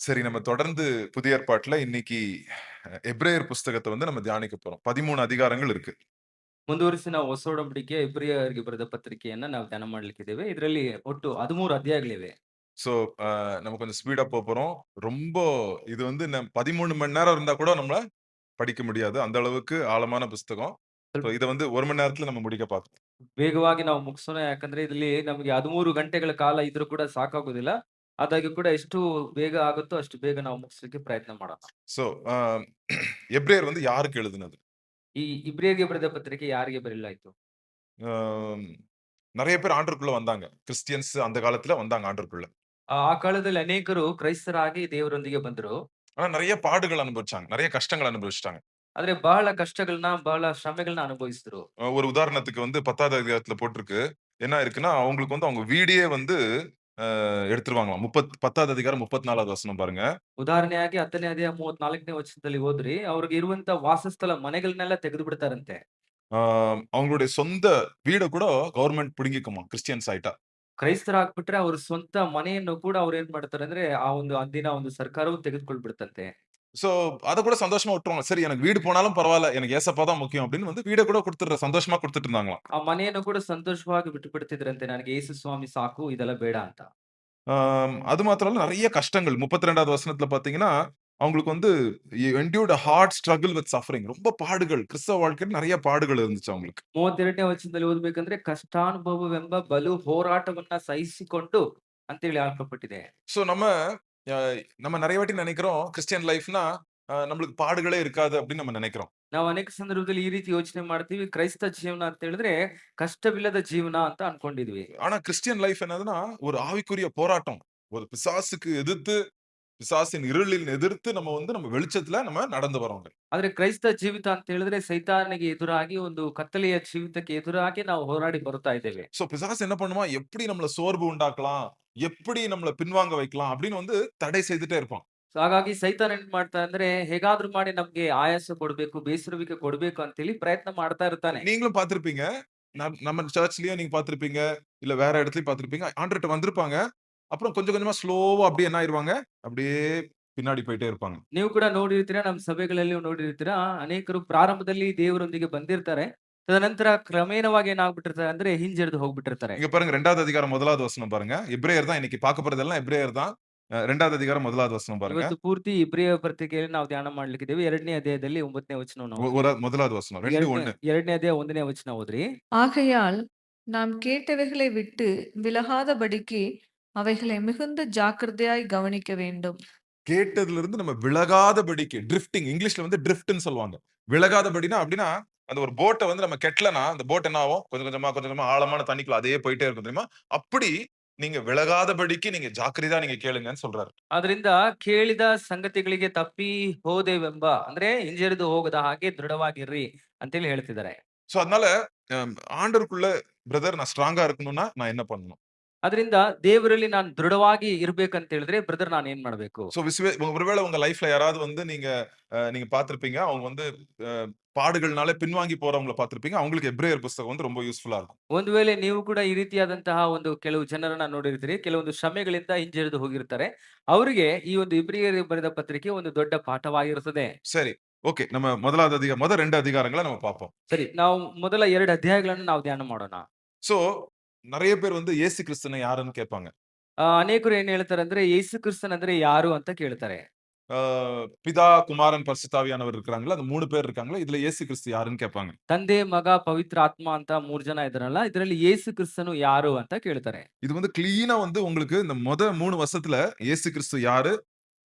சரி, நம்ம தொடர்ந்து புதிய ஏற்பாட்டுல இன்னைக்கு எபிரேயர் புஸ்தகத்த வந்து நம்ம தியானிக்க போறோம். 13 அதிகாரங்கள் இருக்கு. ಮುಂದುವರಿಸಿ ನಾವು ಹೊಸ ಒಡಂಬಡಿಕೆಯ ಇಬ್ರಿಯರಿಗೆ ಬರೆದ ಪತ್ರಿಕೆಯನ್ನ ನಾವು ಧ್ಯಾನ ಮಾಡ್ಲಿಕ್ಕಿದ್ದೇವೆ. ಇದರಲ್ಲಿ ಒಟ್ಟು 13 ಅಧ್ಯಾಯಗಳಿವೆ. ஸோ, நம்ம கொஞ்சம் ஸ்பீடா போப்போறோம். ரொம்ப இது வந்து 13 மணி நேரம் இருந்தா கூட நம்மளால படிக்க முடியாது. அந்த அளவுக்கு ஆழமான புஸ்தகம். ஸோ, ಸ್ವಲ್ಪ இத வந்து 1 மணி நேரத்துல நம்ம முடிக்க பார்ப்போம். ವೇಗವಾಗಿ ನಾವು ಮುಗಿಸೋಣ. ಯಾಕಂದ್ರೆ ಇದರಲ್ಲಿ ನಮಗೆ 13 ಗಂಟೆಗಳ ಕಾಲ ಇದ್ರೂ ಕೂಡ ಸಾಕಾಗೋದಿಲ್ಲ. ಆದಾಗ್ಯೂ ಕೂಡ ಎಷ್ಟು ಬೇಗ ಆಗುತ್ತೋ ಅಷ್ಟು ಬೇಗ ನಾವು ಮುಗಿಸ್ಲಿಕ್ಕೆ ಪ್ರಯತ್ನ ಮಾಡೋಣ. ஸோ, எபிரேயர் வந்து யாருக்கு எழுதுனது? ಈ ಇಬ್ರಿಯರಿಗೆ ಬರೆದ ಪತ್ರಿಕೆ ಯಾರಿಗೆ ಬರೆಯಲಾಯಿತು? அ நெறைய பேர் ஆண்டவருக்குள்ள வந்தாங்க. கிறிஸ்டியன்ஸ் அந்த காலத்துல வந்தாங்க ஆண்டவருக்குள்ள. ಆ ಕಾಲದಲ್ಲಿ ಅನೇಕರು ಕ್ರೈಸ್ತರಾಗಿ ದೇವರೊಂದಿಗೆ ಬಂದರು. ஆனா நெறைய பாடுகள் அனுபவிச்சாங்க. நெறைய கஷ்டங்கள் அனுபவிச்சுட்டாங்க. ಆದ್ರೆ ಬಹಳ ಕಷ್ಟಗಳನ್ನ, ಬಹಳ ಶ್ರಮೆಗಳನ್ನ ಅನುಭವಿಸಿದ್ರು. ஒரு உதாரணத்துக்கு வந்து 10வது அதிகாரத்துல போட்டிருக்கு. என்ன இருக்குன்னா, அவங்களுக்கு வந்து அவங்க வீடே வந்து எடுத்துருவாங்களாம். 10வது அதிகாரம் 34வது வசனம் பாருங்க. ಉದಾಹರಣೆಯಾಗಿ 10ನೇ ಅಧ್ಯಾಯ 34ನೇ ವಚನದಲ್ಲಿ ಹೋದ್ರಿ, ಅವ್ರಿಗೆ ಇರುವಂತ ವಾಸಸ್ಥಳ ಮನೆಗಳನ್ನೆಲ್ಲ ತೆಗೆದು ಬಿಡ್ತಾರಂತೆ. ஆ அவங்களுடைய சொந்த வீட கூட கவர்ன்மெண்ட் பிடுங்கிக்குமாம், கிறிஸ்டியன்ஸ் ஆயிட்டா. ಕ್ರೈಸ್ತರಾಗ್ಬಿಟ್ರೆ ಅವ್ರ ಸ್ವಂತ ಮನೆಯನ್ನು ಕೂಡ ಅವ್ರು ಏನ್ ಮಾಡ್ತಾರೆ ಅಂದ್ರೆ, ಆ ಒಂದು ಅಂದಿನ ಒಂದು ಸರ್ಕಾರವು ತೆಗೆದುಕೊಂಡ್ಬಿಡುತ್ತಂತೆ. சோ, அத கூட சந்தோஷமா விட்டுருவாங்க. சரி, எனக்கு வீடு போனாலும் பரவால்ல. எனக்கு ஏசப்பா தான் முக்கியம் அப்படின்னு வந்து வீட கூட சந்தோஷமா குடுத்துட்டு இருந்தாங்களாம். ಆ ಮನೆಯನ್ನು ಕೂಡ ಸಂತೋಷವಾಗಿ ಬಿಟ್ಟು ಬಿಡ್ತಿದ್ರಂತೆ. ನನಗೆ ಯೇಸು ಸ್ವಾಮಿ ಸಾಕು, ಇದೆಲ್ಲ ಬೇಡ ಅಂತ. அது மாத்திரம் இல்ல, நெறைய கஷ்டங்கள் 32வது வசனத்துல பார்த்தீங்கன்னா, அவங்களுக்கு வந்து என்டியூர்ட் எ ஹார்ட் ஸ்ட்ரகிள் வித் சஃபரிங். ரொம்ப பாடுகள். கிறிஸ்தவ வாழ்க்கையில நெறைய பாடுகள் இருந்துச்சு அவங்களுக்கு. 32ನೇ ವಚನದಲ್ಲಿ ಓದ್ಬೇಕಂದ್ರೆ, ಕಷ್ಟಾನುಭವವೆಂಬ ಬಲು ಹೋರಾಟವನ್ನ ಸಹಿಸಿಕೊಂಡು ಅಂತೇಳಿ ಹಾಕಲ್ಪಟ್ಟಿದೆ. சோ, அ நம்ம நெறைய வாட்டி நெனைக்கிறோம், கிறிஸ்டியன் லைஃப்னா நம்மளுக்கு பாடுகளே இருக்காது அப்படின்னு நம்ம நெனைக்கிறோம். ನಾವು ಅನೇಕ ಸಂದರ್ಭದಲ್ಲಿ ಈ ರೀತಿ ಯೋಚನೆ ಮಾಡ್ತೀವಿ. ಕ್ರೈಸ್ತ ಜೀವನ ಅಂತ ಹೇಳಿದ್ರೆ, ಕಷ್ಟವಿಲ್ಲದ ಜೀವನ ಅಂತ ಅನ್ಕೊಂಡಿದ್ವಿ. ஆனா கிறிஸ்டியன் லைஃப் என்னதுன்னா, ஒரு ஆவிக்குரிய போராட்டம். ஒரு பிசாசுக்கு எதிர்த்து, பிசாசின் இருளில் எதிர்த்து நம்ம வெளிச்சத்துல நம்ம நடந்து வரோங்க. ಆದ್ರೆ ಕ್ರೈಸ್ತ ಜೀವಿತ ಅಂತ ಹೇಳಿದ್ರೆ ಸೈತಾನನಿಗೆ ಎದುರಾಗಿ ಒಂದು ಕತ್ತಲೆಯ ಜೀವಿತಕ್ಕೆ ಎದುರಾಗಿ ನಾವು ಹೋರಾಡಿ ಬರುತ್ತಾ ಇದ್ದೇವೆ. சோ, பிசாசு என்ன பண்ணுவான்? எப்படி நம்மள சோர்வு உண்டாக்கலாம்? எப்படி நம்மள பின்வாங்க வைக்கலாம்? அப்படின்னு வந்து தடை செய்துட்டே இருப்பான். ಸೊ ಹಾಗಾಗಿ ಸೈತಾನ ಏನ್ ಮಾಡ್ತಾ ಅಂದ್ರೆ ಹೇಗಾದ್ರೂ ಮಾಡಿ ನಮ್ಗೆ ಆಯಾಸ ಕೊಡ್ಬೇಕು, ಬೇಸರುವಿಕೆ ಕೊಡ್ಬೇಕು ಅಂತೇಳಿ ಪ್ರಯತ್ನ ಮಾಡ್ತಾ ಇರ್ತಾನೆ. நீங்களும் பார்த்திருப்பீங்க. நம்ம சர்ச்லயும் நீங்க பார்த்திருப்பீங்க. இல்ல வேற இடத்துலயும் பார்த்திருப்பீங்க. ஆண்டவர்ட்ட வந்திருப்பாங்க. அப்புறம் கொஞ்சம் கொஞ்சமா ஸ்லோவா அப்படியே என்ன ஆயிருவாங்க? அப்படியே பின்னாடி போயிட்டே இருப்பாங்க. ನೀವು ಕೂಡ ನೋಡಿರ್ತೀರಾ, ನಮ್ಮ ಸಭೆಗಳಲ್ಲಿಯೂ ನೋಡಿರ್ತೀರಾ, ಅನೇಕರು ಪ್ರಾರಂಭದಲ್ಲಿ ದೇವರೊಂದಿಗೆ ಬಂದಿರ್ತಾರೆ. ತದನಂತರ ಕ್ರಮೇಣವಾಗಿ ಏನಾಗ್ಬಿಟ್ಟಿರ್ತಾರೆ ಅಂದ್ರೆ ಹಿಂಜರಿದು ಹೋಗ್ಬಿಟ್ಟಿರ್ತಾರೆ. இங்க பாருங்க, 2வது அதிகாரம் 1வது வசனம் பாருங்க. எபிரேயர் தான் இன்னைக்கு பார்க்க போறதெல்லாம் எபிரேயர் தான். 2வது அதிகாரம் 1வது வசனம் பாருங்க. ಇವತ್ತು ಪೂರ್ತಿ ಇಬ್ರಿಯ ಪತ್ರಿಕೆಯಲ್ಲಿ ನಾವು ಧ್ಯಾನ ಮಾಡ್ಲಿಕ್ಕಿದ್ದೇವೆ. 2ನೇ ಅಧ್ಯಾಯದಲ್ಲಿ 9ನೇ ವಚನವನ್ನು ಓದಿ. 1வது வசனம். 2, 2ನೇ 1. 2ನೇ ಅಧ್ಯಾಯ 1ನೇ ವಚನ ಓದ್ರಿ. ஆகையால் நாம் கேட்டவைகளை விட்டு விலகாதபடிக்கு அவைகளை மிகுந்த ஜாக்கிரதையாய் கவனிக்க வேண்டும். கேட்டதிலிருந்து நம்ம விலகாதபடிக்கு ட்ரிஃப்டிங், இங்கிலீஷ்ல வந்து ட்ரிஃப்ட்ன்னு சொல்லுவாங்க. விலகாதபடினா அப்படின்னா, அந்த ஒரு போட்ட வந்து நம்ம கெட்டலனா, அந்த போட் என்ன ஆகும்? கொஞ்சம் கொஞ்சமா, கொஞ்சம் கொஞ்சமா ஆழமான தண்ணிக்குள்ள அதே போயிட்டே இருக்கும் தெரியுமா? அப்படி நீங்க விலகாதபடிக்கு நீங்க ஜாக்கிரதையா நீங்க கேளுங்கன்னு சொல்றாரு. ಆದ್ರಿಂದ ಕೇಳಿದ ಸಂಗತಿಗಳಿಗೆ ತಪ್ಪಿ ಹೋದೆವೆಂಬ ಅಂದ್ರೆ ಹಿಂಜರಿದು ಹೋಗದ ಹಾಗೆ ದೃಢವಾಗಿರ್ರಿ ಅಂತೇಳಿ ಹೇಳ್ತಿದ್ದಾರೆ. சோ, அதனால அ ஆண்டவருக்குள்ள பிரதர் நான் ஸ்ட்ராங்கா இருக்கணும்னா, நான் என்ன பண்ணணும்? ಅದರಿಂದ ದೇವರಲ್ಲಿ ನಾನು ದೃಢವಾಗಿ ಇರ್ಬೇಕಂತ ಹೇಳಿದ್ರೆ ಬ್ರದರ್ ನಾನು ಏನ್ ಮಾಡ್ಬೇಕು? சோ, ஒருவேளை உங்க லைஃப்ல யாராவது வந்து நீங்க பார்த்திருப்பீங்க. அவங்க வந்து அ பாடுகள்னால பின்வாங்கி போறவங்கள பார்த்திருப்பீங்க. அவங்களுக்கு எபிரேயர் புஸ்தகம் வந்து ரொம்ப யூஸ்ஃபுல்லா இருக்கும். ಒಂದು ವೇಳೆ ನೀವು ಕೂಡ ಈ ರೀತಿಯಾದಂತಹ ಒಂದು ಕೆಲವು ಜನರನ್ನ ನೋಡಿರ್ತೀರಿ. ಕೆಲವೊಂದು ಶ್ರಮೆಗಳಿಂದ ಹಿಂಜರಿದು ಹೋಗಿರ್ತಾರೆ. ಅವರಿಗೆ ಈ ಒಂದು ಇಬ್ರಿಯರಿಗೆ ಬರೆದ ಪತ್ರಿಕೆ ಒಂದು ದೊಡ್ಡ ಪಾಠವಾಗಿರುತ್ತದೆ. சரி. ஓகே. நம்ம 1வது மொத 2 அதிகாரங்கள நம்ம பார்ப்போம். ಸರಿ, ನಾವು ಮೊದಲ 2 ಅಧ್ಯಾಯಗಳನ್ನು ನಾವು ಧ್ಯಾನ ಮಾಡೋಣ. சோ, நெறைய பேர் வந்து இயேசு கிறிஸ்துனா யாருன்னு கேட்பாங்க. ಅನೇಕರು ಏನ್ ಹೇಳ್ತಾರೆ ಅಂದ್ರೆ ಯೇಸು ಕ್ರಿಸ್ತನ್ ಅಂದ್ರೆ ಯಾರು ಅಂತ ಕೇಳ್ತಾರೆ. ஆ பிதா, குமாரன், பரிசுத்தாவியானவர் இருக்கிறாங்கல்ல. அந்த 3 பேர் இருக்காங்கல்ல. இதுல இயேசு கிறிஸ்து யாருன்னு கேட்பாங்க. ತಂದೆ, ಮಗ, ಪವಿತ್ರ ಆತ್ಮ ಅಂತ 3 ಜನ ಇದ್ದಾರಲ್ಲ. ಇದರಲ್ಲಿ ಯೇಸು ಕ್ರಿಸ್ತನು ಯಾರು ಅಂತ ಕೇಳ್ತಾರೆ. இது வந்து கிளீனா வந்து உங்களுக்கு இந்த மொத 3 வசனத்துல இயேசு கிறிஸ்து யாரு?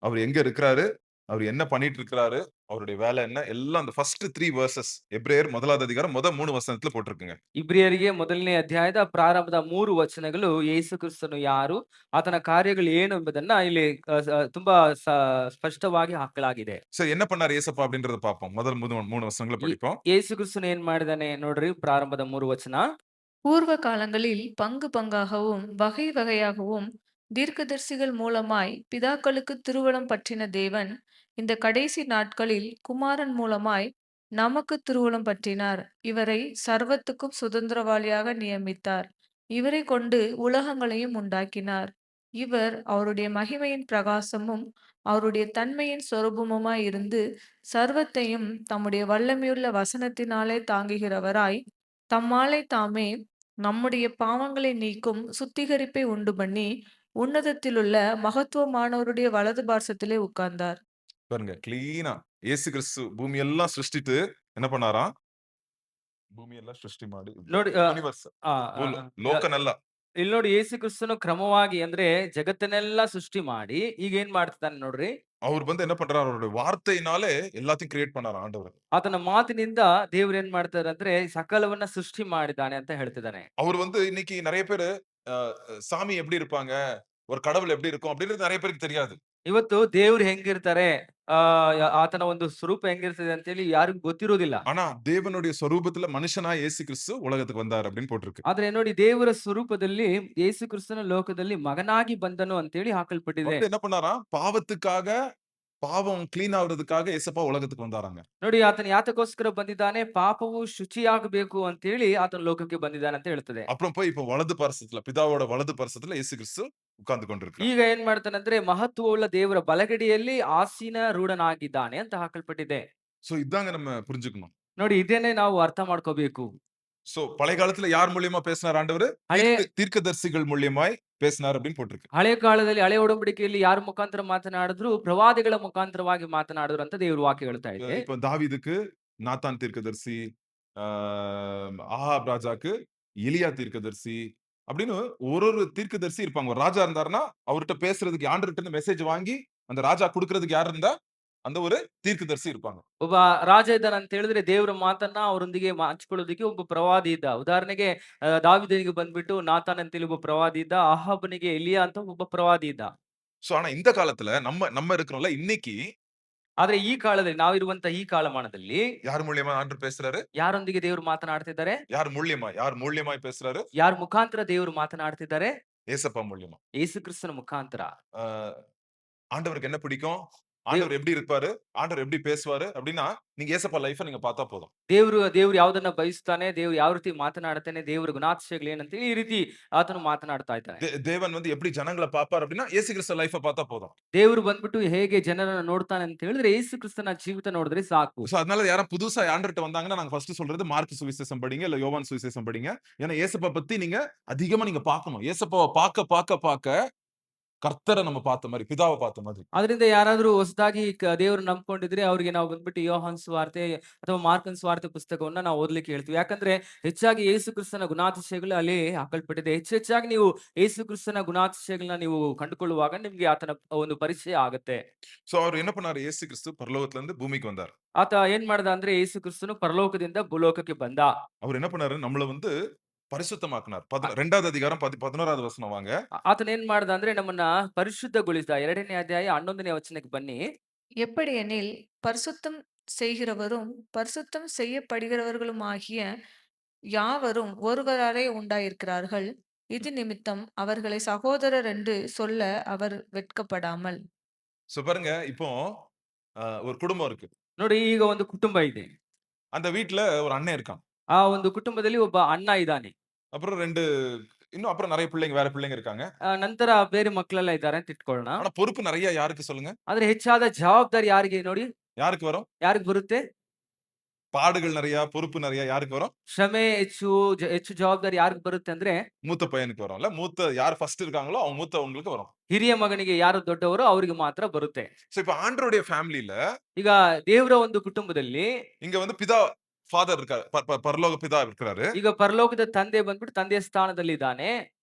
அவர் எங்க இருக்கிறாரு? அவர் என்ன பண்ணிட்டு இருக்கிறாரு? அவருடைய வேலை என்ன? எல்லாம் அந்த ஃபர்ஸ்ட் 3 வெர்சஸ் எபிரேயர் 1வது அதிகாரம் மொத 3 வசனத்துல போட்டிருக்குங்க. ಇಬ್ರಿಯರಿಗೆ ಮೊದಲನೇ ಅಧ್ಯಾಯದ ಪ್ರಾರಂಭದ 3 ವಚನಗಳು ಯೇಸು ಕ್ರಿಸ್ತನು ಯಾರು, ಆತನ ಕಾರ್ಯಗಳು ಏನು ಎಂಬುದನ್ನ ಇಲ್ಲಿ ತುಂಬಾ ಸ್ಪಷ್ಟವಾಗಿ ಹಾಕಲಾಗಿದೆ. சரி, என்ன பண்ணாரு ஏசப்பா அப்படின்றத பார்ப்போம். முதல் 3 வசனங்கள ಈ படிப்போம். ಯೇಸು ಕ್ರಿಸ್ತನು ಏನ್ ಮಾಡಿದಾನೆ ನೋಡ್ರಿ, ಪ್ರಾರಂಭದ 3 ವಚನ. பூர்வ காலங்களில் பங்கு பங்காகவும் வகை வகையாகவும் தீர்க்கதரிசிகள் மூலமாய் பிதாக்களுக்கு திருவுளம் பற்றின தேவன் இந்த கடைசி நாட்களில் குமாரன் மூலமாய் நமக்கு திருவுளம் பற்றினார். இவரை சர்வத்துக்கும் சுதந்திரவாளியாக நியமித்தார். இவரை கொண்டு உலகங்களையும் உண்டாக்கினார். இவர் அவருடைய மகிமையின் பிரகாசமும் அவருடைய தன்மையின் சொரூபமுமாய் இருந்து சர்வத்தையும் தம்முடைய வல்லமையுள்ள வசனத்தினாலே தாங்குகிறவராய் தம்மாலே தாமே நம்முடைய பாவங்களை நீக்கும் சுத்திகரிப்பை உண்டு பண்ணி உன்னதத்திலுள்ள மகத்துவமானவருடைய வலது பார்சத்திலே உட்கார்ந்தார். பாருங்க கிளீனா இயேசு கிறிஸ்து பூமி எல்லாம் சிருஷ்டித்து என்ன பண்ணாராம்? ಭೂಮಿ ಎಲ್ಲ ಸೃಷ್ಟಿ ಮಾಡಿ ನೋಡಿ ಯೂನಿವರ್ಸ್ ಆ, ಲೋಕನೆಲ್ಲ ಇಲ್ಲಿ ನೋಡಿ ಯೇಸು ಕ್ರಿಸ್ತನು ಕ್ರಮವಾಗಿ ಅಂದ್ರೆ ಜಗತ್ತನ್ನೆಲ್ಲ ಸೃಷ್ಟಿ ಮಾಡಿ ಈಗ ಏನ್ ಮಾಡ್ತಾನೆ ನೋಡ್ರಿ. அவர் வந்து என்ன பண்றாரு? அவருடைய வார்த்தையினாலே எல்லாத்தையும் கிரியேட் பண்ணாரு ஆண்டவர். ಆತನ ಮಾತಿನಿಂದ ದೇವ್ರು ಏನ್ ಮಾಡ್ತಾರೆ ಅಂದ್ರೆ ಸಕಲವನ್ನ ಸೃಷ್ಟಿ ಮಾಡಿದ್ದಾನೆ ಅಂತ ಹೇಳ್ತಿದ್ದಾನೆ. அவர் வந்து இன்னைக்கு நிறைய பேரு சாமி எப்படி இருப்பாங்க, ஒரு கடவுள் எப்படி இருக்கும் அப்படின்றது நிறைய பேருக்கு தெரியாது. ಇವತ್ತು ದೇವ್ರು ಹೆಂಗಿರ್ತಾರೆ, ಆತನ ಒಂದು ಸ್ವರೂಪ ಹೆಂಗಿರ್ತದೆ ಅಂತೇಳಿ ಯಾರಿಗೂ ಗೊತ್ತಿರೋದಿಲ್ಲ. ஆனா தேவனுடைய சொரூபத்துல மனுஷனா இயேசு கிறிஸ்து உலகத்துக்கு வந்தார் அப்படின்னு போட்டிருக்கு. ಆದ್ರೆ ನೋಡಿ ದೇವರ ಸ್ವರೂಪದಲ್ಲಿ ಯೇಸು ಕ್ರಿಸ್ತನ ಲೋಕದಲ್ಲಿ ಮಗನಾಗಿ ಬಂದನು ಅಂತೇಳಿ ಹಾಕಲ್ಪಟ್ಟಿದೆ. வந்து என்ன பண்ணாராம்? பாவத்துக்காக, பாவம் கிளீன் ஆகுறதுக்காக ஏசப்பா உலகத்துக்கு வந்தாராங்க. ನೋಡಿ ಆತನ ಯಾತಕ್ಕೋಸ್ಕರ ಬಂದಿದ್ದಾನೆ, ಪಾಪವು ಶುಚಿಯಾಗಬೇಕು ಅಂತೇಳಿ ಆತನ ಲೋಕಕ್ಕೆ ಬಂದಿದ್ದಾನೆ ಅಂತ ಹೇಳ್ತದೆ. அப்புறம் போய் இப்ப வலது பரிசத்துல, பிதாவோட வலது பரிசத்துல இயேசு கிறிஸ்து உட்கார்ந்து கொண்டிருக்கிறார். ಈಗ ಏನ್ ಮಾಡ್ತಾನಂದ್ರೆ ಮಹತ್ವವುಳ್ಳ ದೇವರ ಬಲಗಡೆಯಲ್ಲಿ ಆಸೀನ ರೂಢನಾಗಿದ್ದಾನೆ ಅಂತ ಹಾಕಲ್ಪಟ್ಟಿದೆ. சோ இதாங்க நம்ம புரிஞ்சுக்கணும். ನೋಡಿ ಇದನ್ನೇ ನಾವು ಅರ್ಥ ಮಾಡ್ಕೋಬೇಕು. சோ பழைய காலத்துல யார் மூலியமா பேசினார் ஆண்டவர்? ಹಳೆ தீர்க்கதரிசிகள் மூலியமாய் பேசினார் அப்படின்னு போட்டிருக்கு. ಹಳೆ ಕಾಲದಲ್ಲಿ ಹಳೆ ಒಡಂಬಡಿಕೆಯಲ್ಲಿ ಯಾರ ಮುಖಾಂತರ ಮಾತನಾಡಿದ್ರು, ಪ್ರವಾದಿಗಳ ಮುಖಾಂತರವಾಗಿ ಮಾತನಾಡಿದ್ರು ಅಂತ ದೇವ್ರ ವಾಕ್ಯ ಹೇಳ್ತಾ ಇದೆ. இப்ப தாவீதுக்கு நாத்தான் தீர்க்கதரிசி, ஆகாப் ராஜாக்கு எலியா தீர்க்கதரிசி அப்படின்னு ஒரு தீர்க்கதரிசி இருப்பாங்க. ஒரு ராஜா இருந்தாருன்னா அவர்கிட்ட பேசுறதுக்கு ஆண்டவர்கிட்ட மெசேஜ் வாங்கி அந்த ராஜா கொடுக்கறதுக்கு யார் இருந்தா அந்த ஒரு தீர்க்கதரிசி இருப்பாங்க. ಒಬ್ಬ ರಾಜ ಇದ್ದಾನೆ ಅಂತ ಹೇಳಿದ್ರೆ ದೇವರ ಮಾತನ್ನ ಅವರೊಂದಿಗೆ ಹಂಚ್ಕೊಳ್ಳೋದಕ್ಕೆ ಒಬ್ಬ ಪ್ರವಾದಿ ಇದ್ದ. ಉದಾಹರಣೆಗೆ ದಾವೀದನಿಗೆ ಬಂದ್ಬಿಟ್ಟು ನಾತಾನ್ ಅಂತೇಳಿ ಒಬ್ಬ ಪ್ರವಾದಿ ಇದ್ದ. ಅಹಾಬನಿಗೆ ಎಲಿಯಾ ಅಂತ ಒಬ್ಬ ಪ್ರವಾದಿ ಇದ್ದ. சோ ஆனா இந்த காலத்துல நம்ம இருக்கிறோம்ல இன்னைக்கு ಆದ್ರೆ ಈ ಕಾಲದಲ್ಲಿ ನಾವಿರುವಂತ ಈ ಕಾಲಮಾನದಲ್ಲಿ யார் மூலியமா ஆண்டவர் பேசுறாரு? ಯಾರೊಂದಿಗೆ ದೇವರು ಮಾತನಾಡ್ತಿದ್ದಾರೆ? யார் மூலியமாய் பேசுறாரு? ಯಾರ ಮುಖಾಂತರ ದೇವರು ಮಾತನಾಡ್ತಿದ್ದಾರೆ? ஏசப்பா மூலியமா. ಯೇಸು ಕ್ರಿಸ್ತನ ಮುಖಾಂತರ. ஆஹ் ஆண்டவருக்கு என்ன பிடிக்கும்? ஆண்டவர் எப்படி இருப்பாரு? ஆண்டவர் எப்படி பேசுவாரு? அப்படின்னா நீங்க ஏசப்பா லைஃப நீங்க பார்த்தா போதும். ದೇವ್ರು ಯಾವ್ದನ್ನ ಬಯಸ್ತಾನೆ, ದೇವ್ರು ಯಾವ ರೀತಿ ಮಾತನಾಡ್ತಾನೆ, ದೇವ್ರ ಗುಣಾತಿಶಯಗಳು ಏನಂತ ಈ ರೀತಿ ಆತನು ಮಾತನಾಡ್ತಾ ಇದ್ದಾನೆ. தேவன் வந்து எப்படி ஜனங்களை பார்ப்பார் அப்படின்னா இயேசு கிறிஸ்து லைஃப பார்த்தா போதும். ದೇವ್ರು ಬಂದ್ಬಿಟ್ಟು ಹೇಗೆ ಜನರನ್ನ ನೋಡ್ತಾನೆ ಅಂತ ಹೇಳಿದ್ರೆ ಯೇಸು ಕ್ರಿಸ್ತನ ಜೀವಿತ ನೋಡಿದ್ರೆ ಸಾಕು. சோ அதனால யாரும் புதுசா ஆண்டவர்ட்ட வந்தாங்கன்னா நாங்க ஃபர்ஸ்ட் சொல்றது மார்க் சுவிசேஷம் படிங்க இல்ல யோவான் சுவிசேஷம் படிங்க. ஏன்னா ஏசப்பா பத்தி நீங்க அதிகமா நீங்க பார்க்கணும். ஏசப்பாவை பார்க்க கர்த்தரை நம்ம பார்த்த மாதிரி, பிதாவை பார்த்த மாதிரி. ಅದರಿಂದ ಯಾರಾದ್ರೂ ಹೊಸದಾಗಿ ದೇವ್ರು ನಂಬ್ಕೊಂಡಿದ್ರೆ ಅವ್ರಿಗೆ ನಾವು ಬಂದ್ಬಿಟ್ಟು ಯೋಹಾನ್ ಸುವಾರ್ತೆ ಅಥವಾ ಮಾರ್ಕನ್ ಸುವಾರ್ತೆ ಪುಸ್ತಕವನ್ನ ನಾವು ಓದ್ಲಿಕ್ಕೆ ಹೇಳ್ತೀವಿ. ಯಾಕಂದ್ರೆ ಹೆಚ್ಚಾಗಿ ಯೇಸು ಕ್ರಿಸ್ತನ ಗುಣಾತಿಶಯಗಳು ಅಲ್ಲಿ ಹಾಕಲ್ಪಟ್ಟಿದೆ. ಹೆಚ್ಚಾಗಿ ನೀವು ಯೇಸು ಕ್ರಿಸ್ತನ ಗುಣಾತಿಶಯಗಳನ್ನ ನೀವು ಕಂಡುಕೊಳ್ಳುವಾಗ ನಿಮ್ಗೆ ಆತನ ಒಂದು ಪರಿಚಯ ಆಗುತ್ತೆ. சோ அவர் என்ன பண்ணாரு? இயேசு கிறிஸ்து பரலோகத்துல இருந்து பூமிக்கு வந்தார். ಆತ ಏನ್ ಮಾಡ್ದ ಅಂದ್ರೆ ಯೇಸು ಕ್ರಿಸ್ತನು ಪರಲೋಕದಿಂದ ಭೂಲೋಕಕ್ಕೆ ಬಂದ. அவர் என்ன பண்ணாரு? நம்மள வந்து பரிசுத்தமாக்குனார். 2வது அதிகாரம் 11வது வசனம் வாங்க. ಆತನ ಏನ್ ಮಾಡ್ದ ಅಂದ್ರೆ ನಮ್ಮನ್ನ ಪರಿಶುದ್ಧಗೊಳಿಸಿದ. 2ನೇ ಅಧ್ಯಾಯ 11ನೇ ವಚನಕ್ಕೆ ಬನ್ನಿ. எப்படியெனில் பரிசுத்தம் செய்கிறவரும் பரிசுத்தம் செய்யப்படுகிறவர்களுமாகிய யாவரும் ஒருவராலே உண்டாயிருக்கிறார்கள். இது நிமித்தம் அவர்களை சகோதரர் என்று சொல்ல அவர் வெட்கப்படாமல். சோ பாருங்க, இப்போ ஒரு குடும்பம் இருக்கு. ನೋಡಿ ಈಗ ಒಂದು ಕುಟುಂಬ ಇದೆ. அந்த வீட்ல ஒரு அண்ணன் இருக்கான். ಆ ಒಂದು ಕುಟುಂಬದಲ್ಲಿ ಒಬ್ಬ ಅಣ್ಣ ಇದ್ದಾನೆ. அப்புறம் 2 இன்னும் அப்புறம் நிறைய பிள்ளைங்க, வேற பிள்ளைங்க இருக்காங்க. ನಂತರ ಬೇರೆ ಮಕ್ಕಳೆಲ್ಲ ಇದ್ದಾರೆ ಅಂತ ಇಟ್ಕೊಳ್ಳೋಣ. ஆனா பொறுப்பு நிறைய யாருக்கு சொல்லுங்க? ಆದ್ರೆ ಹೆಚ್ಚಾದ ಜವಾಬ್ದಾರಿ ಯಾರಿಗೆ ನೋಡಿ? யாருக்கு வரும்? ಯಾರಿಗ್ ಬರುತ್ತೆ? பாடுகள் நிறைய, பொறுப்பு நிறைய யாருக்கு வரும்? ಶ್ರಮೆ ಹೆಚ್ಚು ಜವಾಬ್ದಾರಿ ಯಾರಿಗ್ ಬರುತ್ತೆ ಅಂದ್ರೆ மூத்த பையனுக்கு வரும்ல. மூத்த யார் ஃபர்ஸ்ட் இருக்காங்களோ அவங்க மூத்தவங்களுக்கு வரும். ಹಿರಿಯ ಮಗನಿಗೆ ಯಾರು ದೊಡ್ಡವರು ಅವರಿಗೆ ಮಾತ್ರ ಬರುತ್ತೆ. சோ இப்ப ஆண்டவருடைய ஃபேமிலில ಈಗ ದೇವರ ಒಂದು ಕುಟುಂಬದಲ್ಲಿ இங்க வந்து பிதா ஃபாதர் இருக்காரு. பரலோக பிதா இருக்கிறாரு. ಈಗ ಪರಲೋಕದ ತಂದೆ ಬಂದ್ಬಿಟ್ಟು ತಂದೆಯ ಸ್ಥಾನದಲ್ಲಿ ಇದ್ದಾನೆ.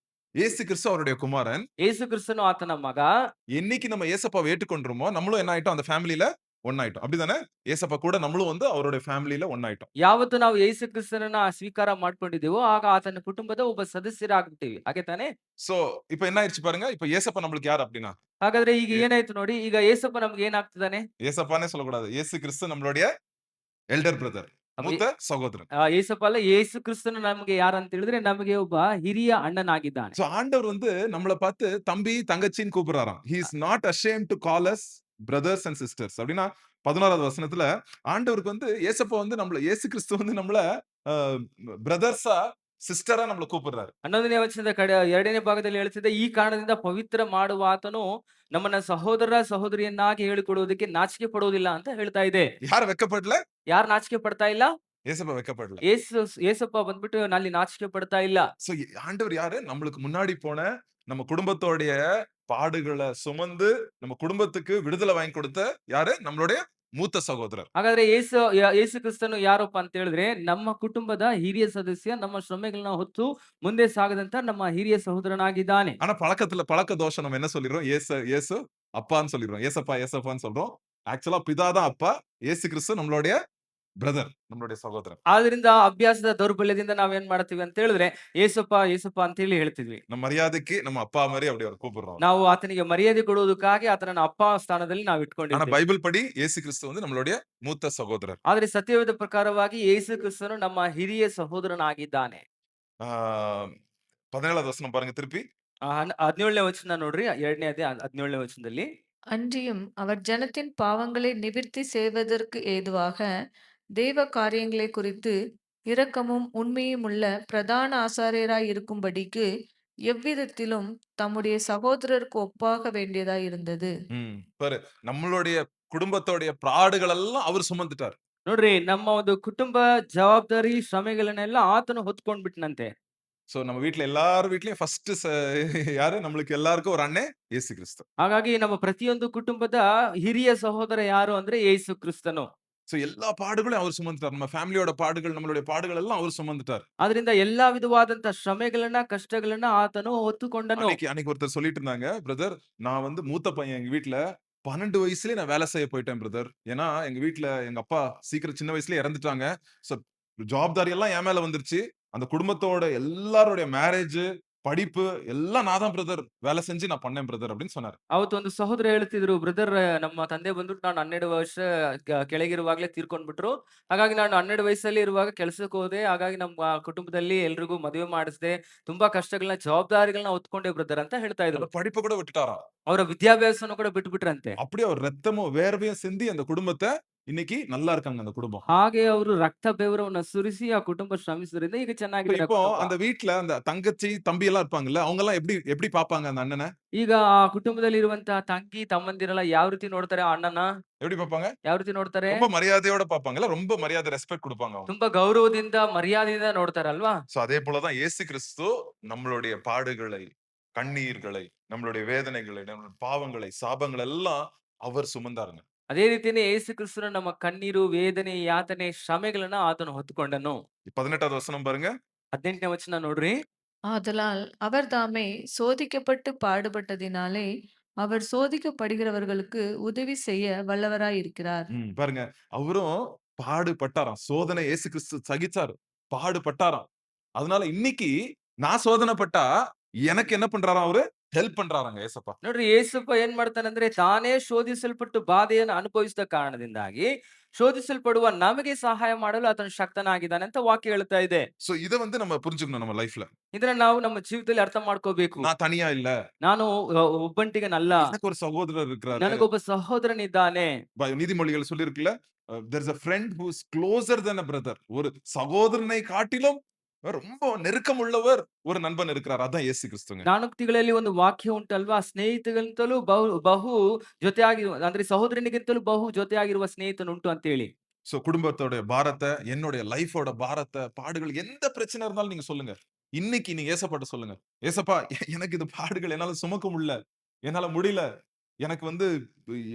இயேசு கிறிஸ்து அவருடைய குமாரன். ಯೇಸು ಕ್ರಿಸ್ತನು ಆತನ ಮಗ. என்னைக்கு நம்ம ஏசப்பாவை ஏற்றுக்கொண்டோமோ நம்மளும் என்ன ஆயிட்டோம்? அந்த ஃபேமிலில ஒண்ணாயிட்டோம். அப்படிதானே? ஏசப்பா கூட நம்மளும் வந்து அவருடைய ஃபேமிலில ஒண்ணாயிட்டோம். ಯಾವತ್ತು ನಾವು ಯೇಸು ಕ್ರಿಸ್ತನನ್ನ ಸ್ವೀಕಾರ ಮಾಡ್ಕೊಂಡಿದ್ದೀವೋ ಆಗ ಆತನ ಕುಟುಂಬದ ಒಬ್ಬ ಸದಸ್ಯರಾಗ್ಬಿಟ್ಟಿವಿ. ಹಾಗೆ ತಾನೇ? சோ இப்ப என்ன ஆயிருச்சு பாருங்க. இப்ப ஏசப்பா நம்மளுக்கு யார் அப்படின்னா? ಹಾಗಾದ್ರೆ ಈಗ ಏನಾಯ್ತು ನೋಡಿ. ಈಗ ಯೇಸಪ್ಪ ನಮ್ಗೆ ಏನಾಗ್ತಿದ್ದಾನೆ? ஏசப்பானே சொல்லக்கூடாது. இயேசு கிறிஸ்து நம்மளுடைய எல்டர் பிரதர், மூத்த சகோதரன். ಯೇಸಪ್ಪ ಅಲ್ಲ, ಯೇಸು ಕ್ರಿಸ್ತನು ನಮ್ಗೆ ಯಾರಂತ ಹೇಳಿದ್ರೆ ನಮಗೆ ಒಬ್ಬ ಹಿರಿಯ ಅಣ್ಣನಾಗಿದ್ದಾನೆ. சோ ஆண்டவர் வந்து நம்மள பார்த்து தம்பி தங்கச்சின்னு கூப்பிடுறாராம். he is not ashamed to call us brothers and sisters. அப்படின்னா 11வது வசனத்துல ஆண்டவருக்கு வந்து ஏசப்பா வந்து நம்மள, இயேசு கிறிஸ்து வந்து நம்மள பிரதர்ஸா சிஸ்டரா நம்மள கூப்பிடுறாரு. 11ನೇ ವಚನದ ಕಡೆ 2ನೇ ಭಾಗದಲ್ಲಿ ಹೇಳ್ತಿದೆ, ಈ ಕಾರಣದಿಂದ ಪವಿತ್ರ ಮಾಡುವ ಆತನು ನಮ್ಮನ್ನ ಸಹೋದರ ಸಹೋದರಿಯನ್ನಾಗಿ ಹೇಳಿಕೊಡುವುದಕ್ಕೆ ನಾಚಿಕೆ ಪಡುವುದಿಲ್ಲ ಅಂತ ಹೇಳ್ತಾ ಇದೆ. யார் வெட்கப்படல? ಯಾರು ನಾಚಿಕೆ ಪಡ್ತಾ ಇಲ್ಲ? ஏசப்பா வெட்கப்படல. ಏಸಪ್ಪ ಬಂದ್ಬಿಟ್ಟು ಅಲ್ಲಿ ನಾಚಿಕೆ ಪಡ್ತಾ ಇಲ್ಲ. சோ ஆண்டவர் யாரு? நம்மளுக்கு முன்னாடி போன நம்ம குடும்பத்தோடைய பாடுகள சுமந்து நம்ம குடும்பத்துக்கு விடுதலை வாங்கி கொடுத்த யாரு? நம்மளுடைய மூத்த சகோதரர். ಹಾಗಾದ್ರೆ ಯೇಸು ಕ್ರಿಸ್ತನು ಯಾರಪ್ಪ ಅಂತ ಹೇಳಿದ್ರೆ, ನಮ್ಮ ಕುಟುಂಬದ ಹಿರಿಯ ಸದಸ್ಯ, ನಮ್ಮ ಶ್ರಮೆಗಳನ್ನ ಹೊತ್ತು ಮುಂದೆ ಸಾಗದಂತ ನಮ್ಮ ಹಿರಿಯ ಸಹೋದರನಾಗಿದ್ದಾನೆ. ஆனா பழக்க தோஷம் நம்ம என்ன சொல்லிடுறோம்? இயேசு அப்பான்னு சொல்லிடுறோம். ஏசப்பான்னு சொல்றோம். ஆக்சுவலா பிதா தான் அப்பா. இயேசு கிறிஸ்து நம்மளுடைய பிரதர், நம்மளுடைய சகோதரர். ಆದ್ರಿಂದ ಅಭ್ಯಾಸದ ದೌರ್ಬಲ್ಯದಿಂದ ನಾವೇನ್ ಮಾಡ್ತೀವಿ ಅಂತ ಹೇಳಿದ್ರೆ, ಏಸಪ್ಪ ಅಂತ ಹೇಳಿ ಹೇಳ್ತಿದ್ವಿ. நம்ம மரியாதைக்கு நம்ம அப்பா மாரி அப்படி அவர கூப்பிடுறோம். ನಾವು ಆತನಿಗೆ ಮರ್ಯಾದೆ ಕೊಡುವುದಕ್ಕಾಗಿ ಆತನನ್ನ ಅಪ್ಪ ಸ್ಥಾನದಲ್ಲಿ ನಾವು ஆனா ಇಟ್ಕೊಂಡಿರ್ತೀವಿ. பைபிள் படி இயேசு கிறிஸ்து வந்து நம்மளுடைய மூத்த சகோதரர். ಆದ್ರೆ ಸತ್ಯವೇದ ಪ್ರಕಾರವಾಗಿ ಯೇಸು ಕ್ರಿಸ್ತನು ನಮ್ಮ ಹಿರಿಯ ಸಹೋದರನಾಗಿದ್ದಾನೆ. ஆ 17வது வசனம் பாருங்க திருப்பி. 17ನೇ ವಚನ ನೋಡ್ರಿ, 2ನೇ ಅಧ್ಯಾಯ 17ನೇ ವಚನದಲ್ಲಿ. அன்றியும் அவர் ஜனத்தின் பாவங்களை நிவிர்த்தி செய்வதற்கு ஏதுவாக தேவ காரியங்களை குறித்து இரக்கமும் உண்மையும் உள்ள பிரதான ஆசாரியராய் இருக்கும்படிக்கு எவ்விதத்திலும் தம்முடைய சகோதரருக்கு ஒப்பாக வேண்டியதாய் இருந்தது. பாரு நம்மளுடைய குடும்பத்தோடைய பாடுகள் எல்லாம் அவர் சுமந்துட்டார். ನೋಡ್ರಿ, ನಮ್ಮ ಒಂದು ಕುಟುಂಬ ಜವಾಬ್ದಾರಿ ಶ್ರಮೆಗಳನ್ನೆಲ್ಲ ಆತನು ಹೊತ್ಕೊಂಡ್ಬಿಟ್ನಂತೆ. சோ நம்ம வீட்ல எல்லார் வீட்லயும் ஃபர்ஸ்ட் யாரு? நம்மளுக்கு எல்லாருக்கும் ஒரு அண்ணன் இயேசு கிறிஸ்து. ಹಾಗಾಗಿ ನಮ್ಮ ಪ್ರತಿಯೊಂದು ಕುಟುಂಬದ ಹಿರಿಯ ಸಹೋದರ ಯಾರು ಅಂದ್ರೆ ಯೇಸು ಕ್ರಿಸ್ತನು. சோ எல்லா பாடுகளையும் அவர் சுமந்துட்டார். நம்ம ஃபேமிலியோட பாடுகள், நம்மளுடைய பாடுகள் எல்லாம் அவர் சுமந்துட்டார். ಆದ್ರಿಂದ ಎಲ್ಲಾ ವಿಧವಾದಂತ ಶ್ರಮೆಗಳನ್ನ ಕಷ್ಟಗಳನ್ನ ಆತನು ಹೊತ್ತುಕೊಂಡನು. அன்னைக்கு ஒருத்தர் சொல்லிட்டு இருந்தாங்க, பிரதர் நான் வந்து மூத்த பையன் எங்க வீட்ல 12 வயசுலயே நான் வேலை செய்ய போயிட்டேன் பிரதர். ஏன்னா எங்க வீட்ல எங்க அப்பா சீக்கிரம் சின்ன வயசுலயே இறந்துட்டாங்க. சோ ஜவாப்தாரி எல்லாம் என் மேல வந்துருச்சு. அந்த குடும்பத்தோட எல்லாருடைய மேரேஜ், படிப்பு எல்லாம் நான் தான் பிரதர் வேலை செஞ்சு நான் பண்ணேன் பிரதர் அப்படின்னு சொன்னாரு. ಅವತ್ತು ಒಂದು ಸಹೋದರ ಹೇಳ್ತಿದ್ರು, ಬ್ರದರ್ ನಮ್ಮ ತಂದೆ ಬಂದ್ಬಿಟ್ಟು ನಾನು 12 ವರ್ಷ ಕೆಳಗಿರುವಾಗಲೇ ತೀರ್ಕೊಂಡ್ಬಿಟ್ರು. ಹಾಗಾಗಿ ನಾನು 12 ವಯಸ್ಸಲ್ಲಿ ಇರುವಾಗ ಕೆಲ್ಸಕ್ಕೆ ಹೋದೆ. ಹಾಗಾಗಿ ನಮ್ಮ ಕುಟುಂಬದಲ್ಲಿ ಎಲ್ರಿಗೂ ಮದುವೆ ಮಾಡಿಸ್ದೆ. ತುಂಬಾ ಕಷ್ಟಗಳನ್ನ ಜವಾಬ್ದಾರಿಗಳನ್ನ ಹೊತ್ಕೊಂಡೆ ಬ್ರದರ್ ಅಂತ ಹೇಳ್ತಾ அந்த ಇದ್ರು. படிப்பை கூட விட்டுட்டாராம். ಅವರ ವಿದ್ಯಾಭ್ಯಾಸವನ್ನು ಕೂಡ ಬಿಟ್ಬಿಟ್ರಂತೆ. அப்படியே அவர் ரத்தமும் வேர்வையும் சிந்தி அந்த குடும்பத்தை இன்னைக்கு நல்லா இருக்காங்க அந்த குடும்பம். ಹಾಗೆ ಅವರು ರಕ್ತ ಬೆವರವನ್ನ ಸುರಿಸಿ ಆ ಕುಟುಂಬ ಶ್ರಮಿಸಿದ್ರಿಂದ ಈಗ ಚೆನ್ನಾಗಿದೆ இப்போ ಕುಟುಂಬ. அந்த வீட்ல அந்த தங்கச்சி, தம்பி எல்லாம் இருப்பாங்கல்ல, அவங்க எல்லாம் எப்படி எப்படி பாப்பாங்க அந்த அண்ணனை? ಈಗ ಆ ಕುಟುಂಬದಲ್ಲಿ ಇರುವಂತಹ ತಂಗಿ ತಮ್ಮಂದಿರೆಲ್ಲ ಯಾವ ರೀತಿ ನೋಡ್ತಾರೆ ಆ ಅಣ್ಣನ? எப்படி பாப்பாங்க? ಯಾವ ರೀತಿ ನೋಡ್ತಾರೆ? ரொம்ப மரியாதையோட பாப்பாங்கல்ல, ரொம்ப மரியாதை ரெஸ்பெக்ட் குடுப்பாங்க அவங்க. ತುಂಬಾ ಗೌರವದಿಂದ ಮರ್ಯಾದೆಯಿಂದ ನೋಡ್ತಾರಲ್ವಾ? சோ அதே போல தான் இயேசு கிறிஸ்து நம்மளுடைய பாடுகளை, கண்ணீர்களை, நம்மளுடைய வேதனைகளை, நம்மளுடைய பாவங்களை, சாபங்கள் எல்லாம் அவர் சுமந்தாருங்க. ಅದೇ ರೀತಿನೇ ಯೇಸು ಕ್ರಿಸ್ತನು ನಮ್ಮ ಕಣ್ಣೀರು, ವೇದನೆ, ಯಾತನೆ, ಶ್ರಮೆಗಳನ್ನ ಆತನು ಹೊತ್ತುಕೊಂಡನು. 18வது வசனம் பாருங்க. 18ನೇ ವಚನ ನೋಡ್ರಿ. ஆதலால் அவர் தாமே சோதிக்கப்பட்டு பாடுபட்டதினாலே அவர் சோதிக்கப்படுகிறவர்களுக்கு உதவி செய்ய வல்லவராய் இருக்கிறார். பாருங்க. அவரும் பாடுபட்டாராம். சோதனை இயேசு கிறிஸ்து சகிச்சாரு. பாடுபட்டாராம். அதனால இன்னைக்கு நான் சோதனைப்பட்டா எனக்கு என்ன பண்றாராம் அவரு? ஹெல்ப் பண்றாராங்க ஏசப்பா. ನೋಡ್ರಿ, ಯೇಸಪ್ಪ ಏನ್ ಮಾಡ್ತಾನಂದ್ರೆ ತಾನೇ ಶೋಧಿಸಲ್ಪಟ್ಟು ಬಾಧೆಯನ್ನು ಅನುಭವಿಸಿದ ಕಾರಣದಿಂದಾಗಿ ಶೋಧಿಸಲ್ಪಡುವ ನಮಗೆ ಸಹಾಯ ಮಾಡಲು ಆತನು ಶಕ್ತನಾಗಿದ್ದಾನೆ ಅಂತ ವಾಕ್ಯ ಹೇಳ್ತಾ ಇದೆ. சோ இத வந்து நம்ம புரிஞ்சுக்கணும் நம்ம லைஃப்ல. ಇದನ್ನ ನಾವು ನಮ್ಮ ಜೀವಿತದಲ್ಲಿ ಅರ್ಥ ಮಾಡ್ಕೋಬೇಕು. நான் தனியா இல்ல. ನಾನು ಒಬ್ಬಂಟಿಗನಲ್ಲ, எனக்கு ஒரு சகோதரர் இருக்கிறாரு. ನನಗೊಬ್ಬ ಸಹೋದರನಿದ್ದಾನೆ. நீதிமொழிகள் சொல்லியிருக்குல்ல, there is a friend who is closer than a brother. ஒரு சகோதரனை காட்டிலும் ரொம்ப நெருக்கம் உள்ளவர் ஒரு நண்பன் இருக்கிறார். அதான் இயேசு கிறிஸ்துங்க. ಜ್ಞಾನೋಕ್ತಿಗಳಲ್ಲಿ ಒಂದು ವಾಕ್ಯ ಉಂಟಲ್ವಾ, ಸ್ನೇಹಿತಗಿಂತಲೂ ಬಹು ಜೊತೆಯಾಗಿ, ಅಂದ್ರೆ ಸಹೋದರನಿಗಿಂತಲೂ ಬಹು ಜೊತೆಯಾಗಿರುವ ಸ್ನೇಹಿತನುಂಟು ಅಂತ ಹೇಳಿ. சோ குடும்பத்தோட பாரத்தை, என்னுடைய லைஃபோட பாரத்தை, பாடுகள் எந்த பிரச்சனை இருந்தாலும் நீங்க சொல்லுங்க. இன்னைக்கு நீங்க ஏசப்பாட்ட சொல்லுங்க. ஏசப்பா எனக்கு இது பாடுகள் என்னால சுமக்க முடியல. என்னால முடியல. எனக்கு வந்து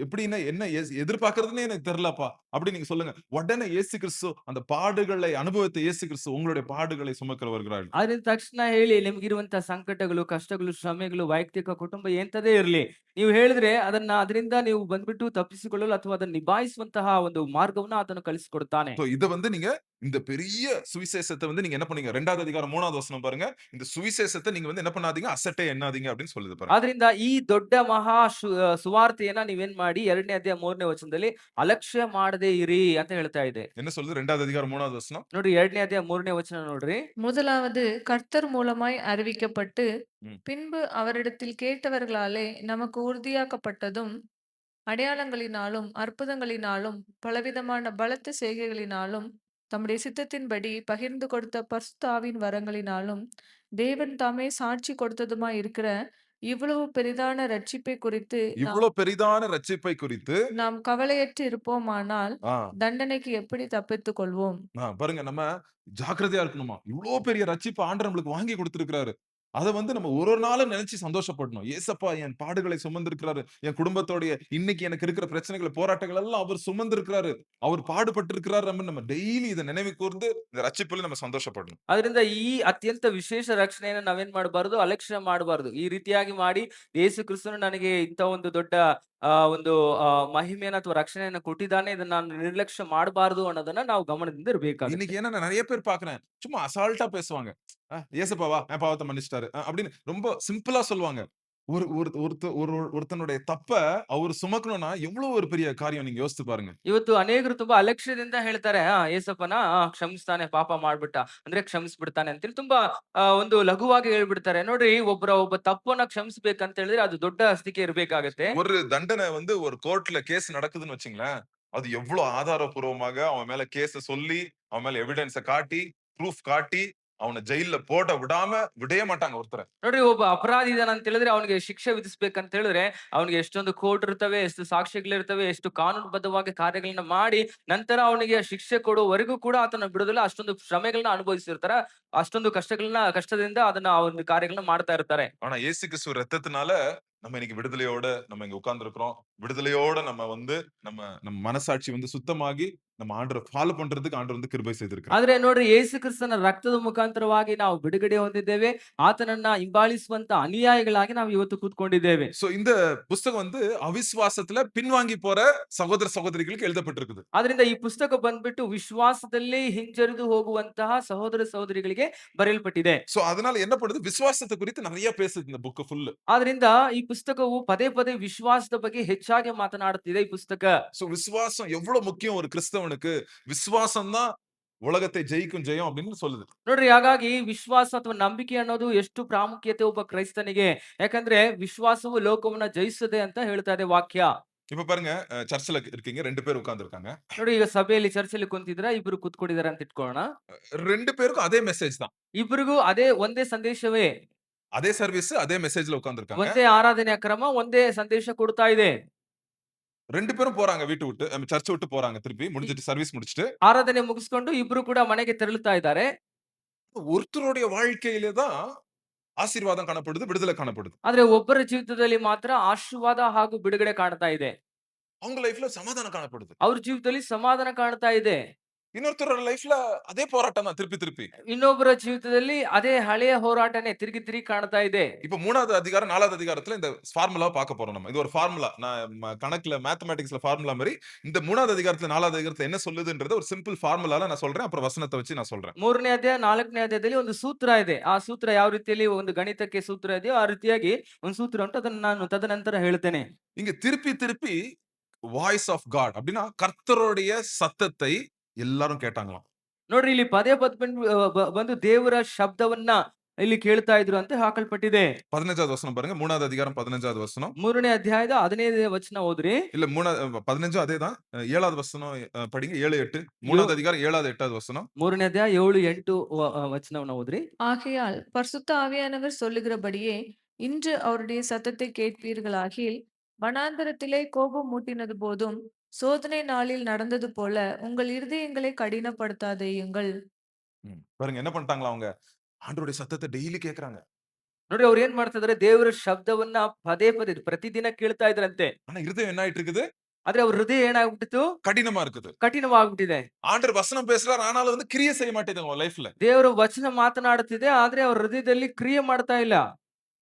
எப்படின்னா என்ன எதிர்பார்க்கிறதுன்னே எனக்கு தெரியலப்பா. அப்படி நீங்க சொல்லுங்க. உடனே இயேசு கிறிஸ்து அந்த பாடுகளை அனுபவித்த இயேசு கிறிஸ்து உங்களுடைய பாடுகளை சுமக்கிறவர்களாய். ಅದರಿಂದ ತಕ್ಷಣ ಹೇಳಿ, ನಿಮ್ಗಿರುವಂತಹ ಸಂಕಟಗಳು, ಕಷ್ಟಗಳು, ಶ್ರಮೆಗಳು, ವೈಯಕ್ತಿಕ ಕುಟುಂಬ ಎಂತದೇ ಇರಲಿ, ನೀವು ಹೇಳಿದ್ರೆ ಅದರಿಂದ ನೀವು ಬಂದ್ಬಿಟ್ಟು ತಪ್ಪಿಸಿಕೊಳ್ಳಲು ಅಥವಾ ಅದನ್ನ ನಿಭಾಯಿಸುವಂತಹ ಒಂದು ಮಾರ್ಗವನ್ನ ಆತನು ಕಲಿಸಿಕೊಡ್ತಾನೆ. சோ இத வந்து நீங்க இந்த பெரிய சுவிசேஷத்தை வந்து நீங்க என்ன பண்ணீங்க? 2வது அதிகாரம் 3வது வசனம் பாருங்க. இந்த சுவிசேஷத்தை நீங்க வந்து என்ன பண்ணாதீங்க? அசட்டே எண்ணாதீங்க அப்படின்னு சொல்லுது பாருங்க. ಆದ್ರಿಂದ ಈ ದೊಡ್ಡ ಮಹಾ ಸುವಾರ್ತೆಯನ್ನ ನೀವೇನ್ ಮಾಡಿ 2ನೇ ಅಧ್ಯಾಯ 3ನೇ ವಚನದಲ್ಲಿ ಅಲಕ್ಷ್ಯ ಮಾಡದೇ ಇರಿ ಅಂತ ಹೇಳ್ತಾ ಇದೆ. என்ன சொல்லுது? 2வது அதிகாரம் 3வது வசனம். ನೋಡ್ರಿ, 2ನೇ ಅಧ್ಯಾಯ 3ನೇ ವಚನ ನೋಡ್ರಿ. முதலாவது கர்த்தர் மூலமாய் அறிவிக்கப்பட்டு ம். பின்பு அவரிடத்தில் கேட்டவர்களாலே நமக்கு உறுதியாக்கப்பட்டதும் அடையாளங்களினாலும் அற்புதங்களினாலும் பலவிதமான பலத்த செய்கைகளினாலும் தம்முடைய சித்தத்தின்படி பகிர்ந்து கொடுத்த பரிசுத்த ஆவியின் வரங்களினாலும் தேவன் தாமே சாட்சி கொடுத்ததுமாய் இருக்கிற இவ்வளவு பெரிதான ரட்சிப்பை குறித்து நாம் இவ்ளோ பெரிதான ரட்சிப்பை குறித்து நாம் கவலையற்று இருப்போமானால் ஆ, தண்டனைக்கு எப்படி தப்பித்துக் கொள்வோம்? பாருங்க நம்ம ஜாக்கிரதையா இருக்கணுமா. இவ்ளோ பெரிய ரட்சிப்பு ஆண்டவர் நம்மளுக்கு வாங்கி குடுத்திருக்கிறாரு. அத வந்து நம்ம ஒரு ஒரு நாளும் நெனச்சு சந்தோஷப்படணும். ஏசப்பா என் பாடுகளை சுமந்திருக்கிறாரு. என் குடும்பத்தோடைய இன்னைக்கு எனக்கு இருக்கிற பிரச்சனைகள், போராட்டங்கள் எல்லாம் அவர் சுமந்திருக்கிறாரு. அவர் பாடுபட்டிருக்கிறாரு நம்ம டெய்லி இத நினைவு கூர்ந்து இந்த ரட்சிப்புல நம்ம ಸந்தೋಷಪಡணும். ಅದರಿಂದ ಈ ಅತ್ಯಂತ ವಿಶೇಷ ರಕ್ಷಣೆಯನ್ನು ನಾವೇನ್ ಮಾಡಬಾರದು, ಅಲಕ್ಷ್ಯ ಮಾಡಬಾರದು. ಈ ರೀತಿಯಾಗಿ ಮಾಡಿ ಯೇಸು ಕ್ರಿಸ್ತನು ನನಗೆ ಇಂಥ ಒಂದು ದೊಡ್ಡ ಒಂದು ಮಹಿಮೆಯನ್ನ ಅಥವಾ ರಕ್ಷಣೆಯನ್ನ ಕೊಟ್ಟಿದ್ದಾನೆ. ಇದನ್ನ ನಾನು ನಿರ್ಲಕ್ಷ್ಯ ಮಾಡಬಾರದು ಅನ್ನೋದನ್ನ ನಾವು ಗಮನದಿಂದ இன்னைக்கு ಇರಬೇಕಾಗುತ್ತೆ. ஏன்னா நான் நெறைய பேர் பார்க்கிறேன். சும்மா அசால்ட்டா பேசுவாங்க. ஏசப்பாவா என் பாவத்த மன்னிச்சுட்டாரு. அப்படின்னு ரொம்ப சிம்பிளா சொல்லுவாங்க. ஒரு ஒரு ஒருத்த ஒரு ஒருத்தனுடைய தப்ப அவரு சுமக்கணும்னா எவ்வளவு ஒரு பெரிய காரியம் நீங்க யோசிச்சு பாருங்க. ಇವತ್ತು ಅನೇಕರು ತುಂಬಾ ಅಲಕ್ಷ್ಯದಿಂದ ಹೇಳ್ತಾರೆ, ಏಸಪ್ಪನ ಕ್ಷಮಿಸ್ತಾನೆ, ಪಾಪ ಮಾಡ್ಬಿಟ್ಟ ಅಂದ್ರೆ ಕ್ಷಮಿಸ್ಬಿಡ್ತಾನೆ ಅಂತೇಳಿ ತುಂಬಾ ಒಂದು ಲಘುವಾಗಿ ಹೇಳ್ಬಿಡ್ತಾರೆ. ನೋಡ್ರಿ, ಒಬ್ಬ ತಪ್ಪನ್ನ ಕ್ಷಮಿಸ್ಬೇಕಂತ ಹೇಳಿದ್ರೆ ಅದು ದೊಡ್ಡ ಸ್ಥಿತಿ ಇರ್ಬೇಕಾಗತ್ತೆ. ஒரு தண்டனை வந்து ஒரு கோர்ட்ல கேஸ் நடக்குதுன்னு வச்சுங்களேன். அது எவ்வளவு ஆதாரப்பூர்வமாக அவன் மேல கேஸ சொல்லி, அவன் மேல எவிடன்ஸ காட்டி, ப்ரூஃப் காட்டி, அவன ஜெயில்ல போட விடாம விடவே மாட்டாங்க ஒருத்தர. ನೋಡ್ರಿ, ಒಬ್ಬ ಅಪರಾಧಿ ಇದಾನೆ ಅಂತ ಹೇಳಿದ್ರೆ ಅವನಿಗೆ ಶಿಕ್ಷೆ ವಿಧಿಸ್ಬೇಕಂತ ಹೇಳಿದ್ರೆ ಅವನಿಗೆ ಎಷ್ಟೊಂದು ಕೋರ್ಟ್ ಇರ್ತವೆ, ಎಷ್ಟು ಸಾಕ್ಷಿಗಳಿರ್ತವೆ, ಎಷ್ಟು ಕಾನೂನುಬದ್ಧವಾಗಿ ಕಾರ್ಯಗಳನ್ನ ಮಾಡಿ ನಂತರ ಅವನಿಗೆ ಶಿಕ್ಷೆ ಕೊಡುವವರೆಗೂ ಕೂಡ ಆತನ ಬಿಡುದಿಲ್ಲ. ಅಷ್ಟೊಂದು ಶ್ರಮೆಗಳನ್ನ ಅನುಭವಿಸಿರ್ತಾರ. ಅಷ್ಟೊಂದು ಕಷ್ಟದಿಂದ ಅದನ್ನ ಆ ಒಂದು ಕಾರ್ಯಗಳನ್ನ ಮಾಡ್ತಾ ಇರ್ತಾರೆ. ஆனா இயேசு கிறிஸ்து ரத்தத்தினால நம்ம இன்னைக்கு விடுதலையோட நம்ம இங்க உட்கார்ந்திருக்கிறோம். விடுதலையோட நம்ம வந்து நம்ம நம்ம மனசாட்சி வந்து சுத்தமாகி நம்ம ஆண்டவர ஃபாலோ பண்றதுக்கு ஆண்டவர் வந்து கிருபை செய்திருக்கிறார். ಆದ್ರೆ ನೋಡ್ರಿ, ಯೇಸು ಕ್ರಿಸ್ತನ ರಕ್ತದ ಮುಖಾಂತರವಾಗಿ ನಾವು ಬಿಡುಗಡೆ ಹೊಂದಿದ್ದೇವೆ. ಆತನನ್ನ ಹಿಂಬಾಲಿಸುವಂತ ಅನುಯಾಯಿಗಳಾಗಿ ನಾವು ಇವತ್ತು ಕೂತ್ಕೊಂಡಿದ್ದೇವೆ. சோ இந்த புஸ்தகம் வந்து அவிசுவாசத்துல பின்வாங்கி போற சகோதர சகோதரிகளுக்கு எழுதப்பட்டிருக்குது. ಆದ್ರಿಂದ ಈ ಪುಸ್ತಕ ಬಂದ್ಬಿಟ್ಟು ವಿಶ್ವಾಸದಲ್ಲಿ ಹಿಂಜರಿದು ಹೋಗುವಂತಹ ಸಹೋದರ ಸಹೋದರಿಗಳಿಗೆ ಬರೆಯಲ್ಪಟ್ಟಿದೆ. சோ அதனால என்ன பண்ணுது? விசுவாசத்த குறித்து நிறைய பேசுது இந்த புக் ஃபுல். ಆದ್ರಿಂದ ಈ ಪುಸ್ತಕವು ಪದೇ ಪದೇ ವಿಶ್ವಾಸದ ಬಗ್ಗೆ ಹೆಚ್ಚಾಗಿ ಮಾತನಾಡುತ್ತಿದೆ ಈ ಪುಸ್ತಕ. சோ விசுவாசம் எவ்வளவு முக்கியம் ஒரு கிறிஸ்தவனுக்கு. விசுவாசம் தான் உலகத்தை ஜெயிக்கும் ஜெயம் அப்படின்னு சொல்லுது. ನೋಡ್ರಿ, ಹಾಗಾಗಿ ವಿಶ್ವಾಸ ಅಥವಾ ನಂಬಿಕೆ ಅನ್ನೋದು ಎಷ್ಟು ಪ್ರಾಮುಖ್ಯತೆ ಒಬ್ಬ ಕ್ರೈಸ್ತನಿಗೆ. ಯಾಕಂದ್ರೆ ವಿಶ್ವಾಸವು ಲೋಕವನ್ನ ಜಯಿಸುತ್ತದೆ ಅಂತ ಹೇಳ್ತಾ ಇದೆ ವಾಕ್ಯ. இப்ப பாருங்க சர்ச்ல இருக்கீங்க. 2 பேர் உட்கார்ந்திருக்காங்க. ನೋಡಿ, ಈಗ ಸಭೆಯಲ್ಲಿ ಚರ್ಚಲ್ಲಿ ಕುಂತಿದ್ರ, ಇಬ್ರು ಕುತ್ಕೊಂಡಿದಾರೆ ಅಂತ ಇಟ್ಕೊಳ್ಳೋಣ. 2 பேருக்கும் அதே மெசேஜ் தான். ಇಬ್ರಿಗೂ ಅದೇ ಒಂದೇ ಸಂದೇಶವೇ, அதே சர்வீஸ், அதே மெசேஜ்ல உட்கார்ந்திருக்காங்க. ಒಂದೇ ಆರಾಧನೆಯ ಕ್ರಮ, ಒಂದೇ ಸಂದೇಶ ಕೊಡ್ತಾ ಇದೆ. 2 பேரும் போறாங்க வீட்ட விட்டு. சர்ச் விட்டு போறாங்க திருப்பி. முடிஞ்சிட்டு சர்வீஸ் முடிச்சுட்டு. ಆರಾಧನೆ ಮುಗಿಸ್ಕೊಂಡು ಇಬ್ರು ಕೂಡ ಮನೆಗೆ ತೆರಳುತ್ತಾ ಇದ್ದಾರೆ. ஒருத்தருடைய வாழ்க்கையில தான் ஆசீர்வாதம் காணப்படுது, விடுதலை காணப்படுது. ಆದ್ರೆ ಒಬ್ಬರ ಜೀವಿತದಲ್ಲಿ ಮಾತ್ರ ಆಶೀರ್ವಾದ ಹಾಗೂ ಬಿಡುಗಡೆ ಕಾಣ್ತಾ ಇದೆ. அவங்க லைஃப்ல சமாதானம் காணப்படுது. ಅವ್ರ ಜೀವಿತದಲ್ಲಿ ಸಮಾಧಾನ ಕಾಣ್ತಾ ಇದೆ. இன்னொருத்தரோட லைஃப்ல அதே போராட்டம் தான் திருப்பி திருப்பி. ಇನ್ನೊಬ್ಬರ ಜೀವಿತದಲ್ಲಿ ಅದೇ ಹಳೆಯ ಹೋರಾಟನೇ ತಿರುಗಿ ತಿರುಗಿ ಕಾಣ್ತಾ ಇದೆ. இப்ப 3வது அதிகாரம் 4வது அதிகாரத்துல இந்த ஃபார்முலாவ பார்க்க போறோம் நம்ம. இது ஒரு ஃபார்முலா. நான் கணக்குல மேத்தமேட்டிக்ஸ்ல ஃபார்முலா மாரி இந்த 3வது அதிகாரத்துல 4வது அதிகாரத்துல என்ன சொல்லுதுன்றத ஒரு சிம்பிள் ஃபார்முலால நான் சொல்றேன். அப்புறம் வசனத்த வச்சு நான் சொல்றேன். 3ನೇ ಅಧ್ಯಾಯ 4ನೇ ಅಧ್ಯಾಯದಲ್ಲಿ ಒಂದು ಸೂತ್ರ ಇದೆ. ಆ ಸೂತ್ರ ಯಾವ ರೀತಿಯಲ್ಲಿ ಒಂದು ಗಣಿತಕ್ಕೆ ಸೂತ್ರ ಇದೆಯೋ ಆ ರೀತಿಯಾಗಿ ಒಂದು ಸೂತ್ರ ಉಂಟು. ಅದನ್ನ ನಾನು ತದನಂತರ ಹೇಳ್ತೇನೆ. இங்க திருப்பி திருப்பி வாய்ஸ் ஆஃப் காட் அப்படின்னா கர்த்தருடைய சத்தத்தை எல்லாரும் கேட்டாங்களாம். ನೋಡ್ರಿ, ಇಲ್ಲಿ ಪದೇ ಪದ ಬಂದು ದೇವರ ಶಬ್ದವನ್ನ ಇಲ್ಲಿ ಕೇಳ್ತಾ ಇದ್ರು ಅಂತ ಹಾಕಲ್ಪಟ್ಟಿದೆ. 15வது வசனம் பாருங்க. 3வது அதிகாரம் 15வது வசனம். 3ನೇ ಅಧ್ಯಾಯದ 15ನೇ ವಚನ ಓದ್ರಿ. இல்ல 15 அதேதான். 7வது வசனம் படிங்க. 7, 8. 3வது அதிகாரம் 7வது 8வது வசனம். 3ನೇ ಅಧ್ಯಾಯ 7, 8 ವಚನವನ್ನ ಓದ್ರಿ. ஆகையால் பரிசுத்த ஆவியானவர் சொல்லுகிறபடியே இன்று அவருடைய சத்தத்தை கேட்பீர்களாகில் வனாந்தரத்திலே கோபம் மூட்டினது போதும் சோதனை நாளில் நடந்தது போல உங்கள் இருதயங்களை கடினப்படுத்தாதேயுங்கள். பாருங்க என்ன பண்ணிட்டாங்களா அவங்க? ஆண்டவருடைய சத்தத்தை டெய்லி கேக்குறாங்க. ನೋಡಿ, ಅವ್ರು ಏನ್ ಮಾಡ್ತಾ ಇದಾರೆ, ದೇವರ ಶಬ್ದವನ್ನ ಪದೇ ಪದೇ ಪ್ರತಿದಿನ ಕೇಳ್ತಾ ಇದ್ರಂತೆ. ஆனா இருதயம் என்ன ஆயிட்டு இருக்குது? ಆದ್ರೆ ಅವ್ರ ಹೃದಯ ಏನಾಗ್ಬಿಟ್ಟಿತ್ತು? கடினமா இருக்குது. ಕಠಿಣವಾಗ್ಬಿಟ್ಟಿದೆ. ஆண்டவர் வசனம் பேசுறார். ஆனாலும் வந்து கிரியை செய்ய மாட்டேங்குது அவங்க லைஃப்ல. ದೇವರ ವಚನ ಮಾತನಾಡುತ್ತಿದೆ, ಆದ್ರೆ ಅವ್ರ ಹೃದಯದಲ್ಲಿ ಕ್ರಿಯೆ ಮಾಡ್ತಾ ಇಲ್ಲ.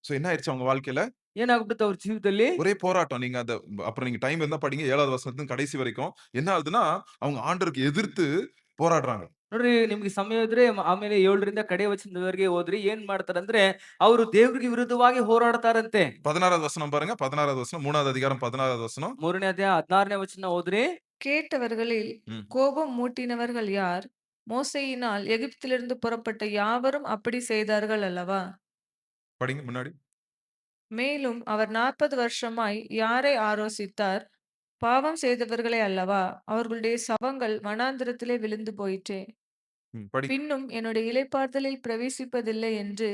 சோ என்ன ஆயிருச்சு அவங்க வாழ்க்கையில? ಏನಾಗ್ಬಿಟ್ಟು ಅವ್ರ ಜೀವಿತದಲ್ಲಿ ஒரೇ போராட்டம். நீங்க அப்புறம் நீங்க டைம் இருந்தா படிங்க. 7வது வசனத்தின் கடைசி வரைக்கும் என்ன ஆகுதுன்னா அவங்க ஆண்டவருக்கு எதிர்த்து போராடுறாங்க. ನೋಡ್ರಿ, ನಿಮ್ಗೆ ಸಮಯ ಇದ್ರೆ ಆಮೇಲೆ 7ರಿಂದ ಕಡೆ ವಚನದವರೆಗೆ ಹೋದ್ರಿ. ಏನ್ ಮಾಡ್ತಾರಂದ್ರೆ ಅವರು ದೇವ್ರಿಗೆ ವಿರುದ್ಧವಾಗಿ ಹೋರಾಡ್ತಾರಂತೆ. 16வது வசனம் பாருங்க. 16வது வசனம். 3வது அதிகாரம் 16வது வசனம். 3ನೇ ಅಧ್ಯಾಯ 16ನೇ ವಚನ ಓದ್ರಿ. கேட்டவர்களில் ம். கோபம் மூட்டினவர்கள் யார்? மோசேயினால் எகிப்திலிருந்து புறப்பட்ட யாவரும் அப்படி செய்தார்கள் அல்லவா? படிங்க முன்னாடி. மேலும் அவர் 40 வருஷமாய் யாரை ஆரோசித்தார்? பாவம் செய்தவர்களே அல்லவா? அவர்களுடைய சவங்கள் வனாந்திரத்திலே விழுந்து போயிற்றே. படி. பின்னும் என்னுடைய இளைப்பாறுதலில் பிரவேசிப்பதில்லை என்று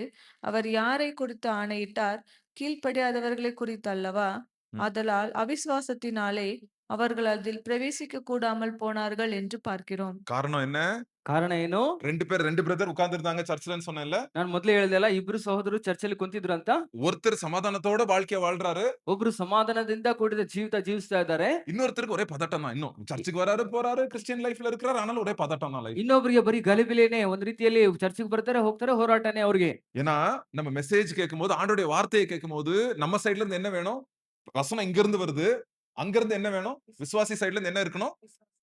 அவர் யாரை குறித்து ஆணையிட்டார்? கீழ்ப்படியாதவர்களை குறித்து அல்லவா? ம். ஆதலால் அவிசுவாசத்தினாலே அவர்கள் அதில் பிரவேசிக்க கூடாமல் போனார்கள் என்று பார்க்கிறோம். காரணம் என்ன? ಕಾರಣ ಏನು? 2 பிரதர் உட்கார்ந்திருந்தாங்க சர்ச்லன்னு சொன்னேன்ல. ನಾನು ಮೊದಲೇ ಹೇಳಿದೆಲ್ಲ, ಇಬ್ರು ಸಹೋದರರು ಚರ್ಚಲ್ಲಿ ಕುಂತಿದ್ರು ಅಂತ. ஒருத்தர் சமாதானத்தோட வாழ்க்கைய வாழ்றாரு. ಒಬ್ರು ಸಮಾಧಾನದಿಂದ ಕೂಡಿದ ಜೀವಿತ ಜೀವಿಸ್ತಾ ಇದ್ದಾರೆ. இன்னொருத்தருக்கு ஒரே பதட்டம் தான் இன்னும். சர்ச்சுக்கு வராரு, போறாரு, கிறிஸ்டியன் லைஃப்ல இருக்கிறாரு. ஆனாலும் ஒரே பதட்டம் தான் லைஃப். ಇನ್ನೊಬ್ರಿಗೆ ಬರೀ ಗಲಿಬಿಲಿನೇ, ಒಂದ್ ರೀತಿಯಲ್ಲಿ ಚರ್ಚಿಗೆ ಬರ್ತಾರೆ, ಹೋಗ್ತಾರೆ, ಹೋರಾಟನೇ ಅವ್ರಿಗೆ. ஏன்னா, நம்ம மெசேஜ் கேட்கும்போது, ஆண்டவருடைய வார்த்தையை கேட்கும்போது, நம்ம சைடுல இருந்து என்ன வேணும்? வசனம் இங்க இருந்து வருது. அங்க இருந்து என்ன வேணும்? விசுவாசி சைடுல இருந்து என்ன இருக்கணும்?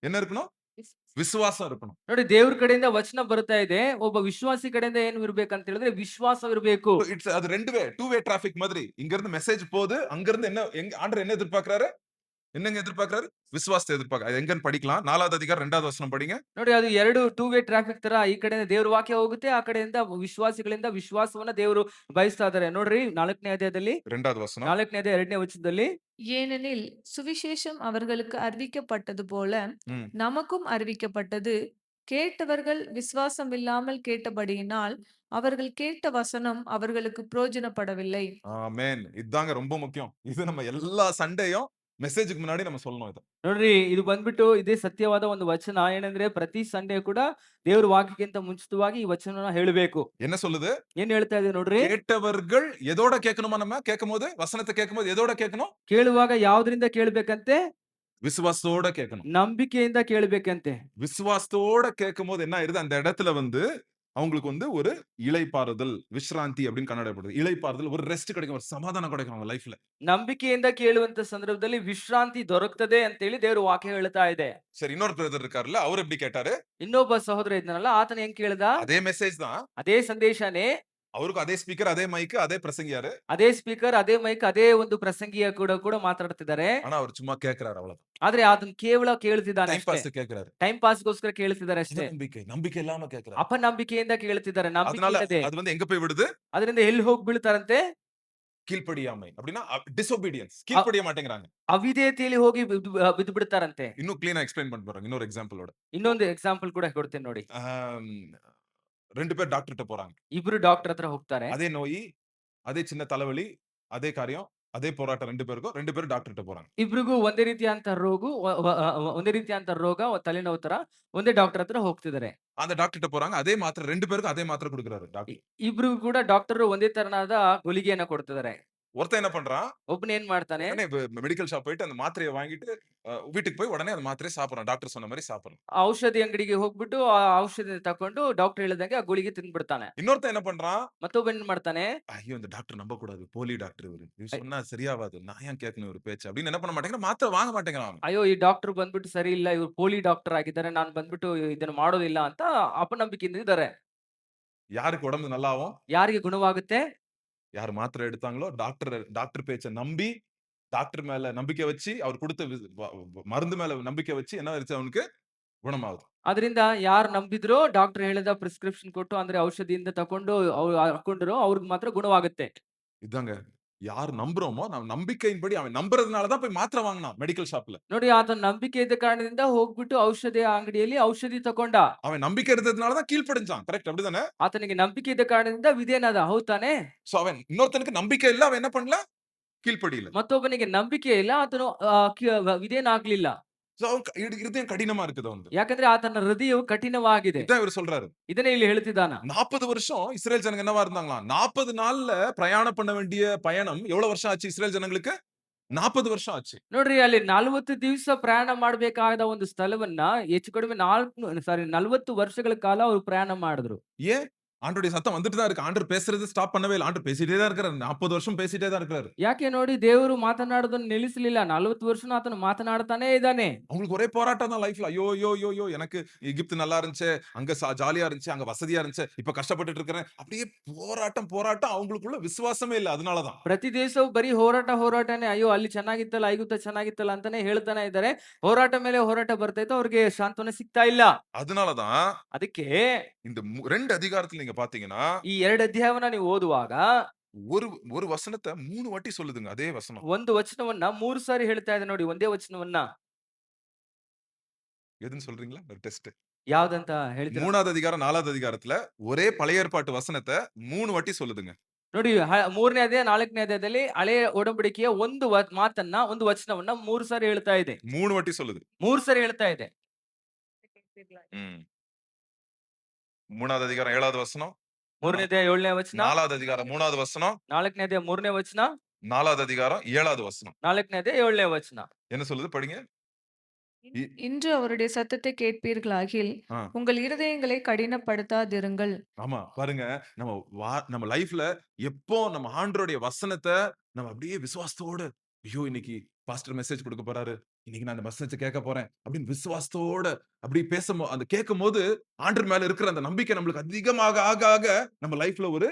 என்ன இருக்கணும்? விசுவாசம் இருக்கணும். ನೋಡಿ, ದೇವ್ರ ಕಡೆಯಿಂದ ವಚನ ಬರ್ತಾ ಇದೆ. ಒಬ್ಬ ವಿಶ್ವಾಸಿ ಕಡೆಯಿಂದ ಏನು ಇರ್ಬೇಕಂತ ಹೇಳಿದ್ರೆ ವಿಶ್ವಾಸವಿರ್ಬೇಕು. இட்ஸ் அது 2 வே, 2 வே டிராபிக் மாதிரி. இங்க இருந்து மெசேஜ் போகுது. அங்க இருந்து என்ன ஆண்டவர் என்ன எதிர்பார்க்கிறாரு? என்னங்க எதிர்பார்க்கிறாரு? விசுவாசத்தை எதிர்பார்க்கிறாரு. அது எங்கன்னு படிக்கலாம். 4வது அதிகாரம் 2வது வசனம் படிங்க. ನೋಡಿ, ಅದು ಎರಡು ಟೂ ವೇ ಟ್ರಾಫಿಕ್ ತರ. ಈ ಕಡೆಯಿಂದ ದೇವ್ರ ವಾಕ್ಯ ಹೋಗುತ್ತೆ, ಆ ಕಡೆಯಿಂದ ವಿಶ್ವಾಸಿಗಳಿಂದ ವಿಶ್ವಾಸವನ್ನ ದೇವರು ಬಯಸ್ತಾ ಇದ್ದಾರೆ. ನೋಡ್ರಿ 4ನೇ ಅಧ್ಯಾಯದಲ್ಲಿ, 2வது வசனம். 4ನೇ ಅಧ್ಯಾಯ 2ನೇ ವಚನದಲ್ಲಿ, ஏனெனில் சுவிசேஷம் அவர்களுக்கு அறிவிக்கப்பட்டது போல ம். நமக்கும் அறிவிக்கப்பட்டது. கேட்டவர்கள் விசுவாசம் இல்லாமல் கேட்டபடியினால் அவர்கள் கேட்ட வசனம் அவர்களுக்கு பிரயோஜனப்படவில்லை. ஆமென். இதாங்க ரொம்ப முக்கியம். இது நம்ம எல்லா சண்டேயும் மெசேஜ்க்கு முன்னாடி நம்ம சொல்லணும் இத. ನೋಡ್ರಿ ಇದು ಬಂದ್ಬಿಟ್ಟು ಇದೇ ಸತ್ಯವಾದ ಒಂದು ವಚನ. ಏನಂದ್ರೆ ಪ್ರತಿ ಸಂಡೇ ಕೂಡ ದೇವ್ರ ವಾಕ್ಯಕ್ಕಿಂತ ಮುಂಚಿತವಾಗಿ ಈ ವಚನನ ಹೇಳಬೇಕು. என்ன சொல்லுது? ಏನ್ ಹೇಳ್ತಾ ಇದೆ ನೋಡ್ರಿ? கேட்டவர்கள் எதோட கேட்கணுமா நம்ம? கேட்கும்போது வசனத்தை கேட்கும்போது எதோட கேட்கணும்? ಕೇಳುವಾಗ ಯಾವ್ದ್ರಿಂದ ಕೇಳ್ಬೇಕಂತೆ? விசுவாசத்தோட கேட்கணும். ನಂಬಿಕೆಯಿಂದ ಕೇಳ್ಬೇಕಂತೆ. விசுவாசத்தோட கேட்கும்போது என்ன ஆயிருது? அந்த இடத்துல வந்து அவங்களுக்கு வந்து ஒரு இளைப்பாறுதல், விஷ்ராந்தி அப்படின்னு கன்னடப்படுது. இளைப்பாறுதல், ஒரு ரெஸ்ட் கிடைக்கும், ஒரு சமாதானம் கிடைக்கும் அவங்க லைஃப்ல. ನಂಬಿಕೆಯಿಂದ ಕೇಳುವಂತ ಸಂದರ್ಭದಲ್ಲಿ ವಿಶ್ರಾಂತಿ ದೊರಕ್ತದೆ ಅಂತೇಳಿ ದೇವ್ರ ವಾಕ್ಯ ಹೇಳ್ತಾ ಇದೆ. சரி, இன்னொரு பிரதர் இருக்காருல்ல, அவர் எப்படி கேட்டாரு? ಇನ್ನೊಬ್ಬ ಸಹೋದರ ಇದ್ನಲ್ಲ, ಆತನ ಹೆಂಗ್ ಕೇಳ್ದ? அதே மெசேஜ் தான். ಅದೇ ಸಂದೇಶನೇ, அவருக்கும் அதே ஸ்பீக்கர், அதே மைக், அதே பிரசங்கியாரு. ಅದೇ ಸ್ಪೀಕರ್, ಅದೇ ಮೈಕ್, ಅದೇ ಒಂದು ಪ್ರಸಂಗಿಯ ಕೂಡ ಮಾತಾಡ್ತಿದ್ದಾರೆ. ஆனா அவர் சும்மா கேட்கிறாரு அவ்வளவுதான். ಆದ್ರೆ ಆತನ ಕೇವಲ ಕೇಳ್ತಿದ್ದಾನೆ டைம் ಅಷ್ಟೇ. பாஸ் கேட்கிறாரு. ಟೈಮ್ ಪಾಸ್ಗೋಸ್ಕರ ಕೇಳ್ತಿದ್ದಾರೆ ಅಷ್ಟೇ. நம்பிக்கை, நம்பிக்கை இல்லாம கேட்கிறாரு. ಅಪನಂಬಿಕೆಯಿಂದ ಕೇಳ್ತಿದ್ದಾರೆ, ನಂಬಿಕೆ அதனால ಇಲ್ಲದೆ. அது வந்து எங்க போய் விடுது? ಅದರಿಂದ ಎಲ್ಲಿ ಹೋಗಿ ಬೀಳ್ತಾರಂತೆ? கீழ்ப்படியாமை. அப்படின்னா டிசோபீடியன்ஸ். கீழ்ப்படிய மாட்டேங்கிறாங்க. ಅವಿಧೇಯತೆಯಲ್ಲಿ ಹೋಗಿ ಬಿದ್ದು ಬಿಡ್ತಾರಂತೆ. இன்னும் கிளீனா எக்ஸ்பிளைன் பண்ண போறாங்க. இன்னொரு எக்ஸாம்பிளோட. ಇನ್ನೊಂದು ಎಕ್ಸಾಂಪಲ್ ಕೂಡ ಕೊಡ್ತೇನೆ ನೋಡಿ. 2 பேர் டாக்டர்ட்ட போறாங்க. ಇಬ್ರು ಡಾಕ್ಟರ್ ಹತ್ರ ಹೋಗ್ತಾರೆ. அதே நோய், அதே சின்ன தலைவலி, அதே காரியம், அதே போராட்டம் 2 பேருக்கும். 2 பேரும் டாக்டர்ட்ட போறாங்க. ಇಬ್ರಿಗೂ ಒಂದೇ ರೀತಿಯಂತ ಒಂದೇ ರೀತಿಯಂತ ರೋಗ, ತಲೆನೋವು ತರ ಒಂದೇ ಡಾಕ್ಟರ್ ಹತ್ರ ಹೋಗ್ತಿದ್ದಾರೆ. அந்த டாக்டர்ட்ட போறாங்க. அதே மாத்திரை 2 பேருக்கும் அதே மாத்திரை குடுக்குறாரு டாக்டர். ಇಬ್ರಿಗೂ ಕೂಡ ಡಾಕ್ಟರ್ ಒಂದೇ ತರನಾದ ಗುಳಿಗೆಯನ್ನ ಕೊಡ್ತಿದ್ದಾರೆ. ஒருத்தன் என்ன பண்றான்? ಒಬ್ಬನ ಏನ್ ಮಾಡ್ತಾನೆ? உடனே மெடிக்கல் ஷாப் போயிட்டு அந்த மாத்திரைய வாங்கிட்டு வீட்டுக்கு போய் உடனே அந்த மாத்திரைய சாப்பிடுறான். டாக்டர் சொன்ன மாரி சாப்பிடுறான். ಔಷಧಿ ಅಂಗಡಿಗೆ ಹೋಗ್ಬಿಟ್ಟು ಆ ಔಷಧಿ ತಕೊಂಡು ಡಾಕ್ಟರ್ ಹೇಳಿದಂಗೆ ಆ ಗುಳಿಗೆ ತಿಂದ್ಬಿಡ್ತಾನೆ. இன்னொருத்தன் என்ன பண்றான்? ಮತ್ತೊಬ್ಬ ಏನ್ ಮಾಡ್ತಾನೆ? ஐயோ! இந்த டாக்டர் நம்பக்கூடாது. போலி டாக்டர் இவரு. இவரு சொன்னா சரியாவாது. நான் ஏன் கேட்கணும் இவரு பேச்ச? அப்படின்னு என்ன பண்ண மாட்டேங்கிறான், மாத்திரை வாங்க மாட்டேங்கிறான் அவன். ಅಯ್ಯೋ, ಈ ಡಾಕ್ಟರ್ ಬಂದ್ಬಿಟ್ಟು ಸರಿ ಇಲ್ಲ, ಇವ್ರು ಪೋಲಿ ಡಾಕ್ಟರ್ ಆಗಿದ್ದಾರೆ, ನಾನು ಬಂದ್ಬಿಟ್ಟು ಇದನ್ನ ಮಾಡೋದಿಲ್ಲ ಅಂತ ಅಪನಂಬಿಕೆಯಿಂದ ಇದ್ದಾರೆ. யாருக்கு உடம்பு நல்லாவும்? ಯಾರಿಗೆ ಗುಣವಾಗುತ್ತೆ? யார் மாத்திரை எடுத்தாங்களோ, டாக்டர் பேச்ச நம்பி, டாக்டர் மேல நம்பிக்கை வச்சு, அவர் குடுத்த மருந்து மேல நம்பிக்கை வச்சு என்ன ஆயிருச்சு அவனுக்கு? குணமாகுது. ಅದರಿಂದ ಯಾರು ನಂಬಿದ್ರೋ, ಡಾಕ್ಟರ್ ಹೇಳಿದ ಪ್ರಿಸ್ಕ್ರಿಪ್ಷನ್ ಕೊಟ್ಟು ಅಂದ್ರೆ ಔಷಧಿಯಿಂದ ತಕೊಂಡು ಅವ್ರು ಹಾಕೊಂಡ್ರೋ ಅವ್ರಿಗೆ ಮಾತ್ರ ಗುಣವಾಗುತ್ತೆ. இதாங்க. யார் நம்புறோமோ, நம்ம நம்பிக்கையின்படி அவன் நம்புறதுனால தான் போய் மாத்திரை வாங்குனான் மெடிக்கல் ஷாப்ல. ನೋಡಿ, ಆತನ ನಂಬಿಕೆ ಇದ್ದ ಕಾರಣದಿಂದ ಹೋಗ್ಬಿಟ್ಟು ಔಷಧಿ ಅಂಗಡಿಯಲ್ಲಿ ಔಷಧಿ ತಕೊಂಡ. அவன் நம்பிக்கை இருந்ததுனால தான் கீழ்ப்படிஞ்சான். கரெக்ட் அப்படிதானே? ಆತನಿಗೆ ನಂಬಿಕೆ ಇದ್ದ ಕಾರಣದಿಂದ ವಿಧೇಯನಾದ. ಹೌದ್ ತಾನೇ? சோ அவன் இன்னொருத்தனுக்கு நம்பிக்கை இல்ல, அவன் என்ன பண்ணல? கீழ்ப்படியல. ಮತ್ತೊಬ್ಬನಿಗೆ ನಂಬಿಕೆ ಇಲ್ಲ, ಆತನು ವಿಧೇಯನಾಗ್ಲಿಲ್ಲ. சோ அவன் இருதயம் கடினமா இருக்குது அவனுக்கு. ಯಾಕಂದ್ರೆ ಆತನ ಹೃದಯವು ಕಠಿಣವಾಗಿದೆ. இதான் இவர் சொல்றாரு. ಇದನ್ನೇ ಇಲ್ಲಿ ಹೇಳ್ತಿದ್ದಾನ. 40 வருஷம் இஸ்ரேல் ஜனங்க என்னவா இருந்தாங்களாம்? 40 நாள்ல பிரயாணம் பண்ண வேண்டிய பயணம் எவ்வளவு வருஷம் ஆச்சு இஸ்ரேல் ஜனங்களுக்கு? 40 வருஷம் ஆச்சு. ನೋಡ್ರಿ, ಅಲ್ಲಿ 40 ದಿವಸ ಪ್ರಯಾಣ ಮಾಡಬೇಕಾದ ಒಂದು ಸ್ಥಳವನ್ನ ಹೆಚ್ಚು ಕಡಿಮೆ 40 ವರ್ಷಗಳ ಕಾಲ ಅವರು ಪ್ರಯಾಣ ಮಾಡಿದ್ರು. ஏன்? ஆண்டவருடைய சத்தம் வந்துட்டு தான் இருக்கு. ஆண்டவர் பேசுறது ஸ்டாப் பண்ணவே இல்ல. ஆண்டவர் பேசிட்டே தான் இருக்கிறாரு. 40 வருஷம் பேசிட்டே தான் இருக்கிறாரு. ಯಾಕೆ ನೋಡಿ, ದೇವರು ಮಾತನಾಡೋದನ್ನ ನಿಲ್ಲಿಸಲಿಲ್ಲ. 40 ವರ್ಷನೂ ಆತನು ಮಾತನಾಡ್ತಾನೇ ಇದ್ದಾನೆ. அவங்களுக்கு ஒரே போராட்டம் தான் லைஃப்ல. ஐயோ ஐயோ ஐயோ ஐயோ, எனக்கு எகிப்து நல்லா இருந்துச்சு, அங்க ஜாலியா இருந்துச்சு, அங்க வசதியா இருந்துச்சு, இப்ப கஷ்டப்பட்டுட்டு இருக்கிறேன். அப்படியே போராட்டம் போராட்டம். அவங்களுக்குள்ள விசுவாசமே இல்ல. அதனாலதான் ಪ್ರತಿ ದಿವಸವೂ ಬರೀ ಹೋರಾಟನೇ. ಅಯ್ಯೋ, ಅಲ್ಲಿ ಚೆನ್ನಾಗಿತ್ತಲ್ಲ, ಐಗುಪ್ತ ಚೆನ್ನಾಗಿತ್ತಲ್ಲ ಅಂತಾನೆ ಹೇಳ್ತಾನೆ ಇದ್ದಾರೆ. ಹೋರಾಟ ಮೇಲೆ ಹೋರಾಟ ಬರ್ತೈತೆ, ಅವ್ರಿಗೆ ಸಾಂತ್ವನ ಸಿಗ್ತಾ ಇಲ್ಲ. அதனாலதான் ಅದಕ್ಕೆ இந்த 2 அதிகாரத்துல நீங்க பாத்தீங்கன்னா, ಈ 2 ಅಧ್ಯಾಯವನ್ನ ನೀವು ಓದುವಾಗ ஒரு ஒரு வசனத்தை 3 வாட்டி சொல்லுதுங்க. அதே வசனம். ಒಂದು ವಚನವನ್ನ 3 ಸಾರಿ ಹೇಳ್ತಾ ಇದೆ ನೋಡಿ, ಒಂದೇ ವಚನವನ್ನ. எதுன்னு சொல்றீங்களா? ஒரு டெஸ்ட். ಯಾವ್ದಂತ ಹೇಳ್ತೀರಾ? 3வது அதிகாரம் 4வது அதிகாரத்துல ஒரே பழைய ஏற்பாட்டு வசனத்த 3 வாட்டி சொல்லுதுங்க. ನೋಡಿ 3ನೇ ಅಧ್ಯಾಯ 4ನೇ ಅಧ್ಯಾಯದಲ್ಲಿ ಹಳೆಯ ಒಡಂಬಡಿಕೆಯ ಒಂದು ಮಾತನ್ನ, ಒಂದು ವಚನವನ್ನ 3 ಸಾರಿ ಹೇಳ್ತಾ ಇದೆ. 3 ವಾட்டி சொல்லுது. 3 ಸಾರಿ ಹೇಳ್ತಾ ಇದೆ. ம். 3வது அதிகாரம் 7வது வசனம். 3ನೇ ಅಧ್ಯಾಯ 7ನೇ ವಚನ, 4வது அதிகாரம் 3வது வசனம். 4ನೇ ಅಧ್ಯಾಯ 3ನೇ ವಚನ, 4வது அதிகாரம் 7வது வசனம். 4ನೇ ಅಧ್ಯಾಯ 7ನೇ ವಚನ. என்ன சொல்லுது படிங்க. இ இன்று அவருடைய சத்தத்தை கேட்பீர்களாகில் ஆ. உங்கள் இருதயங்களை கடினப்படுத்தாதிருங்கள். ஆமா. பாருங்க, நம்ம லைஃப்ல எப்போ நம்ம ஆண்டவருடைய வசனத்த நம்ம அப்படியே விசுவாசத்தோட, ஐயோ! இன்னைக்கு பாஸ்டர் மெசேஜ் குடுக்க போறாரு. இன்னைக்கு நான் அந்த மெசேஜ கேட்க போறேன். அப்படின்னு விசுவாசத்தோட அப்படி அந்த கேட்கும்போது, ஆண்டவர் மேல இருக்கிற அந்த நம்பிக்கை நம்மளுக்கு அதிகமாக ஆக நம்ம லைஃப்ல ஒரு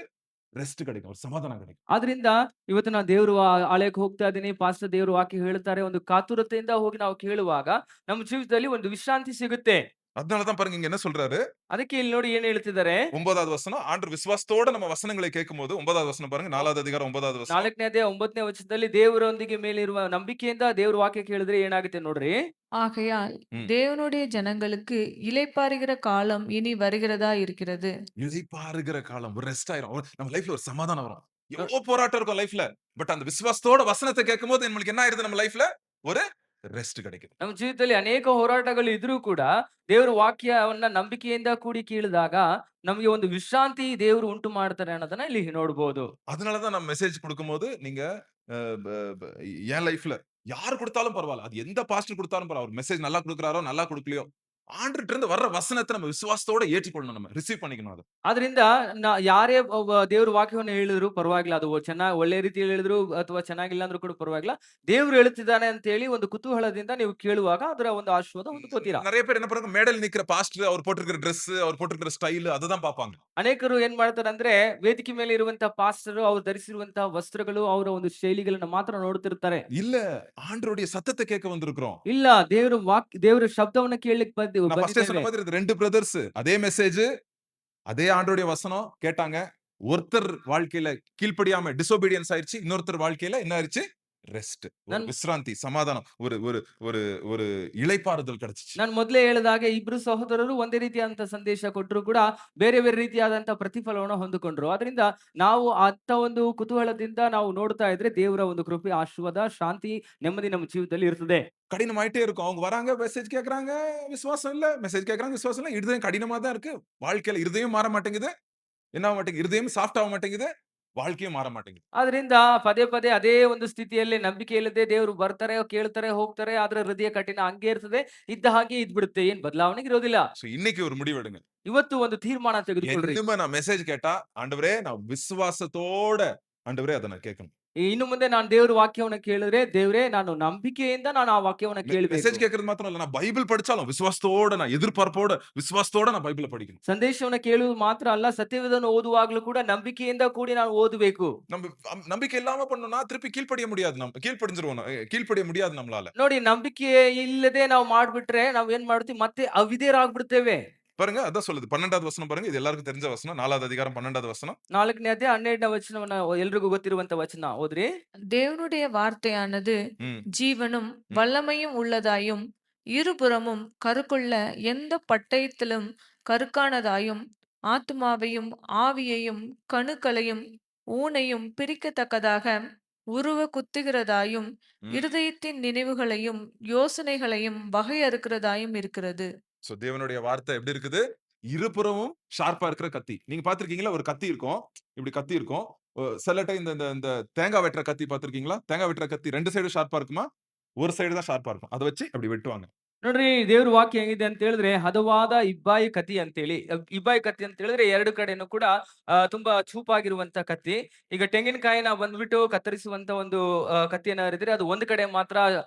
ரெஸ்ட் கிடைக்கும். ஒரு சமாதானம் கிடைக்கும். ಆದ್ರಿಂದ ಇವತ್ತು ನಾನು ದೇವ್ರ ಆಲಯಕ್ಕೆ ಹೋಗ್ತಾ ಇದ್ದೀನಿ. ಪಾಸ್ಟರ್ ದೇವ್ರ ವಾಕ್ಯ ಹೇಳ್ತಾರೆ. ಒಂದು ಕಾತುರತೆಯಿಂದ ಹೋಗಿ ನಾವು ಕೇಳುವಾಗ ನಮ್ಮ ಜೀವಿತದಲ್ಲಿ ಒಂದು ವಿಶ್ರಾಂತಿ ಸಿಗುತ್ತೆ. அதனால தான் பாருங்க இங்க என்ன சொல்றாரு? ಅದಕ್ಕೆ ಇಲ್ಲಿ ನೋಡಿ ಏನ್ ಹೇಳ್ತಿದ್ದಾರೆ? 9வது வசனம். ஆண்டவர் விசுவாசத்தோட நம்ம வசனங்களை கேட்கும்போது 9வது வசனம் பாருங்க. 4வது அதிகாரம் 9வது வசனம். 4ನೇ ಅಧ್ಯಾಯ 9ನೇ ವಚನದಲ್ಲಿ ದೇವರೊಂದಿಗೆ ಮೇಲಿರುವ ನಂಬಿಕೆಯಿಂದ ದೇವ್ರ ವಾಕ್ಯ ಕೇಳಿದ್ರೆ ಏನಾಗುತ್ತೆ ನೋಡ್ರಿ. ஆகையால் ம். தேவனுடைய ஜனங்களுக்கு இளைப்பாறுகிற காலம் இனி வருகிறதா இருக்கிறது. இளைப்பாறுகிற காலம். ஒரு ரெஸ்ட் ஆயிரும். நம்ம லைஃப்ல ஒரு சமாதானம் வரும். எவ்வளவு போராட்டம் இருக்கும் லைஃப்ல. பட் அந்த விசுவாசத்தோட வசனத்தை கேட்கும்போது நம்மளுக்கு என்ன ஆயிருது நம்ம லைஃப்ல? ஒரு ரெஸ்ட் கிடைக்குது. ನಮ್ಮ ಜೀವಿತದಲ್ಲಿ ಅನೇಕ ಹೋರಾಟಗಳು ಇದ್ರೂ ಕೂಡ ದೇವ್ರ ವಾಕ್ಯವನ್ನ ನಂಬಿಕೆಯಿಂದ ಕೂಡಿ ಕೇಳಿದಾಗ ನಮಗೆ ಒಂದು ವಿಶ್ರಾಂತಿ ದೇವರು ಉಂಟು ಮಾಡ್ತಾರೆ ಅನ್ನೋದನ್ನ ಇಲ್ಲಿ ನೋಡಬಹುದು. அதனால தான் நான் மெசேஜ் குடுக்கும்போது நீங்க அ ப ப என் லைஃப்ல யார் குடுத்தாலும் பரவால்ல. அது எந்த பாஸ்டர் குடுத்தாலும் பரவால்ல. அவர் மெசேஜ் நல்லா குடுக்குறாரோ, நல்லா குடுக்கலையோ, ஆண்டவர்ட்ட இருந்து வர்ற வசனத்த நம்ம விசுவாசத்தோட ஏற்றுக்கொள்ளணும் நம்ம. ரிசீவ் பண்ணிக்கணும் அத. ಆದ್ರಿಂದ ಯಾರೇ ಒಬ್ಬ ದೇವ್ರ ವಾಕ್ಯವನ್ನು ಹೇಳಿದ್ರು ಪರವಾಗಿಲ್ಲ. ಅದು ಚೆನ್ನಾಗಿ ಒಳ್ಳೆ ರೀತಿಯಲ್ಲಿ ಹೇಳಿದ್ರು ಅಥವಾ ಚೆನ್ನಾಗಿಲ್ಲ ಅಂದ್ರೂ ಕೂಡ ಪರವಾಗಿಲ್ಲ. ದೇವ್ರು ಹೇಳುತ್ತಿದ್ದಾನೆ ಅಂತ ಹೇಳಿ ಒಂದು ಕುತೂಹಲದಿಂದ ನೀವು ಕೇಳುವಾಗ ಅದರ ಒಂದು ಆಶೀರ್ವಾದ ಹೊಂದ್ಕೋತೀರಾ. நெறைய பேர் என்ன பண்றாங்க? மேடையில நிக்கிற பாஸ்டர், அவர் போட்டிருக்கிற டிரெஸ், அவர் போட்டிருக்கிற ஸ்டைல் அததான் பார்ப்பாங்க. ಅನೇಕರು ಏನ್ ಮಾಡ್ತಾರೆ ಅಂದ್ರೆ ವೇದಿಕೆ ಮೇಲೆ ಇರುವಂತಹ ಪಾಸ್ಟರು ಅವರು ಧರಿಸಿರುವಂತಹ ವಸ್ತ್ರಗಳು ಅವರ ಒಂದು ಶೈಲಿಗಳನ್ನ ಮಾತ್ರ ನೋಡ್ತಿರ್ತಾರೆ. இல்ல, ஆண்டவருடைய சத்தத்த கேட்க வந்திருக்கிறோம். ಇಲ್ಲ, ದೇವರ ಶಬ್ದವನ್ನ ಕೇಳಲಿಕ್ಕೆ நான் ஃபர்ஸ்டே சொன்ன ಬಂದಿದ್ದೇವೆ. மாதிரி இது 2 பிரதர்ஸ். அதே மெசேஜ், அதே ஆண்டவருடைய வசனம் கேட்டாங்க. ஒருத்தர் வாழ்க்கையில கீழ்ப்படியாம டிசோபீடியன்ஸ் ஆயிருச்சு. இன்னொருத்தர் வாழ்க்கையில என்ன ஆயிருச்சு? ரெஸ்ட். ஒரு ನನ್ விஸ்ராந்தி, சமாதானம், ஒரு ஒரு ஒரு ஒரு இளைப்பாறுதல் கிடைச்சுச்சு. ನಾನು ಮೊದಲೇ ಹೇಳಿದಾಗೆ ಇಬ್ರು ಸಹೋದರರು ಒಂದೇ ರೀತಿಯಾದಂತಹ ಸಂದೇಶ ಕೊಟ್ಟರು ಕೂಡ ಬೇರೆ ಬೇರೆ ರೀತಿಯಾದಂತಹ ಪ್ರತಿಫಲವನ್ನು ಹೊಂದಿಕೊಂಡ್ರು. ಅದರಿಂದ ನಾವು ಅಂತ ಒಂದು ಕುತೂಹಲದಿಂದ ನಾವು ನೋಡ್ತಾ ಇದ್ರೆ ದೇವರ ಒಂದು ಕೃಪೆ, ಆಶೀರ್ವಾದ, ಶಾಂತಿ, ನೆಮ್ಮದಿ ನಮ್ಮ ಜೀವಿತದಲ್ಲಿ ಇರ್ತದೆ. கடினமாயிட்டே இருக்கும். அவங்க வராங்க, மெசேஜ் கேட்கறாங்க, விசுவாசம் இல்ல. மெசேஜ் கேட்கறாங்க, விசுவாசம் இல்ல. இருதயம் கடினமா தான் இருக்கு. வாழ்க்கையில இருதயம் மாற மாட்டேங்குது. என்ன ஆக மாட்டேங்குது? இருதயம் சாஃப்ட் ஆக ಮಾಟೇங்குது. வாழ்க்கையும் ಮಾರ மாட்டேங்குது. ಆದ್ರಿಂದ ಪದೇ ಪದೇ ಅದೇ ಒಂದು ಸ್ಥಿತಿಯಲ್ಲಿ ನಂಬಿಕೆ ಇಲ್ಲದೆ ದೇವರು ಬರ್ತಾರೆ, ಕೇಳ್ತಾರೆ, ಹೋಗ್ತಾರೆ. ಆದ್ರೆ ಹೃದಯ ಕಠಿಣ ಹಂಗೆ ಇರ್ತದೆ. ಇದ್ದ ಹಾಗೆ ಇದ್ಬಿಡುತ್ತೆ. ಏನ್ ಬದಲಾವಣೆ ಇರೋದಿಲ್ಲ. சோ இன்னைக்கு ஒரு முடிவெடுங்க. ಇವತ್ತು ಒಂದು ತೀರ್ಮಾನ ತೆಗೆದುಕೊಳ್ಳ್ರಿ. இனிமே நான் மெசேஜ் கேட்டா, ஆண்டவரே நான் விசுவாசத்தோட ஆண்டவரே அத நான் கேட்கணும். ಇನ್ನು ಮುಂದೆ ನಾನು ದೇವರ ವಾಕ್ಯವನ್ನ ಕೇಳಿದ್ರೆ, ದೇವರೇ ನಾನು ನಂಬಿಕೆಯಿಂದ ನಾನು ಆ ವಾಕ್ಯವನ್ನ ಕೇಳಬೇಕು. மெசேஜ் கேட்கறது மாத்திரம் இல்ல. நான் பைபிள் படிச்சாலும் விசுவாசத்தோட, நான் எதிர்பார்ப்போட, விசுவாசத்தோட நான் பைபிள படிக்கணும். ಸಂದೇಶವನ್ನ ಕೇಳುವುದು ಮಾತ್ರ ಅಲ್ಲ, ಸತ್ಯವೇದವನ್ನು ಓದುವಾಗಲೂ ಕೂಡ ನಂಬಿಕೆಯಿಂದ ಕೂಡಿ ನಾವು ಓದಬೇಕು. நம்ம நம்பிக்கை இல்லாம பண்ணோம்னா திருப்பி கீழ்ப்படிய முடியாது. நம்ம கீழ்ப்படிஞ்சிருவோம். கீழ்ப்படிய முடியாது நம்மளால. ನೋಡಿ, ನಂಬಿಕೆ ಇಲ್ಲದೆ ನಾವು ಮಾಡ್ಬಿಟ್ರೆ ನಾವ್ ಏನ್ ಮಾಡ್ತೀವಿ? ಮತ್ತೆ ಅವಿಧೇಯರಾಗ್ಬಿಡ್ತೇವೆ. பாருங்க, அதான் சொல்லுது. 12வது வசனம் பாருங்க. இது எல்லாருக்கும் தெரிஞ்ச வசனம். 4வது அதிகாரம் 12வது வசனம். 4ನೇ ಅಧ್ಯಾಯ 12ನೇ ವಚನವನ್ನ ಎಲ್ರಿಗೂ ಗೊತ್ತಿರುವಂತ ವಚನ ಓದ್ರಿ. தேவனுடைய வார்த்தையானது ம். ஜீவனும் வல்லமையும் உள்ளதாயும் இருபுறமும் கருக்குள்ள எந்த பட்டயத்திலும் கருக்கானதாயும் ஆத்துமாவையும் ஆவியையும் கணுக்களையும் ஊனையும் பிரிக்கத்தக்கதாக உருவ குத்துகிறதாயும் ம். இருதயத்தின் நினைவுகளையும் யோசனைகளையும் வகையறுக்கிறதாயும் இருக்கிறது. சோ தேவனுடைய வார்த்தை எப்படி இருக்குது? இருபுறமும் ஷார்ப்பா இருக்கிற கத்தி. நீங்க பார்த்திருக்கீங்களா? ஒரு கத்தி இருக்கும். இப்படி கத்தி இருக்கும். சில டைம் இந்த இந்த இந்த தேங்காய் வெட்டுற கத்தி பார்த்திருக்கீங்களா? தேங்காய் வெட்டுற கத்தி 2 சைடும் ஷார்ப்பா இருக்குமா? ஒரு சைடு தான் ஷார்ப்பா இருக்கும். அத வச்சு அப்படி வெட்டுவாங்க. ನೋಡ್ರಿ, ದೇವ್ರ ವಾಕ್ಯ ಹೆಂಗಿದೆ ಅಂತ ಹೇಳಿದ್ರೆ ಹದವಾದ ಇಬ್ಬಾಯಿ ಕತ್ತಿ ಅಂತೇಳಿ. ಇಬ್ಬಾಯಿ ಕತ್ತಿ ಅಂತ ಹೇಳಿದ್ರೆ ಎರಡು ಕಡೆನೂ ಕೂಡ ತುಂಬಾ ಚೂಪಾಗಿರುವಂತ ಕತ್ತಿ. ಈಗ ತೆಂಗಿನಕಾಯಿನ ಬಂದ್ಬಿಟ್ಟು ಕತ್ತರಿಸುವಂತ ಒಂದು ಕತ್ತಿಯನ್ನ ಹರಿದ್ರೆ ಅದು ಒಂದು ಕಡೆ ಮಾತ್ರ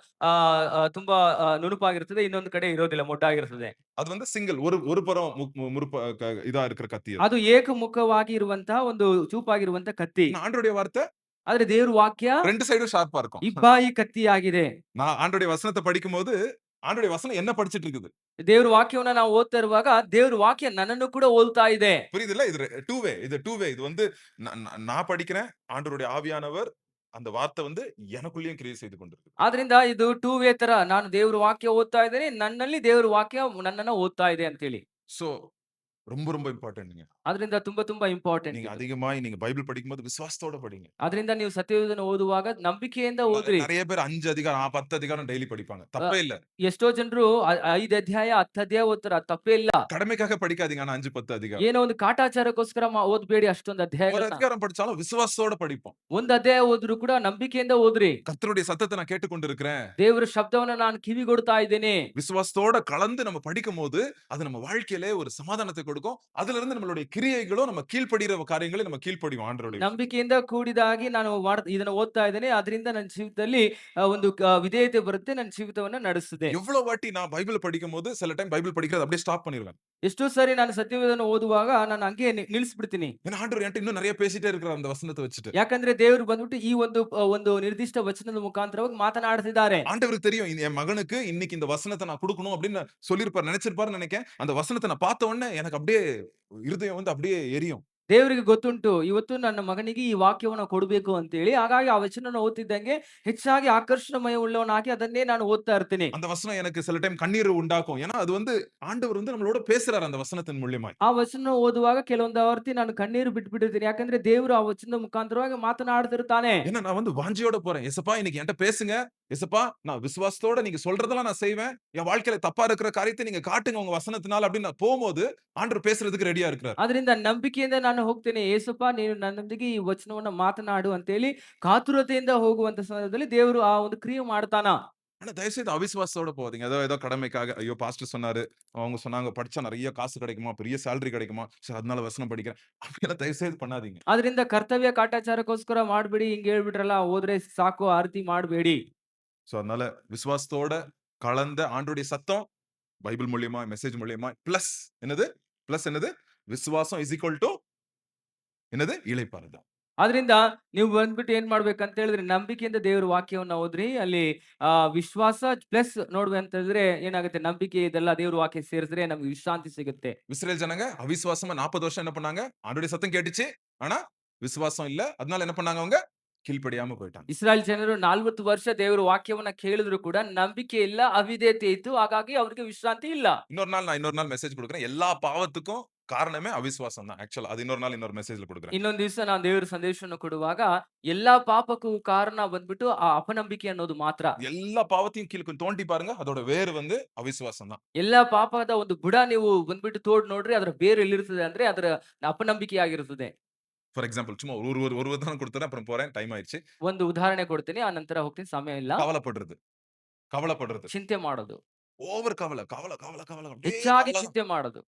ಆ ತುಂಬಾ ನುಣುಪಾಗಿರ್ತದೆ, ಇನ್ನೊಂದು ಕಡೆ ಇರೋದಿಲ್ಲ, ಮೊಡ್ಡಾಗಿರ್ತದೆ. அது வந்து சிங்கிள் ஒரு ஒரு புறம் முறுப்ப இதா இருக்கிற கத்தி அது. ಅದು ಏಕಮುಖವಾಗಿ ಇರುವಂತಹ ಒಂದು ಚೂಪಾಗಿರುವಂತ ಕತ್ತಿ. ஆண்டவருடைய வார்த்தை ಆದ್ರೆ ದೇವ್ರ ವಾಕ್ಯ 2 சைடும் ஷார்ப்பா இருக்கும். ಇಬ್ಬಾಯಿ ಕತ್ತಿಯಾಗಿದೆ. நான் ஆண்டவருடைய வசனத்தை படிக்கும்போது, ஆண்டவருடைய வசனம் என்ன படிச்சிட்டு இருக்குது? ದೇವ್ರ ವಾಕ್ಯವನ್ನ ನಾವು ಓದ್ತಾ ಇರುವಾಗ ದೇವ್ರ ವಾಕ್ಯ ನನ್ನನ್ನು ಕೂಡ ಓದ್ತಾ ಇದೆ. புரியுதுல்ல? இது டூ வே. இது டூ வே. இது வந்து நான் படிக்கிறேன். ஆண்டவருடைய ஆவியானவர் அந்த வார்த்தை வந்து எனக்குள்ளேயும் கிரியை செய்து கொண்டிருக்கு. ಆದ್ರಿಂದ ಇದು ಟೂ ವೇ ತರ. ನಾನು ದೇವ್ರ ವಾಕ್ಯ ಓದ್ತಾ ಇದ್ದೇನೆ, ನನ್ನಲ್ಲಿ ದೇವ್ರ ವಾಕ್ಯ ನನ್ನನ್ನ ಓದ್ತಾ ಇದೆ ಅಂತೇಳಿ. சோ ரொம்ப ரொம்ப இம்பார்ட்டன்ட்ங்க. ಆದ್ರಿಂದ ತುಂಬಾ ತುಂಬಾ ಇಂಪಾರ್ಟೆಂಟ್ நீங்க ಇದು. அதிகமாய் நீங்க பைபிள் படிக்கும்போது விசுவாசத்தோட படிங்க. ಅದರಿಂದ ನೀವು ಸತ್ಯವೇದನ ಓದುವಾಗ ನಂಬಿಕೆಯಿಂದ ಓದ್ರಿ. நெறைய பேர் 5 அதிகாரம், 10 அதிகாரம் டெய்லி படிப்பாங்க. ಅ, தப்பே இல்ல. ಎಷ್ಟೋ ಜನರು 5 ಅಧ್ಯಾಯ 10 ಅಧ್ಯಾಯ ಓದ್ತಾರ, ಅದ್ ತಪ್ಪೇ ಇಲ್ಲ. கடமைக்காக படிக்காதீங்க. ஆனா 5, 10 அதிகாரம். ಏನೋ ಒಂದು ಕಾಟಾಚಾರಕ್ಕೋಸ್ಕರ ಓದ್ಬೇಡಿ ಅಷ್ಟೊಂದು ஒரு ಅಧ್ಯಾಯಗಳನ್ನ. அதிகாரம் படிச்சாலும் விசுவாசத்தோட படிப்போம். ಒಂದ್ ಅಧ್ಯಾಯ ಓದ್ರು ಕೂಡ ನಂಬಿಕೆಯಿಂದ ಓದ್ರಿ. கர்த்தருடைய சத்தத்தை நான் கேட்டுக்கொண்டிருக்கிறேன். ದೇವರ ಶಬ್ದವನ್ನ ನಾನು ಕಿವಿಗೊಡ್ತಾ ಇದ್ದೇನೆ. விசுவாசத்தோட கலந்து நம்ம படிக்கும்போது, அது நம்ம வாழ்க்கையிலே ஒரு சமாதானத்தை கொடுக்கும். அதிலிருந்து நம்மளுடைய கிரியைகளும் நம்ம கீழ்ப்படிகிற காரியங்களை நம்ம கீழ்ப்படிவோம் ஆண்டவருடைய விஷயம். ನಂಬಿಕೆಯಿಂದ ಕೂಡಿದಾಗಿ ನಾನು ಇದನ್ನ ಓದ್ತಾ ಇದ್ದೇನೆ. ಅದರಿಂದ ನನ್ನ ಜೀವಿತದಲ್ಲಿ ಒಂದು ವಿಧೇಯತೆ ಬರುತ್ತೆ. ನನ್ನ ಜೀವಿತವನ್ನ ನಡೆಸುತ್ತೆ. எவ்வளவு வாட்டி நான் பைபிள் படிக்கும்போது, சில டைம் பைபிள் படிக்கிறத அப்படியே ஸ்டாப் பண்ணிருவேன். ಎಷ್ಟೋ ಸಾರಿ ನಾನು ಸತ್ಯವೇದನ ಓದುವಾಗ ನಾನು ಹಂಗೆ ನಿಲ್ಲಿಸ್ಬಿಡ್ತೀನಿ. ஏன்னா ஆண்டவர் என்கிட்ட இன்னும் நிறைய பேசிட்டே இருக்கிறார் அந்த வசனத்தை வச்சுட்டு. ಯಾಕಂದ್ರೆ ದೇವರು ಬಂದ್ಬಿಟ್ಟು ಈ ಒಂದು ನಿರ್ದಿಷ್ಟ ವಚನದ ಮುಖಾಂತರವಾಗಿ ಮಾತನಾಡ್ತಿದ್ದಾರೆ. ஆண்டவருக்கு தெரியும் என் மகனுக்கு இன்னைக்கு இந்த வசனத்தை நான் கொடுக்கணும் அப்படின்னு சொல்லியிருப்பார், நினைச்சிருப்பாருன்னு நினைக்கிறேன். அந்த வசனத்தை நான் பார்த்த உடனே எனக்கு அப்படியே இருதயம் வந்து அப்படியே எரியும். ದೇವರಿಗೆ ಗೊತ್ತುಂಟು ಇವತ್ತು ನನ್ನ ಮಗನಿಗೆ ಈ ವಾಕ್ಯವನ್ನ ಕೊಡಬೇಕು ಅಂತೇಳಿ. ಹಾಗಾಗಿ ಆ ವಚನನ ಓದ್ತಿದ್ದಂಗೆ ಹೆಚ್ಚಾಗಿ ಆಕರ್ಷಣಮಯ ಉಳ್ಳವನಾಗಿ ಅದನ್ನೇ ನಾನು ಓದ್ತಾ ಇರ್ತೀನಿ. அந்த வசனம் எனக்கு சில டைம் கண்ணீர் உண்டாக்கும். ஏன்னா அது வந்து ஆண்டவர் வந்து நம்மளோட பேசுறாரு அந்த வசனத்தின் மூலியமாய். ಆ ವಚನ ಓದುವಾಗ ಕೆಲವೊಂದು ಆವರ್ತಿ ನಾನು ಕಣ್ಣೀರು ಬಿಟ್ಬಿಟ್ಟಿರ್ತೀನಿ. ಯಾಕಂದ್ರೆ ದೇವರು ಆ ವಚನದ ಮುಖಾಂತರವಾಗಿ ಮಾತನಾಡ್ತಿರ್ತಾನೆ. ஏன்னா நான் வந்து வாஞ்சையோட போறேன். ஏசப்பா இன்னைக்கு என்கிட்ட பேசுங்க. ஏசப்பா நான் விசுவாசத்தோட நீங்க சொல்றதெல்லாம் நான் செய்வேன். என் வாழ்க்கையில தப்பா இருக்கிற காரியத்தை நீங்க காட்டுங்க உங்க வசனத்தினால அப்படின்னு நான் போகும்போது ஆண்டவர் பேசுறதுக்கு ரெடியா இருக்கிறார். ಅದರಿಂದ ನಂಬಿಕೆಯಿಂದ ನಾನು ಹೋಗ್ತೇನೆ. ಏಸಪ್ಪ ನೀನು ನನ್ನೊಂದಿಗೆ ಈ ವಚನವನ್ನ ಮಾತನಾಡು ಅಂತೇಳಿ ಕಾತುರತೆಯಿಂದ ಹೋಗುವಂತ ಸಂದರ್ಭದಲ್ಲಿ ದೇವರು ಆ ಒಂದು ಕ್ರಿಯೆ ಮಾಡ್ತಾನ. ஆனா தயவுசெய்து அவிசுவாசத்தோட போகாதீங்க. ஏதோ ஏதோ கடமைக்காக, ஐயோ பாஸ்டர் சொன்னாரு, அவங்க சொன்னாங்க படிச்சா நிறைய காசு கிடைக்குமா, பெரிய சேலரி கிடைக்குமா, சரி அதனால வசனம் படிக்கிறேன். அப்படியெல்லாம் தயவுசெய்து பண்ணாதீங்க. ಅದರಿಂದ ಕರ್ತವ್ಯ ಕಾಟಾಚಾರಕ್ಕೋಸ್ಕರ ಮಾಡ್ಬೇಡಿ. ಹಿಂಗ್ ಹೇಳ್ಬಿಟ್ರಲ್ಲ ಹೋದ್ರೆ ಸಾಕು ಆ ರೀತಿ ಮಾಡ್ಬೇಡಿ. சோ அதனால விசுவாசத்தோட கலந்த ஆண்டவருடைய சத்தம் பைபிள் மூலியமா, மெசேஜ் மூலியமா பிளஸ் என்னது? பிளஸ் என்னது? விசுவாசம் இஸ் ஈக்குவல் டூ என்னது? இளைப்பாறுதல். ಆದ್ರಿಂದ ನೀವು ಬಂದ್ಬಿಟ್ಟು ಏನ್ ಮಾಡ್ಬೇಕಂತ ಹೇಳಿದ್ರೆ ನಂಬಿಕೆಯಿಂದ ದೇವರ ವಾಕ್ಯವನ್ನ ಓದ್ರಿ. ಅಲ್ಲಿ ವಿಶ್ವಾಸ ಪ್ಲಸ್ ನೋಡ್ವಿ ಅಂತ ಹೇಳಿದ್ರೆ ಏನಾಗುತ್ತೆ, ನಂಬಿಕೆ ಇದೆಲ್ಲ ದೇವ್ರ ವಾಕ್ಯ ಸೇರಿಸಿದ್ರೆ ನಮ್ಗೆ ವಿಶ್ರಾಂತಿ ಸಿಗುತ್ತೆ. இஸ்ரேல் ஜனங்க அவிசுவாசமா 40 வருஷம் என்ன பண்ணாங்க? ஆண்டவருடைய சத்தம் கேட்டுச்சு. ஆனா விசுவாசம் இல்ல. அதனால என்ன பண்ணாங்க அவங்க? கீழ்ப்படியாம போயிட்டாங்க. ಇಸ್ರಾಯೇಲ್ ಜನರು 40 ವರ್ಷ ದೇವರ ವಾಕ್ಯವನ್ನ ಕೇಳಿದ್ರು ಕೂಡ ನಂಬಿಕೆ ಇಲ್ಲ, ಅವಿಧೇಯತೆ ಇತ್ತು. ಹಾಗಾಗಿ ಅವ್ರಿಗೆ ವಿಶ್ರಾಂತಿ ಇಲ್ಲ. இன்னொரு நாள் மெசேஜ் குடுக்குறேன். எல்லா பாவத்துக்கும் காரணமே அவிசுவாசம் தான். ஆக்சுவலா அது இன்னொரு நாள் இன்னொரு மெசேஜ்ல குடுக்குறேன். ಇನ್ನೊಂದ್ ದಿವಸ ನಾನು ದೇವರ ಸಂದೇಶವನ್ನು ಕೊಡುವಾಗ ಎಲ್ಲಾ ಪಾಪಕ್ಕೂ ಕಾರಣ ಬಂದ್ಬಿಟ್ಟು ಆ ಅಪನಂಬಿಕೆ ಅನ್ನೋದು ಮಾತ್ರ. எல்லா பாவத்தையும் கீழ கொஞ்சம் தோண்டி பாருங்க. அதோட வேர் வந்து அவிசுவாசம் தான். ಎಲ್ಲಾ ಪಾಪದ ಒಂದು ಬುಡ ನೀವು ಬಂದ್ಬಿಟ್ಟು ತೋಡ್ ನೋಡ್ರಿ, ಅದರ ಬೇರು ಎಲ್ಲಿರ್ತದೆ ಅಂದ್ರೆ ಅದರ ಅಪನಂಬಿಕೆ ಆಗಿರುತ್ತದೆ. ஃபார் எக்ஸாம்பிள் சும்மா ஒரு உதாரணம் குடுத்துறேன். அப்புறம் போறேன். டைம் ஆயிருச்சு. ಒಂದು ಉದಾಹರಣೆ ಕೊಡ್ತೀನಿ, ಆ ನಂತರ ಹೋಗ್ತೀನಿ, ಸಮಯ ಇಲ್ಲ. கவலைப்படுறது. கவலைப்படுறது. ಚಿಂತೆ ಮಾಡೋದು, ஓவர் கவலை. கவலை, கவலை, கவலை. அப்படியே ಹೆಚ್ಚಾಗಿ கவலை. ಚಿಂತೆ ಮಾಡೋದು.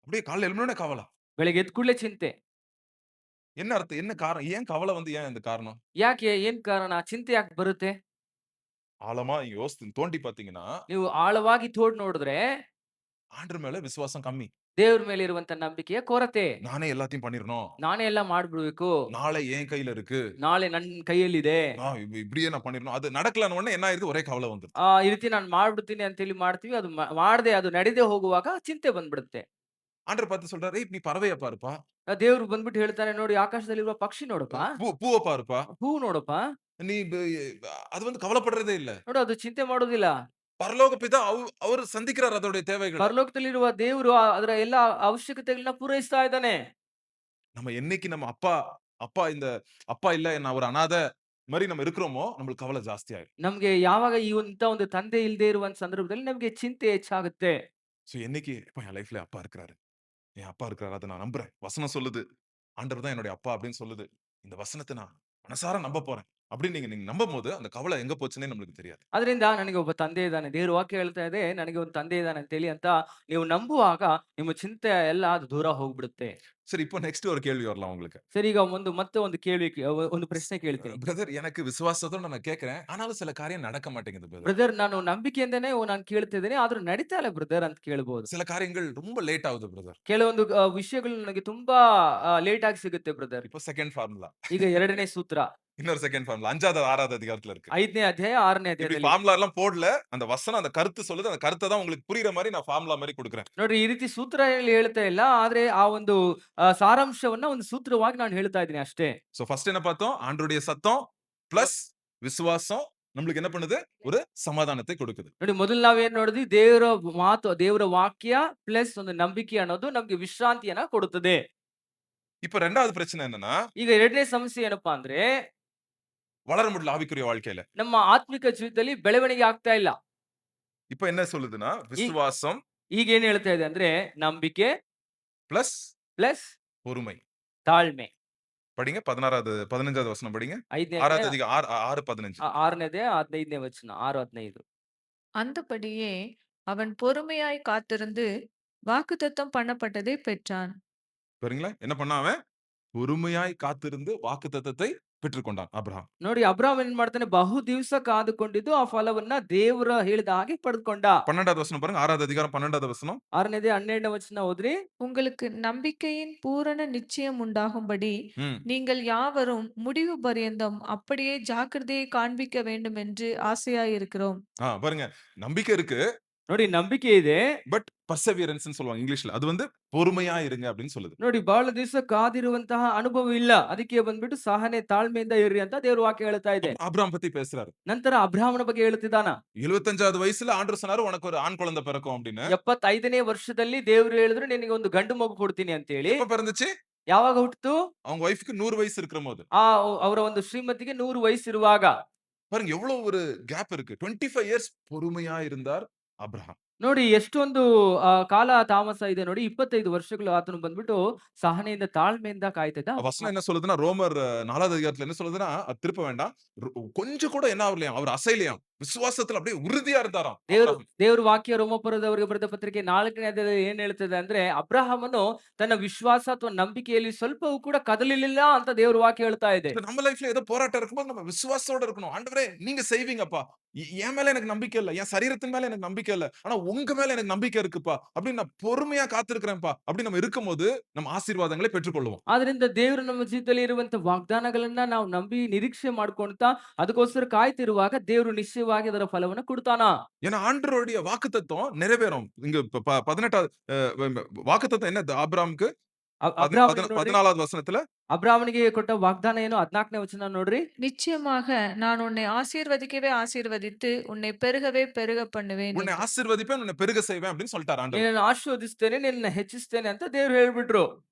அப்படியே காலைல எழும்பினோனே கவலை. ಬೆಳಿಗ್ಗೆ ಎದ್ದ ಕೂಡಲೇ ಚಿಂತೆ. என்ன அர்த்தம்? என்ன காரணம்? ஏன் கவலை வந்து ஏன் இந்த காரணம்? ಯಾಕೆ, ಏನ್ ಕಾರಣ? ಚಿಂತೆ ಯಾಕೆ ಬರುತ್ತೆ? ஆழமா யோசித்து தோண்டி பார்த்தீங்கன்னா, ನೀವು ಆಳವಾಗಿ ತೋಡ್ ನೋಡಿದ್ರೆ ஆண்டவர் மேல விசுவாசம் கம்மி. ದೇವ್ರ ಮೇಲೆ ಇರುವಂತ ನಂಬಿಕೆಯ ಕೊರತೆ. நானே எல்லாத்தையும் பண்ணிரணும். ನಾನೇ ಎಲ್ಲ ಮಾಡ್ಬಿಡ್ಬೇಕು, நாளை என் கையில இருக்கு. ನಾಳೆ ನನ್ ಕೈಯಲ್ಲಿದೆ, நான் இப்படியே நான் பண்ணிரணும். அது நடக்கலன்ன உடனே என்ன ஆயிருது? ஒரೇ கவலை வந்துருது. ಈ ರೀತಿ ನಾನು ಮಾಡ್ಬಿಡ್ತೀನಿ ಅಂತೇಳಿ ಮಾಡ್ತೀವಿ. ಅದು ಮಾಡದೆ ಅದು ನಡೆದೇ ಹೋಗುವಾಗ ಚಿಂತೆ ಬಂದ್ಬಿಡುತ್ತೆ. ஆண்டவர் பார்த்து சொல்றாரு, "ஏய் நீ பறவைய பாருப்பா. ದೇವ್ರು ಬಂದ್ಬಿಟ್ಟು ಹೇಳ್ತಾನೆ, ನೋಡಿ ಆಕಾಶದಲ್ಲಿರುವ ಪಕ್ಷಿ ನೋಡಪ್ಪ, பூவ பாருப்பா. ಹೂ ನೋಡಪ್ಪ, நீ அது வந்து கவலைப்படுறதே இல்ல. ನೋಡು ಅದು ಚಿಂತೆ ಮಾಡೋದಿಲ್ಲ. பரலோக பிதா அவரு சந்திக்கிறார் அதோடைய தேவைகள." ಪರಲೋಕದಲ್ಲಿರುವ ದೇವರು ಅದರ ಎಲ್ಲಾ ಅವಶ್ಯಕತೆಗಳನ್ನ ಪೂರೈಸ್ತಾ ಇದ್ದಾನೆ. நம்ம என்னைக்கு நம்ம அப்பா அப்பா இந்த அப்பா இல்ல நான் ஒரு அனாதை மாரி நம்ம இருக்கிறோமோ, நம்மளுக்கு கவலை ஜாஸ்தி ஆயிரும். ನಮ್ಗೆ ಯಾವಾಗ ಇಂತ ಒಂದು ತಂದೆ ಇಲ್ಲದೆ ಇರುವಂತ ಸಂದರ್ಭದಲ್ಲಿ ನಮ್ಗೆ ಚಿಂತೆ ಹೆಚ್ಚಾಗುತ್ತೆ. சோ என்னைக்கு இப்ப என் லைஃப்ல அப்பா இருக்கிறாரு. என் அப்பா இருக்கிறாரு. அத நான் நம்புறேன். வசனம் சொல்லுது. ஆண்டவர் தான் என்னுடைய அப்பா அப்படின்னு சொல்லுது. இந்த வசனத்த நான் மனசார நம்ப போறேன். அப்படின்னு நீங்க நம்பும்போது அந்த கவலை எங்க போச்சுன்னே நம்மளுக்கு தெரியாது. ಅದರಿಂದ ನನಗೆ ಒಬ್ಬ ತಂದೆ ಇದ್ದಾನೆ, ದೇವ್ರ ವಾಕ್ಯ ಹೇಳ್ತಾ ಇದೆ ನನಗೆ ಒಂದು ತಂದೆ ಇದ್ದಾನೆ ಅಂತೇಳಿ ಅಂತ ನೀವು ನಂಬುವಾಗ ನಿಮ್ಮ ಚಿಂತೆ ಎಲ್ಲ ಅದು ದೂರ ಹೋಗ್ಬಿಡುತ್ತೆ. சரி இப்போ நெக்ஸ்ட் ஒரு கேள்வி வரலாம் உங்களுக்கு. ಸರಿ, ಈಗ ಮತ್ತೆ ಒಂದು ಕೇಳ್ವಿ, ಒಂದು ಪ್ರಶ್ನೆ ಕೇಳ್ತೀನಿ. பிரதர் எனக்கு விசுவாசத்தோட நான் கேட்கிறேன். ஆனாலும் சில காரியம் நடக்க மாட்டேங்குது பிரதர். ಬ್ರದರ್, ನಾನು ನಂಬಿಕೆಯಿಂದನೇ ನಾನು ಕೇಳ್ತಿದ್ದೇನೆ, ಆದ್ರೂ ನಡೀತಾ ಇಲ್ಲ ಬ್ರದರ್ ಅಂತ ಕೇಳ್ಬಹುದು. சில காரியங்கள் ரொம்ப லேட் ஆகுது பிரதர். ಕೆಲವೊಂದು ವಿಷಯಗಳು ನನಗೆ ತುಂಬಾ ಲೇಟ್ ಆಗಿ ಸಿಗುತ್ತೆ ಬ್ರದರ್. இப்போ செகண்ட் ஃபார்முலா. ಈಗ ಎರಡನೇ ಸೂತ್ರ, இன்னொரு செகண்ட் ஃபார்முலா 5வது 6வது அதிகாரத்துல இருக்கு. 5ನೇ ಅಧ್ಯಾಯ 6ನೇ இப்படி ಅಧ್ಯಾಯದಲ್ಲಿ. ஃபார்முலா எல்லாம் போடல. அந்த வசனம் அந்த கருத்து சொல்லுது. அந்த கருத்தை தான் உங்களுக்கு புரியுற மாதிரி நான் ஃபார்முலா மாதிரி கொடுக்கிறேன். ನೋಡ್ರಿ, ಈ ರೀತಿ ಸೂತ್ರ ಹೇಳ್ತಾ ಇಲ್ಲ, ಆದ್ರೆ ಆ ಒಂದು ಸಾರಾಂಶವನ್ನ ಒಂದು ಸೂತ್ರವಾಗಿ ನಾನು ಹೇಳ್ತಾ ಇದ್ದೀನಿ ಅಷ್ಟೇ. சோ ஃபர்ஸ்ட் என்ன பார்த்தோம்? ஆண்டவருடைய சத்தம் பிளஸ் விசுவாசம் நம்மளுக்கு என்ன பண்ணுது? ஒரு சமாதானத்தை கொடுக்குது. ನೋಡಿ ಮೊದಲು ನಾವೇನ್ ನೋಡಿದ್ವಿ ದೇವರ ಮಾತು, ದೇವರ ವಾಕ್ಯ ಪ್ಲಸ್ ಒಂದು ನಂಬಿಕೆ ಅನ್ನೋದು ನಮ್ಗೆ ವಿಶ್ರಾಂತಿಯನ್ನ ಕೊಡುತ್ತದೆ. இப்ப 2வது பிரச்சனை என்னன்னா, ಈಗ ಎರಡನೇ ಸಮಸ್ಯೆ ಏನಪ್ಪಾ ಅಂದ್ರೆ வளர முடியல ஆவிக்குரிய வாழ்க்கையில. ನಮ್ಮ ಆತ್ಮಿಕ ಜೀವಿತದಲ್ಲಿ ಬೆಳವಣಿಗೆ ಆಗ್ತಾ ಇಲ್ಲ. இப்ப என்ன சொல்லுதுன்னா, விசுவாசம் ಈಗ ಏನ್ ಹೇಳ್ತಾ ಇದೆ ಅಂದ್ರೆ ನಂಬಿಕೆ பிளஸ் ಪ್ಲಸ್ பொறுமை. ತಾಳ್ಮೆ. படிங்க 15வது வசனம் படிங்க. 5ನೇ 6:15. 6ನೇದೇ 15ನೇ ವಚನ 6:15. அந்தபடியே அவன் பொறுமையாய் காத்திருந்து வாக்குத்தத்தம் பண்ணப்பட்டதை பெற்றான். பாருங்களேன், என்ன பண்ணான் அவன்? பொறுமையாய் காத்திருந்து வாக்குத்தத்தத்தை பெற்றுக்கொண்டான் ஆபிரகாம். ನೋಡಿ ಅಬ್ರಾಮ್ ಏನ್ ಮಾಡ್ತಾನೆ, ಬಹು ದಿವಸ ಕಾದುಕೊಂಡಿದ್ದು ಆ ಫಲವನ್ನ ದೇವರ ಹೇಳಿದ ಹಾಗೆ ಪಡೆದುಕೊಂಡ. 12வது வசனம் பாருங்க. 6வது அதிகாரம் 12வது வசனம். 6ನೇದೇ 12ನೇ ವಚನ ಓದ್ರಿ. உங்களுக்கு நம்பிக்கையின் பூரண நிச்சயம் உண்டாகும்படி ம். நீங்கள் யாவரும் முடிவு பரியந்தம் அப்படியே ஜாக்கிரதையை காண்பிக்க வேண்டும் என்று ஆசையாயிருக்கிறோம். பாருங்க, நம்பிக்கை இருக்கு. ನೋಡಿ ನಂಬಿಕೆ ಇದೆ. பட் பர்செவியரன்ஸ்ன்னு சொல்லுவாங்க இங்கிலீஷ்ல. அது வந்து பொறுமையா இருங்க அப்படின்னு சொல்லுது. ನೋಡಿ ಬಹಳ ದಿವಸ ಕಾದಿರುವಂತಹ ಅನುಭವ ಇಲ್ಲ, ಅದಕ್ಕೆ ಬಂದ್ಬಿಟ್ಟು ಸಹನೆ ತಾಳ್ಮೆಯಿಂದ ಇರ್ರಿ ಅಂತ ದೇವ್ರ ವಾಕ್ಯ ಹೇಳ್ತಾ ಇದೆ. ஆபிரகாம் பத்தி பேசுறாரு. ನಂತರ ಅಬ್ರಾಹ್ಮನ ಬಗ್ಗೆ ಹೇಳ್ತಿದ್ದಾನ. 75வது வயசுல ஆண்டவர் சொன்னாரு, உனக்கு ஒரு ஆண் குழந்தை பிறக்கும் அப்படின்னு. 75ನೇ ವರ್ಷದಲ್ಲಿ ದೇವ್ರು ಹೇಳಿದ್ರು ನಿನಗೆ ಒಂದು ಗಂಡು ಮಗು ಕೊಡ್ತೀನಿ ಅಂತ ಹೇಳಿ. எப்ப பிறந்துச்சு? ಯಾವಾಗ ಹುಟ್ಟಿತು? அவங்க ஒய்ஃப்க்கு 100 வயசு இருக்கும்போது. ಅವರ ಒಂದು ಶ್ರೀಮತಿಗೆ 100 ವಯಸ್ಸಿರುವಾಗ. பாருங்க எவ்வளவு ஒரு கேப் இருக்கு. 25 இயர்ஸ் பொறுமையா இருந்தார் ஆபிரகாம். ನೋಡಿ ಎಷ್ಟೊಂದು ಕಾಲ ತಾಮಸ ಇದೆ ನೋಡಿ. 25 ವರ್ಷಗಳು ಆತನು ಬಂದ್ಬಿಟ್ಟು ಸಹನೆಯಿಂದ ತಾಳ್ಮೆಯಿಂದ ಕಾಯ್ತಿದ್ದ. வசனம் என்ன சொல்லுதுன்னா, ரோமர் 4வது அதிகாரத்துல என்ன சொல்லுதுன்னா, அது திருப்ப வேண்டாம். கொஞ்சம் கூட என்ன ஆகலையாம். அவர் அசையலையாம். விசுவாசத்துல அப்படியே உறுதியா இருந்தாராம். ದೇವ್ರ ವಾಕ್ಯ ರೋಮಪುರದವರಿಗೆ ಬರೆದ ಪತ್ರಿಕೆ 4ನೇ ಅಧ್ಯಾಯದಲ್ಲಿ ಏನ್ ಹೇಳ್ತದೆ ಅಂದ್ರೆ, ಅಬ್ರಹಾಮನು ತನ್ನ ವಿಶ್ವಾಸ ಅಥವಾ ನಂಬಿಕೆಯಲ್ಲಿ ಸ್ವಲ್ಪವೂ ಕೂಡ ಕದಲಿಲ್ಲ ಅಂತ ದೇವ್ರ ವಾಕ್ಯ ಹೇಳ್ತಾ ಇದೆ. நம்ம லைஃப்ல ஏதோ போராட்டம் இருக்கும்போது நம்ம விசுவாசத்தோட இருக்கணும். ஆண்டவரே நீங்க செய்வீங்கப்பா. என் மேல எனக்கு நம்பிக்கை இல்ல. என் சரீரத்தின் மேல எனக்கு நம்பிக்கை இல்ல. ஆனா உங்க மேல எனக்கு நம்பிக்கை இருக்குப்பா. அப்படின்னு நான் பொறுமையா காத்திருக்கிறேன்ப்பா. அப்படி நம்ம இருக்கும்போது நம்ம ஆசீர்வாதங்களை பெற்றுக்கொள்வோம். ಆದ್ರಿಂದ ದೇವರು ನಮ್ಮ ಜೀವಿತದಲ್ಲಿ ಇರುವಂತ ವಾಗ್ದಾನಗಳನ್ನ ನಾವು ನಂಬಿ ನಿರೀಕ್ಷೆ ಮಾಡ್ಕೊಂತಾ ಅದಕ್ಕೋಸ್ಕರ ಕಾಯ್ತಿರುವಾಗ ದೇವರು ನಿಶ್ಚಯವಾಗಿ ಅದರ ಫಲವನ್ನು ಕೊಡ್ತಾನ. ஏன்னா ஆண்டவருடைய வாக்குத்தத்தம் நிறைவேறும். இங்க 18வது வாக்குத்தத்தம் என்ன ஆபிரகாமுக்கு? ಅಬ್ರಾಹ್ಮನಿಗೆ ನೋಡ್ರಿ, 14வது வசனத்துல ಅಬ್ರಾಹ್ಮನಿಗೆ ಕೊಟ್ಟ ವಾಗ್ದಾನ ಏನು? 14ನೇ ವಚನ ನೋಡ್ರಿ. நிச்சயமாக நான் உன்னை ஆசீர்வதிக்கவே ஆசீர்வதித்து உன்னை பெருகவே பெருக பண்ணுவேன் உன்னை என்று. ஆசீர்வதிப்பேன், உன்னை பெருக செய்வேன் அப்படின்னு சொல்லிட்டார் ஆண்டவர். ನಿನ್ನನ್ನು ಆಶೀರ್ವದಿಸ್ತೇನೆ, ನಿನ್ನ ಹೆಚ್ಚಿಸ್ತೇನೆ ಅಂತ ದೇವ್ರು ಹೇಳ್ಬಿಟ್ರು.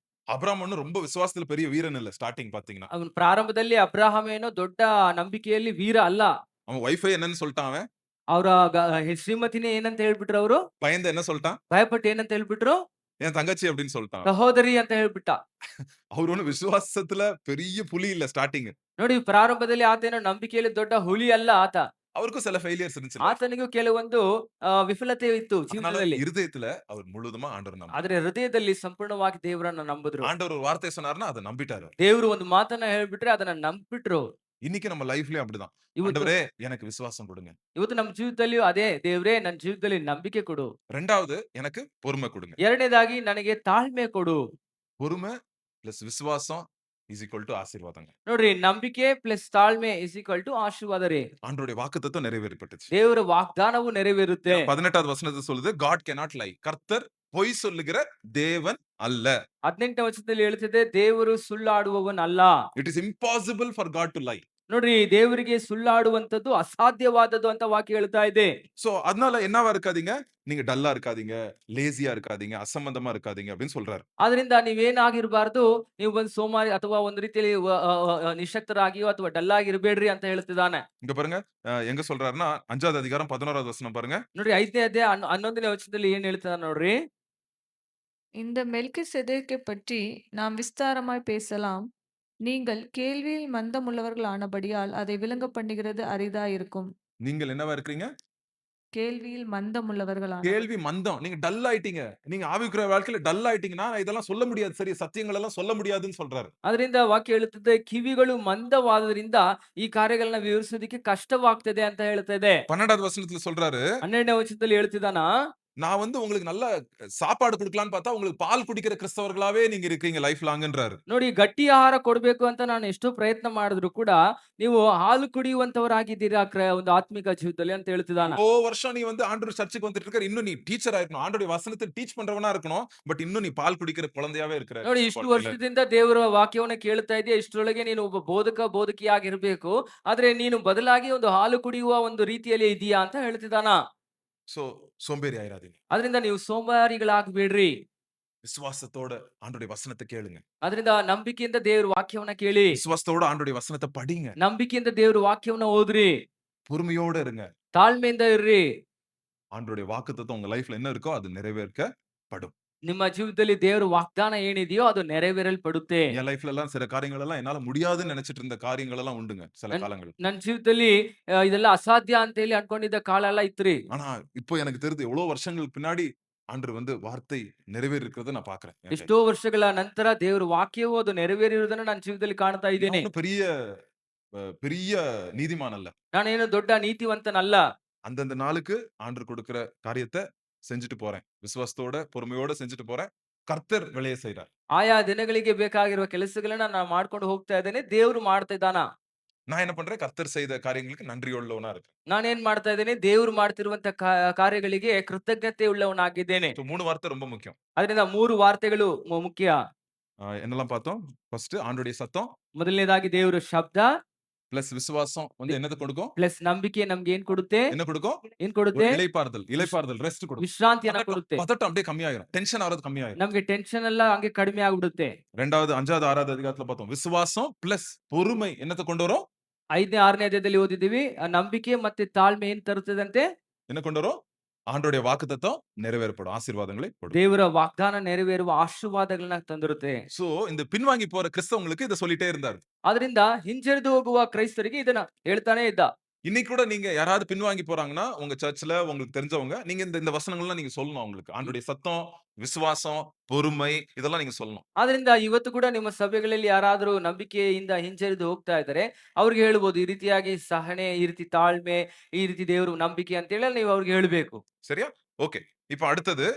ஆபிரகாம் ஒண்ணும் ரொம்ப விசுவாசத்துல பெரிய வீரன் இல்ல ஸ்டார்டிங் பாத்தீங்கன்னா. ಅವನು ಪ್ರಾರಂಭದಲ್ಲಿ ಅಬ್ರಾಹಂ ಏನೋ ದೊಡ್ಡ ನಂಬಿಕೆಯಲ್ಲಿ ವೀರ ಅಲ್ಲ. அவன் வைஃபை என்னன்னு சொல்லிட்டான் அவன். ಅವರ ಶ್ರೀಮತಿನೇ ಏನಂತ ಹೇಳ್ಬಿಟ್ರು ಅವರು? பயந்து என்ன சொல்லிட்டான்? ಭಯಪಟ್ಟು ಏನಂತ ಹೇಳ್ಬಿಟ್ರು? என் தங்கச்சி அப்படின்னு சொல்லிட்டான். ಸಹೋದರಿ ಅಂತ ಹೇಳ್ಬಿಟ್ಟ. அவர் ஒண்ணு விசுவாசத்துல பெரிய புலி இல்ல ஸ்டார்டிங். ನೋಡಿ, ಪ್ರಾರಂಭದಲ್ಲಿ ಆತೇನೋ ನಂಬಿಕೆಯಲ್ಲಿ ದೊಡ್ಡ ಹುಲಿ ಅಲ್ಲ ಆತ. அவருக்கும் சில ஃபெயிலியர்ஸ் இருந்துச்சு. ಆತನಿಗೂ ಕೆಲವೊಂದು ವಿಫಲತೆ ಇತ್ತು அதனால ಜೀವನದಲ್ಲಿ. இருதயத்துல அவர் முழுதுமா ஆண்டவர் நம்பினார். ಆದ್ರೆ ಹೃದಯದಲ್ಲಿ ಸಂಪೂರ್ಣವಾಗಿ ದೇವರನ್ನ ನಂಬಿದ್ರು. ஆண்டவர் ஒரு வார்த்தை சொன்னாருன்னா அதை நம்பிட்டாரு. ದೇವರು ಒಂದು ಮಾತನ್ನ ಹೇಳ್ಬಿಟ್ರೆ ಅದನ್ನ ನಂಬಿಟ್ರು. இன்னைக்கு நம்ம லைஃப்லயும் அப்படிதான். ಇವತ್ತು ஆண்டவரே எனக்கு விசுவாசம் கொடுங்க. ಇವತ್ತು ನಮ್ಮ ಜೀವಿತದಲ್ಲಿಯೂ ಅದೇ, ದೇವ್ರೇ ನನ್ನ ಜೀವಿತದಲ್ಲಿ ನಂಬಿಕೆ ಕೊಡು. 2வது எனக்கு பொறுமை கொடுங்க. ಎರಡನೇದಾಗಿ ನನಗೆ ತಾಳ್ಮೆ ಕೊಡು. பொறுமை பிளஸ் விசுவாசம் இஸ் ஈக்குவல் டு ஆசீர்வாதங்க. ನೋಡ್ರಿ, ನಂಬಿಕೆ ಪ್ಲಸ್ ತಾಳ್ಮೆ ಇಸ್ ಈಕ್ವಲ್ ಟು ಆಶೀರ್ವಾದ ರೀ. ஆண்டவருடைய வாக்குத்தத்தம் நிறைவேறப்பட்டுச்சு. ದೇವರ ವಾಗ್ದಾನವು ನೆರವೇರುತ್ತೆ. 18வது வசனத்தை சொல்லுது, God cannot lie. கர்த்தர் பொய் சொல்லுகிற தேவன் அல்ல. 18ನೇ ವಚನದಲ್ಲಿ ಹೇಳ್ತಿದೆ, ದೇವರು ಸುಳ್ಳಾಡುವವನಲ್ಲ. It is impossible for God to lie. ನೋಡ್ರಿ, ದೇವರಿಗೆ ಸುಳ್ಳಾಡುವಂತದ್ದು ಅಸಾಧ್ಯವಾದದ್ದು ಅಂತ ವಾಕ್ಯ ಹೇಳ್ತಾ ಇದೆ. சோ அதனால என்னவா இருக்காதீங்க, நீங்க டல்லா இருக்காதீங்க, லேசியா இருக்காதீங்க, அசம்பந்தமா இருக்காதீங்க அப்படின்னு சொல்றாரு. ಆದ್ರಿಂದ ನೀವೇನಾಗಿರ್ಬಾರ್ದು, ನೀವು ಒಂದು ಸೋಮಾರಿ ಅಥವಾ ಒಂದು ರೀತಿಯಲ್ಲಿ ನಿಶಕ್ತರಾಗಿಯೋ ಅಥವಾ ಡಲ್ ಆಗಿರ್ಬೇಡ್ರಿ ಅಂತ ಹೇಳ್ತಿದ್ದಾನೆ. இங்க பாருங்க, எங்க சொல்றாருன்னா 5வது அதிகாரம் 11வது வசனம் பாருங்க. ನೋಡ್ರಿ, 5ನೇ ಅಧ್ಯಾಯ 11ನೇ ವಚನದಲ್ಲಿ ಏನ್ ಹೇಳ್ತಿದ್ದಾನೆ ನೋಡ್ರಿ. இந்த மெல்கிசேதேக்கை பற்றி நாம் விஸ்தாரமாய் பேசலாம். நீங்கள் கேள்வியில் மந்தமுள்ளவர்கள் ஆனபடியால் அதை விளங்க பண்ணுகிறது அரிதாயிருக்கும். நீங்கள் என்னவா இருக்கிறீங்க? கேள்வியில் மந்தமுள்ளவர்கள் கேள்வி மந்தம். நீங்க டல் ஆயிட்டீங்க. நீங்க ஆவிக்குரிய வாழ்க்கையில டல் ஆயிட்டீங்கன்னா இதெல்லாம் சொல்ல முடியாது. சரி, சத்தியங்கள் எல்லாம் சொல்ல முடியாதுன்னு சொல்றாரு. ಅದರಿಂದ ವಾಕ್ಯ ಹೇಳುತ್ತದೆ, ಕಿವಿಗಳು ಮಂದವಾದ್ರಿಂದ ಈ ಕಾರ್ಯಗಳನ್ನ ವಿವರಿಸೋದಕ್ಕೆ ಕಷ್ಟವಾಗ್ತದೆ ಅಂತ ಹೇಳ್ತದೆ. 12வது வசனத்துல சொல்றாரு, 12ನೇ ವಚನದಲ್ಲಿ ಹೇಳ್ತಿದ್ದಾನ, நான் வந்து உங்களுக்கு நல்ல சாப்பாடு குடுக்கலான்னு பார்த்தா, உங்களுக்கு பால் குடிக்கிற கிறிஸ்தவர்களாவே நீங்க இருக்கீங்க லைஃப் லாங்ன்றாரு. ನೋಡಿ ಗಟ್ಟಿ ಆಹಾರ ಕೊಡ್ಬೇಕು ಅಂತ ನಾನು ಎಷ್ಟೋ ಪ್ರಯತ್ನ ಮಾಡಿದ್ರು ಕೂಡ, ನೀವು ಹಾಲು ಕುಡಿಯುವಂತವರಾಗಿದ್ದೀರಾ ಒಂದು ಆತ್ಮಿಕ ಜೀವಿತದಲ್ಲಿ ಅಂತ ಹೇಳ್ತಿದ್ದಾನ. இவ்வளோ வருஷம் நீ வந்து ஆண்டவர் சர்ச்சுக்கு வந்துட்டு இருக்க. இன்னும் நீ டீச்சரா இருக்கணும். ஆண்டவருடைய வசனத்த டீச் பண்றவனா இருக்கணும். பட் இன்னும் நீ பால் குடிக்கிற குழந்தையாவே இருக்கிற ನೋಡಿ கிறிஸ்துவ ಇಷ್ಟು வாழ்க்கையில. ವರ್ಷದಿಂದ ದೇವರ ವಾಕ್ಯವನ್ನ ಕೇಳ್ತಾ ಇದೆಯಾ, ಇಷ್ಟರೊಳಗೆ ನೀನು ಒಬ್ಬ ಬೋಧಕಿಯಾಗಿರ್ಬೇಕು. ಆದ್ರೆ ನೀನು ಬದಲಾಗಿ ಒಂದು ಹಾಲು ಕುಡಿಯುವ ಒಂದು ರೀತಿಯಲ್ಲಿ ಇದೀಯಾ ಅಂತ ಹೇಳ್ತಿದ್ದಾನ. சோ சோம்பேறி ஆயிராதீங்க. ಅದರಿಂದ ನೀವು ಸೋಮಾರಿಗಳಾಗ್ಬೇಡ್ರಿ. விசுவாசத்தோட ஆண்டவருடைய வசனத்த கேளுங்க. ಅದರಿಂದ ನಂಬಿಕೆಯಿಂದ ದೇವರ ವಾಕ್ಯವನ್ನ ಕೇಳಿ. விசுவாசத்தோட ஆண்டவருடைய வசனத்த படிங்க. ನಂಬಿಕೆಯಿಂದ ದೇವರ ವಾಕ್ಯವನ್ನ ಓದ್ರಿ. பொறுமையோட இருங்க. ತಾಳ್ಮೆಯಿಂದ ಇರ್ರಿ. ஆண்டவருடைய வாக்குத்தத்தம் உங்க லைஃப்ல என்ன இருக்கோ அது நிறைவேற்கப்படும். ನಿಮ್ಮ ಜೀವಿತದಲ್ಲಿ ದೇವರ ವಾಗ್ದಾನ ಏನಿದೆಯೋ ಅದು ನೆರವೇರಲ್ಪಡುತ್ತೆ. என் லைஃப்ல எல்லாம் சில காரியங்கள் எல்லாம் என்னால முடியாதுன்னு நினைச்சிட்டு இருந்த காரியங்கள் எல்லாம் உண்டுங்க சில ನನ್ காலங்கள். ನನ್ ಜೀವಿತದಲ್ಲಿ ಇದೆಲ್ಲ ಅಸಾಧ್ಯ ಅಂತ ಹೇಳಿ ಅನ್ಕೊಂಡಿದ್ದ ಕಾಲ ಎಲ್ಲ ಇತ್ರಿ. ஆனா இப்போ எனக்கு தெரியுது எவ்வளவு வருஷங்களுக்கு பின்னாடி ஆண்டவர் வந்து வார்த்தை நிறைவேறி இருக்கிறத நான் பார்க்கிறேன். என் லைஃப்ல. ಎಷ್ಟೋ ವರ್ಷಗಳ ನಂತರ ದೇವರ ವಾಕ್ಯವು ಅದು ನೆರವೇರಿರುವುದನ್ನು ನನ್ನ ಜೀವಿತದಲ್ಲಿ ಕಾಣ್ತಾ நான் ಇದ್ದೇನೆ. ஒண்ணும் பெரிய நீதிமான் அல்ல. ನಾನೇನು ದೊಡ್ಡ ನೀತಿವಂತನಲ್ಲ. அந்தந்த நாளுக்கு ஆண்டவர் கொடுக்கிற காரியத்த செஞ்சுட்டு போறேன். விசுவாசத்தோட, பொறுமையோட செஞ்சுட்டு போறேன். கர்த்தர் வேலைய செய்றார். ಆಯಾ ದಿನಗಳಿಗೆ ಬೇಕಾಗಿರುವ ಕೆಲಸಗಳನ್ನ ನಾನು ಮಾಡ್ಕೊಂಡು ಹೋಗ್ತಾ ಇದ್ದೇನೆ. ದೇವ್ರು ಮಾಡ್ತಾ ಇದ್ದಾನ. நான் என்ன பண்றேன்? கர்த்தர் செய்த காரியங்களுக்கு நன்றியுள்ளவனா இருக்கேன். ನಾನೇನ್ ಮಾಡ್ತಾ ಇದ್ದೇನೆ? ದೇವ್ರು ಮಾಡ್ತಿರುವಂತ ಕಾರ್ಯಗಳಿಗೆ ಕೃತಜ್ಞತೆ ಉಳ್ಳವನಾಗಿದ್ದೇನೆ. 3 வார்த்தை ரொம்ப முக்கியம். ಅದರಿಂದ 3 ವಾರ್ತೆಗಳು ಮುಖ್ಯ. என்னெல்லாம் பார்த்தோம்? ஃபர்ஸ்ட் ஆண்டவருடைய சத்தம் ಮೊದಲನೇದಾಗಿ ದೇವರ ಶಬ್ದ பிளஸ் விசுவாசம் வந்து என்னத கொடுக்கும்? ಪ್ಲಸ್ ನಂಬಿಕೆ ನಮ್ಗೆ ಏನ್ ಕೊಡುತ್ತೆ? என்ன கொடுக்கும்? ಏನ್ ஒரு ಕೊಡುತ್ತೆ? இளைப்பாறுதல், ரெஸ்ட் கொடுக்கும். ವಿಶ್ರಾಂತಿಯನ್ನ ಕೊಡುತ್ತೆ. பதட்டம் அப்படியே கம்மியாயிரும். டென்ஷன் ஆறது கம்மியாயிரும். ನಮ್ಗೆ ಟೆನ್ಷನ್ ಎಲ್ಲ ಹಂಗೆ ಕಡಿಮೆ ಆಗ್ಬಿಡುತ್ತೆ. 2வது, 5வது, 6வது அதிகாரத்துல பார்த்தோம். விசுவாசம் பிளஸ் பொறுமை என்னத்த கொண்டு வரும்? 5ನೇ 6ನೇ ಅಧ್ಯಾಯದಲ್ಲಿ ಓದಿದ್ದೀವಿ. ನಂಬಿಕೆ ಮತ್ತೆ ತಾಳ್ಮೆ ಏನ್ ತರುತ್ತದಂತೆ? என்ன கொண்டு வரும்? ஆண்டவருடைய வாக்குத்தத்தம் நிறைவேறப்படும். ஆசீர்வாதங்களை கொடுக்கும். ದೇವರ ವಾಗ್ದಾನ ನೆರವೇರುವ ಆಶೀರ್ವಾದಗಳನ್ನ ತಂದಿರುತ್ತೆ. சோ இந்த பின்வாங்கி போற கிறிஸ்தவங்களுக்கு இத சொல்லிட்டே இருந்தாரு. ಅದರಿಂದ ಹಿಂಜರಿದು ಹೋಗುವ ಕ್ರೈಸ್ತರಿಗೆ ಇದನ್ನ ಹೇಳ್ತಾನೆ ಇದ್ದ. இன்னைக்கு கூட நீங்க யாராவது பின்வாங்கி போறாங்கன்னா, உங்க சர்ச்ல உங்களுக்கு தெரிஞ்சவங்க, நீங்க இந்த இந்த வசனங்கள்லாம் நீங்க சொல்லணும் அவங்களுக்கு. ஆண்டவருடைய சத்தம், விசுவாசம், பொறுமை இதெல்லாம் நீங்க சொல்லணும். ಆದ್ರಿಂದ ಇವತ್ತು ಕೂಡ ನಿಮ್ಮ ಸಭೆಗಳಲ್ಲಿ ಯಾರಾದರೂ ನಂಬಿಕೆಯಿಂದ ಹಿಂಜರಿದು ಹೋಗ್ತಾ ಇದ್ದಾರೆ, ಅವ್ರಿಗೆ ಹೇಳ್ಬೋದು ಈ ರೀತಿಯಾಗಿ ಸಹನೆ, ಈ ರೀತಿ ತಾಳ್ಮೆ, ಈ ರೀತಿ ದೇವರು ನಂಬಿಕೆ ಅಂತ ಹೇಳಿ ನೀವು ಅವ್ರಿಗೆ ಹೇಳ್ಬೇಕು. சரியா? ஓகே. இப்ப அடுத்தது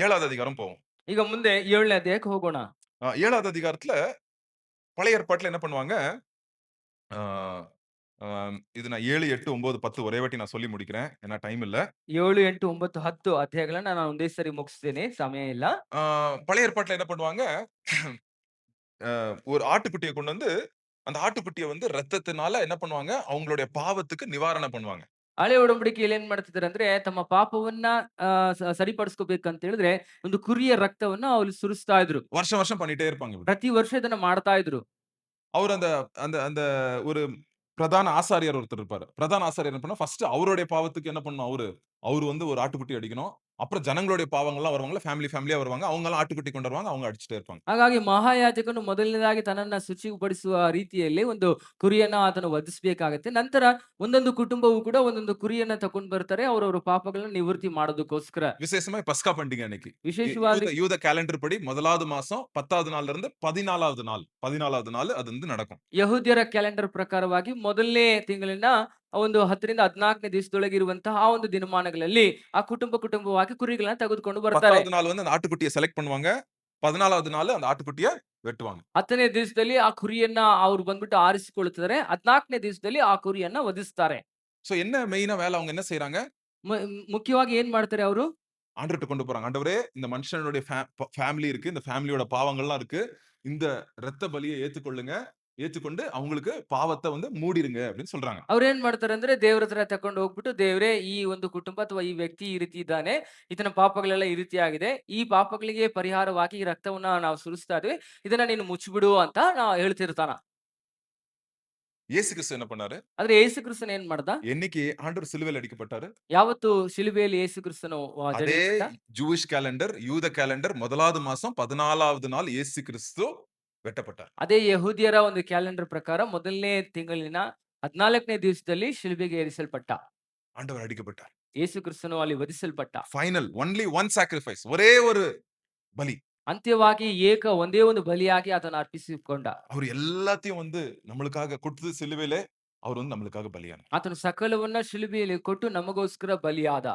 7வது அதிகாரம் போவோம். ಈಗ ಮುಂದೆ 7ನೇ ಅಧ್ಯಾಯಕ್ಕೆ ಹೋಗೋಣ. 7வது அதிகாரத்துல பழைய ஏற்பாட்டுல என்ன பண்ணுவாங்க? ஆ ஆ இது நான் 7, 8, 9, 10 ஒரே வாட்டி நான் சொல்லி முடிக்கிறேன். ஏன்னா டைம் இல்ல. 7, 8, 9, 10 ಅಧ್ಯಾಯಗಳನ್ನ ನಾನು ಒಂದೇ ಸರಿ ಮುಗಿಸ್ತೇನೆ, ಸಮಯ ಇಲ್ಲ. ஆ பழைய ஏற்பாட்டுல என்ன பண்ணுவாங்க? ஒரு ஆட்டுக்குட்டிய கொண்டு வந்து, அந்த ஆட்டுக்குட்டிய வந்து ரத்தத்தினால என்ன பண்ணுவாங்க? அவங்களுடைய பாவத்துக்கு நிவாரணம் பண்ணுவாங்க. ಹಳೆ ಒಡಂಬಡಿಕೆಯಲ್ಲಿ ಏನ್ ಮಾಡ್ತಿದ್ದಾರೆ ಅಂದ್ರೆ ತಮ್ಮ ಪಾಪವನ್ನ ಸರಿಪಡಿಸ್ಕೋಬೇಕಂತ ಹೇಳಿದ್ರೆ ಒಂದು ಕುರಿಯ ರಕ್ತವನ್ನ ಅವ್ರು ಸುರಿಸ್ತಾ ಇದ್ರು. வருஷம் வருஷம் பண்ணிட்டே இருப்பாங்க இப்படி. ಪ್ರತಿ ವರ್ಷ ಇದನ್ನ ಮಾಡ್ತಾ ಇದ್ರು. அவரு அந்த அந்த அந்த ஒரு பிரதான ஆசாரியர் ஒருத்தர் இருப்பாரு. பிரதான ஆசாரியர் என்ன பண்ணா, ஃபர்ஸ்ட் அவருடைய பாவத்துக்கு என்ன பண்ணணும் அவரு? அவரு வந்து ஒரு ஆட்டுக்குட்டி அடிக்கணும். அப்புறம் ஜனங்களுடைய பாவங்கள்லாம் வருவாங்கல்ல, ஃபேமிலியா வருவாங்க. அவங்கலாம் ஆட்டுக்குட்டி கொண்டு வருவாங்க. அவங்க அடிச்சுட்டே இருப்பாங்க. ಹಾಗಾಗಿ ಮಹಾಯಾಜಕನು ಮೊದಲನೇದಾಗಿ ತನ್ನನ್ನ ಶುಚಿಪಡಿಸುವ ರೀತಿಯಲ್ಲಿ ಒಂದು ಕುರಿಯನ್ನ ಆತನು ವಧಿಸಬೇಕಾಗತ್ತೆ. ನಂತರ ಒಂದೊಂದು ಕುಟುಂಬವು ಕೂಡ ಒಂದೊಂದು ಕುರಿಯನ್ನ ತಗೊಂಡು ಬರ್ತಾರೆ ಅವರವರ ಪಾಪಗಳನ್ನ ನಿವೃತ್ತಿ ಮಾಡೋದಕ್ಕೋಸ್ಕರ. விசேஷமா பஸ்கா பண்டிகை அன்னைக்கு. ವಿಶೇಷವಾದ யூத கேலண்டர் படி 1வது மாசம் 10வது நாள்ல இருந்து 14வது நாள் அது வந்து நடக்கும். ಯಹೂದ್ಯರ ಕ್ಯಾಲೆಂಡರ್ ಪ್ರಕಾರವಾಗಿ ಮೊದಲನೇ ತಿಂಗಳಿನ ಒಂದು 10ರಿಂದ 14ನೇ ದಿವಸದೊಳಗೆ ಇರುವಂತಹ ಆ ಒಂದು ದಿನಮಾನಗಳಲ್ಲಿ ಆ ಕುಟುಂಬವಾಗಿ ಕುರಿಗಳನ್ನ ತೆಗೆದುಕೊಂಡು ಬರ್ತಾರೆ. 10வது நாள் வந்து அந்த ஆட்டுக்குட்டிய செலக்ட் பண்ணுவாங்க. 14வது நாள் அந்த ஆட்டுக்குட்டிய வெட்டுவாங்க. 10ನೇ ದಿವಸದಲ್ಲಿ ಆ ಕುರಿಯನ್ನ ಅವ್ರು ಬಂದ್ಬಿಟ್ಟು ಆರಿಸಿಕೊಳ್ತಾರೆ. 14ನೇ ದಿವಸದಲ್ಲಿ ಆ ಕುರಿಯನ್ನ ವಧಿಸ್ತಾರೆ. சோ என்ன மெயினா வேலை அவங்க என்ன செய்றாங்க? ಮುಖ್ಯವಾಗಿ ಏನ್ ಮಾಡ್ತಾರೆ ಅವರು? ஆண்டவர்ட்ட கொண்டு போறாங்க. ஆண்டவரே இந்த மனுஷனுடைய ஃபேமிலி இருக்கு. இந்த ஃபேமிலியோட பாவங்கள்லாம் இருக்கு. இந்த இரத்த பலிய ஏத்துக்கொண்டு அவங்களுக்கு பாவத்த வந்து மூடிருங்க அப்படின்னு சொல்றாங்க. ಅವ್ರೇನ್ ಮಾಡ್ತಾರೆ ಅಂದ್ರೆ ದೇವ್ರ ಹತ್ರ ತಕೊಂಡು ಹೋಗ್ಬಿಟ್ಟು, ದೇವ್ರೇ ಈ ಒಂದು ಕುಟುಂಬ ಅಥವಾ ಈ ವ್ಯಕ್ತಿ ಈ ರೀತಿ ಇದ್ದಾನೆ, ಈತನ ಪಾಪಗಳೆಲ್ಲ ಈ ರೀತಿ ಆಗಿದೆ, ಈ ಪಾಪಗಳಿಗೆ ಪರಿಹಾರವಾಗಿ ಈ ರಕ್ತವನ್ನ ನಾವು ಸುರಿಸ್ತಾ ಇದ್ವಿ, ಇದನ್ನ ನೀನು ಮುಚ್ಚಿಬಿಡು ಅಂತ ಹೇಳ್ತಿರ್ತಾನ. இயேசு கிறிஸ்து என்ன பண்ணாரு? ಆದ್ರೆ ಯೇಸು ಕ್ರಿಸ್ತನ್ ಏನ್ ಮಾಡ್ದ? என்னைக்கு ஆண்டவர் சிலுவையில அடிக்கப்பட்டாரு? ಯಾವತ್ತು ಶಿಲುಬೆಯಲ್ಲಿ ಯೇಸು ಕ್ರಿಸ್ತನು அதே ಜಡಿಯಲ್ಪಟ್ಟ? ஜூயிஷ் கேலண்டர், யூத கேலண்டர் 1வது மாசம் 14வது நாள் இயேசு கிறிஸ்து வெட்டப்பட்டார். ಅದೇ ಯಹೂದ್ಯರ ಒಂದು ಕ್ಯಾಲೆಂಡರ್ ಪ್ರಕಾರ ಮೊದಲನೇ ತಿಂಗಳಿನ 14ನೇ ದಿವಸದಲ್ಲಿ ಶಿಲುಬೆಗೆ ಏರಿಸಲ್ಪಟ್ಟ. ஆண்டவர் அடிக்கப்பட்டார். ಯೇಸು ಕ್ರಿಸ್ತನು ಅಲ್ಲಿ ವಧಿಸಲ್ಪಟ್ಟ. Final only one sacrifice. ஒரே ஒரு பலி. ಅಂತ್ಯವಾಗಿ ಒಂದೇ ಒಂದು ಬಲಿಯಾಗಿ ಆತನ ಅರ್ಪಿಸಿಕೊಂಡ. அவர் எல்லாத்தையும் வந்து நம்மளுக்காக கொடுத்து சிலுவையிலே அவர் வந்து நம்மளுக்காக பலியானார். ಆತನು ಸಕಲವನ್ನ ಶಿಲುಬೆಯಲ್ಲಿ ಕೊಟ್ಟು ನಮಗೋಸ್ಕರ ಬಲಿಯಾದ.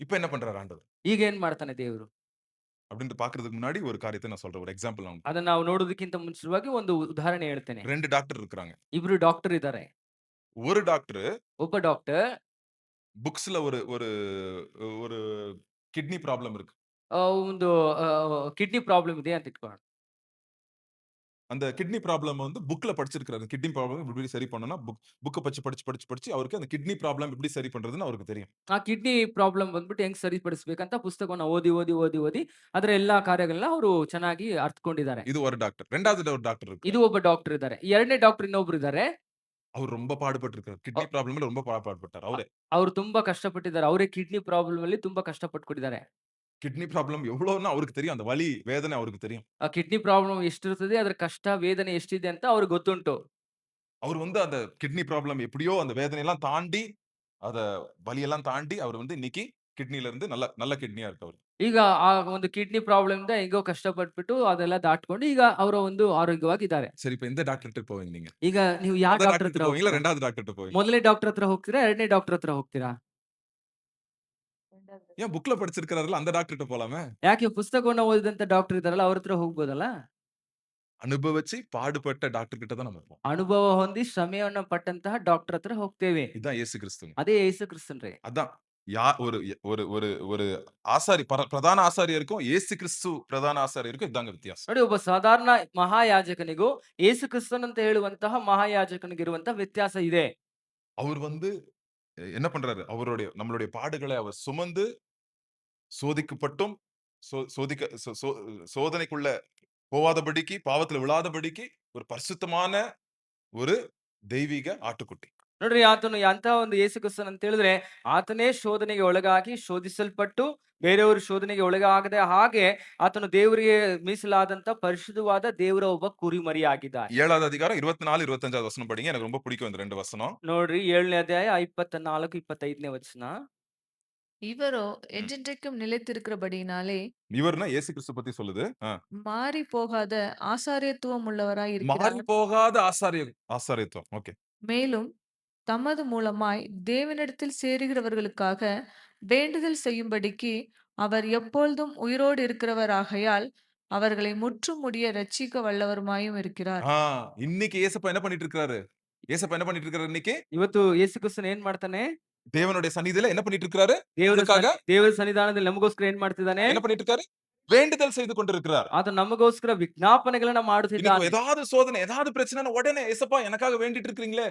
இப்ப என்ன பண்றாரு ஆண்டவர்? ಈಗ ಏನ್ ಮಾಡ್ತಾನೆ ದೇವರು? அப்படின்ட்டு பார்க்கறதுக்கு முன்னாடி ஒரு காரியத்த நான் சொல்றேன். ஒரு எக்ஸாம்பிள் நான் ಅದನ್ನ ನಾವು ನೋಡೋದಕ್ಕಿಂತ ಮುಂಚಿತವಾಗಿ ಒಂದು ಉದಾಹರಣೆ ಹೇಳ್ತೇನೆ. 2 டாக்டர் இருக்கிறாங்க. ಇಬ್ರು ಡಾಕ್ಟರ್ ಇದ್ದಾರೆ. ஒரு டாக்டர் ಒಬ್ಬ ಡಾಕ್ಟರ್ புக்ஸ்ல ஒரு ஒரு ஒரு கிட்னி ப்ராப்ளம் இருக்கு. ಒಂದು ಕಿಡ್ನಿ ಪ್ರಾಬ್ಲಮ್ ಇದೆ ಅಂತ ಇಟ್ಕೊಳ್ಳೋಣ. அந்த கிட்னி ப்ராப்ளம் வந்து புக்ல படிச்சிருக்காரு. கிட்னி ப்ராப்ளம் இப்படி சரி பண்ணனும்னா புக்க படிச்சு அவருக்கு அந்த கிட்னி ப்ராப்ளம் எப்படி சரி பண்றதுன்னு அவருக்கு தெரியும். ಆ ಕಿಡ್ನಿ ಪ್ರಾಬ್ಲಮ್ ಬಂದ್ಬಿಟ್ಟು ಹೆಂಗ್ ಸರಿಪಡಿಸಬೇಕಂತ ಪುಸ್ತಕವನ್ನ ಓದಿ ಅದರ ಎಲ್ಲಾ ಕಾರ್ಯಗಳನ್ನ ಅವರು ಚೆನ್ನಾಗಿ ಅರ್ಥಕೊಂಡಿದ್ದಾರೆ. இது ஒரு டாக்டர். 2வது ஒரு டாக்டர் ಇದು இருக்காரு. ಒಬ್ಬ ಡಾಕ್ಟರ್ ಇದ್ದಾರೆ. ಎರಡನೇ ಡಾಕ್ಟರ್ ಇನ್ನೊಬ್ರು ಇದ್ದಾರೆ. அவர் ரொம்ப பாடுபட்டிருக்காரு. கிட்னி ப்ராப்ளம்ல ரொம்ப பாடுபட்டார் அவரே. ಅವರು ತುಂಬಾ ಕಷ್ಟಪಟ್ಟಿದ್ದಾರೆ. ಅವರೇ ಕಿಡ್ನಿ ಪ್ರಾಬ್ಲಮ್ ಅಲ್ಲಿ ತುಂಬಾ ಕಷ್ಟಪಟ್ಟುಕೊಂಡಿದ್ದಾರೆ. கிட்னி ப்ராப்ளம் எவ்வளவுன்னு அவருக்கு தெரியும். அந்த வலி, வேதனை அவருக்கு தெரியும். ಆ ಕಿಡ್ನಿ ಪ್ರಾಬ್ಲಮ್ ಎಷ್ಟಿರ್ತದೆ, ಅದರ ಕಷ್ಟ, ವೇದನೆ ಎಷ್ಟಿದೆ ಅಂತ ಅವ್ರಿಗೆ ಗೊತ್ತುಂಟು. அவர் வந்து அந்த கிட்னி ப்ராப்ளம் எப்படியோ அந்த வேதனையெல்லாம் தாண்டி, அத வலியெல்லாம் தாண்டி அவர் வந்து இன்னைக்கு கிட்னில இருந்து நல்ல நல்ல கிட்னியா இருக்கு அவரு. ಈಗ ಆ ಒಂದು ಕಿಡ್ನಿ ಪ್ರಾಬ್ಲಮ್ ಇಂದ ಹೇಗೋ ಕಷ್ಟಪಟ್ಬಿಟ್ಟು ಅದೆಲ್ಲ ದಾಟ್ಕೊಂಡು ಈಗ ಅವರು ಒಂದು ಆರೋಗ್ಯವಾಗಿದ್ದಾರೆ. சரி இப்ப எந்த டாக்டர்ட்ட போவீங்க நீங்க? ಈಗ ನೀವು ಯಾವ மொத ಡಾಕ್ಟರ್ டாக்டர்ட்ட ಹತ್ರ போவீங்களா? ಹೋಗ್ತೀರಾ? 2வது டாக்டர்ட்ட போவீங்களா? ಮೊದಲನೇ ಡಾಕ್ಟರ್ ಹತ್ರ ಹೋಗ್ತೀರಾ? ಎರಡನೇ ಡಾಕ್ಟರ್ ಹತ್ರ ಹೋಗ್ತೀರಾ? ஏன் புக்ல படிச்சிருக்காருல்ல அந்த டாக்டர்ட்ட போலாமே? ಯಾಕೆ ಪುಸ್ತಕವನ್ನ ಓದಿದಂತ ಡಾಕ್ಟರ್ ಇದಾರಲ್ಲ ಅವ್ರ ಹತ್ರ ಹೋಗ್ಬೋದಲ್ಲ? அனுபவிச்சு பாடுபட்ட டாக்டர் கிட்ட தான் நம்ம போவோம். ಅನುಭವ ಹೊಂದಿ ಶ್ರಮೆಯನ್ನ ಪಟ್ಟಂತಹ ಡಾಕ್ಟರ್ ಹತ್ರ ಹೋಗ್ತೇವೆ. இதான் இயேசு கிறிஸ்துங்க. ಅದೇ ಯೇಸು ಕ್ರಿಸ್ತನ್ರಿ. அதான் ஒரு ஒரு ஒரு ஒரு ஆசாரி பிரதான ஆசாரியருக்கும் இயேசு கிறிஸ்து பிரதான ஆசாரியருக்கும் இதாங்க வித்தியாசம். ನೋಡಿ, ಒಬ್ಬ ಸಾಧಾರಣ ಮಹಾಯಾಜಕನಿಗೂ ಯೇಸು ಕ್ರಿಸ್ತನ್ ಅಂತ ಹೇಳುವಂತಹ ಮಹಾಯಾಜಕನಿಗಿರುವಂತಹ ವ್ಯತ್ಯಾಸ ಇದೆ. அவர் வந்து என்ன பண்றாரு? நம்மளுடைய பாடுகளை அவர் சுமந்து சோதிக்கப்பட்டும் சோதிக்க சோதனைக்குள்ள போவாதபடிக்கு பாவத்துல விழாதபடிக்கு ஒரு பரிசுத்தமான ஒரு தெய்வீக ஆட்டுக்குட்டி. ನೋಡ್ರಿ, ಆತನು ಅಂತ ಒಂದು ಯೇಸು ಕ್ರಿಸ್ತನ್ ಅಂತ ಹೇಳಿದ್ರೆ ಆತನೇ ಶೋಧನೆಗೆ ಒಳಗಾಗಿ ಶೋಧಿಸಲ್ಪಟ್ಟು ಬೇರೆಯವರು ಶೋಧನೆಗೆ ಒಳಗಾಗದೆ ಹಾಗೆ ಆತನು ದೇವರಿಗೆ ಮೀಸಲಾದಂತ ಪರಿಶುದ್ಧವಾದ ದೇವರ ಒಬ್ಬ ಕುರಿಮರಿ ಆಗಿದ್ದಾನೆ. 7வது அதிகாரம் 24, 25வது வசனம் படிங்க. எனக்கு ரொம்ப பிடிக்கும் இந்த 2 வசனம். ನೋಡ್ರಿ, 7ನೇ ಅಧ್ಯಾಯ 24, 25ನೇ ವಚನ. இவரோ ம். என்றென்றைக்கும் நிலைத்திருக்கிறபடியினாலே இவர்னா இயேசு கிறிஸ்து பத்தி சொல்லுது. மாறி போகாத ஆசாரியத்துவம் உள்ளவராய் மாறி இருக்கிறார். போகாத ஆசாரியத்துவம். ஓகே. மேலும் தமது மூலமாய் தேவனிடத்தில் சேருகிறவர்களுக்காக வேண்டுதல் செய்யும்படிக்கு அவர் எப்பொழுதும் உயிரோடு இருக்கிறவராகையால் அவர்களை முற்றும் முடிய ரட்சிக்க வல்லவருமாயும் இருக்கிறார். இன்னைக்கு ஏசப்பா என்ன பண்ணிட்டு இருக்காரு? ஏசப்பா என்ன பண்ணிட்டு இருக்காரு இன்னைக்கு? ಇವತ್ತು ಯೇಸು ಕ್ರಿಸ್ತನ್ ಏನ್ ಮಾಡ್ತಾನೆ? தேவனுடைய சந்நிதியில என்ன பண்ணிட்டு இருக்காரு? ದೇವರ ಅದಕ್ಕಾಗ ದೇವರ ಸನ್ನಿಧಾನದಲ್ಲಿ ನಮಗೋಸ್ಕರ ಏನ್ ಮಾಡ್ತಿದ್ದಾನೆ? என்ன பண்ணிட்டு இருக்காரு? வேண்டுதல் செய்து கொண்டிருக்கிறார். ಆತ ನಮಗೋಸ್ಕರ ವಿಜ್ಞಾಪನೆಗಳನ್ನ இன்னைக்கு ಮಾಡುತ್ತಿದ್ದಾನೆ. ஏதாவது சோதனை, ஏதாவது பிரச்சனை உடனே ஏசப்பா எனக்காக வேண்டிட்டு இருக்கீங்களே,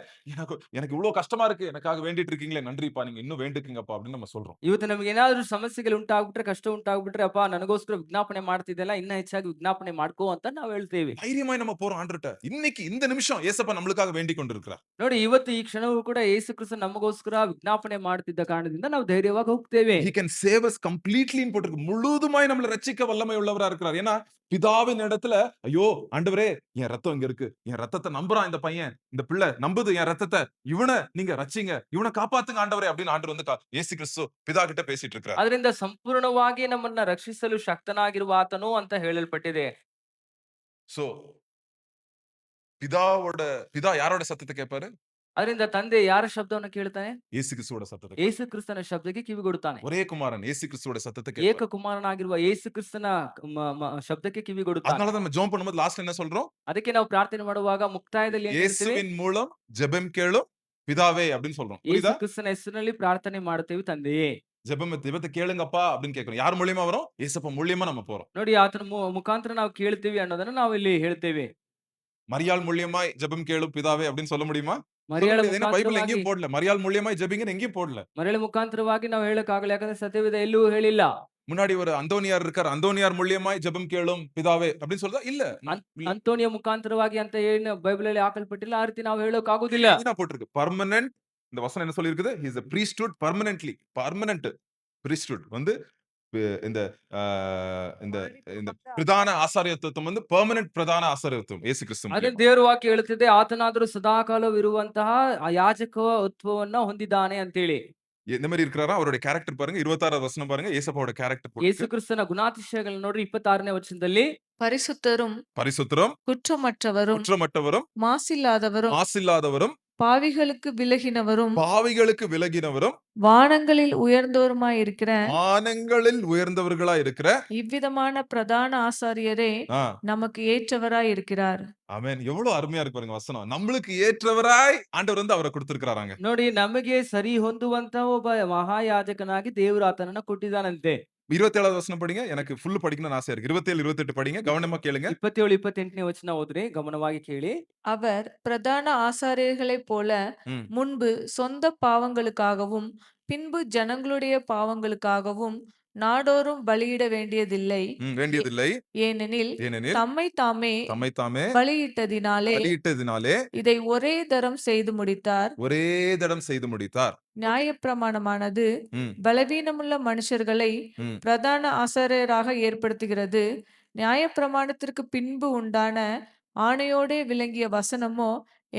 எனக்கு இவ்வளவு கஷ்டமா இருக்கு, எனக்காக வேண்டிட்டு இருக்கீங்களே, நன்றிப்பா, நீங்க இன்னும் வேண்டிக்கங்கப்பா அப்படின்னு நம்ம சொல்றோம். ಇವತ್ತು ನಮಗೆ ಏನಾದ್ರೂ ಸಮಸ್ಯೆಗಳು ಉಂಟಾಗ್ಬಿಟ್ರೆ, ಕಷ್ಟ ಉಂಟಾಗ್ಬಿಟ್ರೆ, ಅಪ್ಪ ನನಗೋಸ್ಕರ ವಿಜ್ಞಾಪನೆ ಮಾಡ್ತಿದ್ದೆಲ್ಲ ಇನ್ನ ಹೆಚ್ಚಾಗಿ ವಿಜ್ಞಾಪನೆ ಮಾಡ್ಕೋ ಅಂತ ನಾವು ಹೇಳ್ತೇವೆ. தைரியமாய் நம்ம போறோம் ஆண்டவர்ட்ட. இன்னைக்கு இந்த நிமிஷம் ஏசப்பா நம்மளுக்காக வேண்டிக் கொண்டிருக்கிறார். ನೋಡಿ, ಇವತ್ತು ಈ ಕ್ಷಣವೂ ಕೂಡ ಯೇಸು ಕ್ರಿಸ್ತ ನಮಗೋಸ್ಕರ ವಿಜ್ಞಾಪನೆ ಮಾಡ್ತಿದ್ದ ಕಾರಣದಿಂದ ನಾವು ಧೈರ್ಯವಾಗಿ ಹೋಗ್ತೇವೆ. He can save us completely ன்னு போட்டிருக்கு. முழுதுமாய் நம்மள ரட்சிக்க வல்லமை உள்ளவரா இருக்கிறார். ஏன்னா பிதாவின் இடத்துல ஐயோ ஆண்டவரே என் ரத்தம் இங்க இருக்கு, என் ரத்தத்தை நம்புறான் இந்த பையன், இந்த பிள்ளை நம்புது என் ரத்தத்தை, இவனை நீங்க ரட்சிங்க, இவனை காப்பாத்துங்க ஆண்டவரே அப்படின்னு ஆண்டவர் வந்து இயேசு கிறிஸ்து பிதா கிட்ட பேசிட்டு இருக்கிறார். ಅದರಿಂದ ಸಂಪೂರ್ಣವಾಗಿ ನಮ್ಮನ್ನ ರಕ್ಷಿಸಲು ಶಕ್ತನಾಗಿರುವ ಆತನು ಅಂತ ಹೇಳಲ್ಪಟ್ಟಿದೆ. சோ பிதா யாரோட சத்தத்தை கேட்பாரு? ಅದರಿಂದ ತಂದೆ ಯಾರ ಶಬ್ದವನ್ನು ಕೇಳ್ತಾನೆ? இயேசு கிறிஸ்துவோட சத்தத்தை. ಯೇಸು ಕ್ರಿಸ್ತನ ಶಬ್ದಕ್ಕೆ ಕಿವಿಗೊಡುತ್ತಾನೆ. ஒரே குமாரன் இயேசு கிறிஸ்துவோட சத்தத்தை கேட்பாரு. ಏಕ ಕುಮಾರನಾಗಿರುವ ಯೇಸು ಕ್ರಿಸ್ತನ ಶಬ್ದಕ್ಕೆ ಕಿವಿಗೊಡುತ್ತಾನೆ. அதனால நம்ம ஜெபம் பண்ணும்போது லாஸ்ட்ல என்ன சொல்றோம்? ಅದಕ್ಕೆ ನಾವು ಪ್ರಾರ್ಥನೆ ಮಾಡುವಾಗ ಮುಕ್ತಾಯದಲ್ಲಿ ಏನ್ ಹೇಳ್ತೀವಿ? இயேசுவின் மூலம் ஜெபம் கேளும் பிதாவே அப்படின்னு சொல்றோம். ಯೇಸು புரியுதா? ಕ್ರಿಸ್ತನ ಹೆಸರಿನಲ್ಲಿ ಪ್ರಾರ್ಥನೆ ಮಾಡುತ್ತೇವೆ, ತಂದೆಯೇ. ஜெபத்தை கேளுங்கப்பா அப்படின்னு கேட்கிறோம். யார் மூலியமா வரும்? இயேசப்பா மூலியமா நம்ம போறோம். ನೋಡಿ, ಆತನ ಮುಖಾಂತರ ನಾವು ಕೇಳ್ತೀವಿ ಅನ್ನೋದನ್ನ ನಾವು ಇಲ್ಲಿ ಹೇಳ್ತೇವೆ. மரியாள் மூலியமாய் ஜெபம் கேளும் பிதாவே அப்படின்னு சொல்ல முடியுமா? ಮರಿಯಾಳ ஏன்னா பைபிள் ಮುಖಾಂತರವಾಗಿ எங்கேயும் போடல. மரியாள் மூலியமாய் ஜெபிங்கன்னு எங்கேயும் போடல. ಮರಿಯಾಳ ಮುಖಾಂತರವಾಗಿ ನಾವು ಹೇಳಕ್ಕಾಗಲ್ಲ, ಯಾಕಂದ್ರೆ ಸತ್ಯವೇದ ಎಲ್ಲೂ ಹೇಳಿಲ್ಲ. முன்னாடி ஒரு அந்தோனியார் இருக்கார். அந்தோனியார் மூலியமாய் ஜெபம் கேளும் பிதாவே அப்படின்னு சொல்றதா? இல்ல. ಅಂತೋನಿಯ ಮುಖಾಂತರವಾಗಿ ಅಂತ ಏನು ಬೈಬಲ್ ಅಲ್ಲಿ ಹಾಕಲ್ಪಟ್ಟಿಲ್ಲ. ಆ ರೀತಿ ನಾವು ಹೇಳಕ್ ಆಗುದಿಲ್ಲ. என்ன போட்டிருக்கு? பெர்மனன்ட். இந்த வசனம் என்ன சொல்லி இருக்குது? He is a priesthood permanently. permanent priesthood வந்து இந்த இந்த இந்த பிரதான ஆசாரியத்துவம் வந்து பெர்மனன்ட் பிரதான ಆಸಾರ್ಯತ್ವ ಯೇಸು ಕ್ರಿಸ್ತ ಅದೇ ದೇವರ ವಾಕ್ಯ ಹೇಳುತ್ತಿದೆ, ಆತನಾದರೂ ಸದಾಕಾಲವಿರುವಂತಹ ಆ ಯಾಜಕತ್ವವನ್ನ ಹೊಂದಿದ್ದಾನೆ ಅಂತೇಳಿ. எந்த மாதிரி இருக்கிறாரா? அவருடைய கேரக்டர் பாருங்க. 26வது வசனம் பாருங்க. ஏசப்பாவோட கேரக்டர் ಯೇಸು ಕ್ರಿಸ್ತನ ಗುಣಾತಿಶಯಗಳನ್ನ ನೋಡ್ರಿ 26ನೇ ವಚನದಲ್ಲಿ. பரிசுத்தரும் பரிசுத்தரும் குற்றமற்றவரும் குற்றமற்றவரும் மாசில்லாதவரும் மாசில்லாதவரும் பாவிகளுக்கு விலகினவரும் பாவிகளுக்கு விலகினவரும் வானங்களில் உயர்ந்தோருமாயிருக்கிற வானங்களில் உயர்ந்தவர்களா இருக்கிற இவ்விதமான பிரதான ஆசாரியரே ஆ, நமக்கு ஏற்றவராய் இருக்கிறார். ஆமென். எவ்வளவு அருமையா இருக்கு பாருங்க வசனம். நம்மளுக்கு ஏற்றவராய் ஆண்டவர் வந்து அவரை கொடுத்திருக்கிறாராங்க. ನೋಡಿ ನಮಗೆ ಸರಿ ಹೊಂದುವಂತ ಒಬ್ಬ ಮಹಾಯಾಜಕನಾಗಿ ದೇವರು ಆತನನ್ನ ಕೊಟ್ಟಿದ್ದಾನಂತೆ. 27வது வசனம் படிங்க. எனக்கு ஃபுல் படிக்கணும்னு ஆசையா இருக்கு. 27, 28 படிங்க. கவனமா கேளுங்க. 27, 28ನೇ ವಚನ ಓದ್ರಿ ಗಮನವಾಗಿ ಕೇಳಿ. அவர் பிரதான ஆசாரியர்களைப் போல ம், முன்பு சொந்த பாவங்களுக்காகவும் பின்பு ஜனங்களுடைய பாவங்களுக்காகவும் நாடோறும் பலியிட வேண்டியதில்லை. வேண்டியதில்லை. ஏனெனில் ஏனெனில் தம்மை தாமே தம்மை தாமே பலியிட்டதினாலே பலியிட்டதினாலே இதை ஒரே தரம் செய்து முடித்தார். ஒரே தடம் செய்து முடித்தார். நியாயப்பிரமாணமானது ம், பலவீனமுள்ள மனுஷர்களை ம். பிரதான ஆசாரியராக ஏற்படுத்துகிறது. நியாயப்பிரமாணத்திற்கு பின்பு உண்டான ஆணையோடே விளங்கிய வசனமோ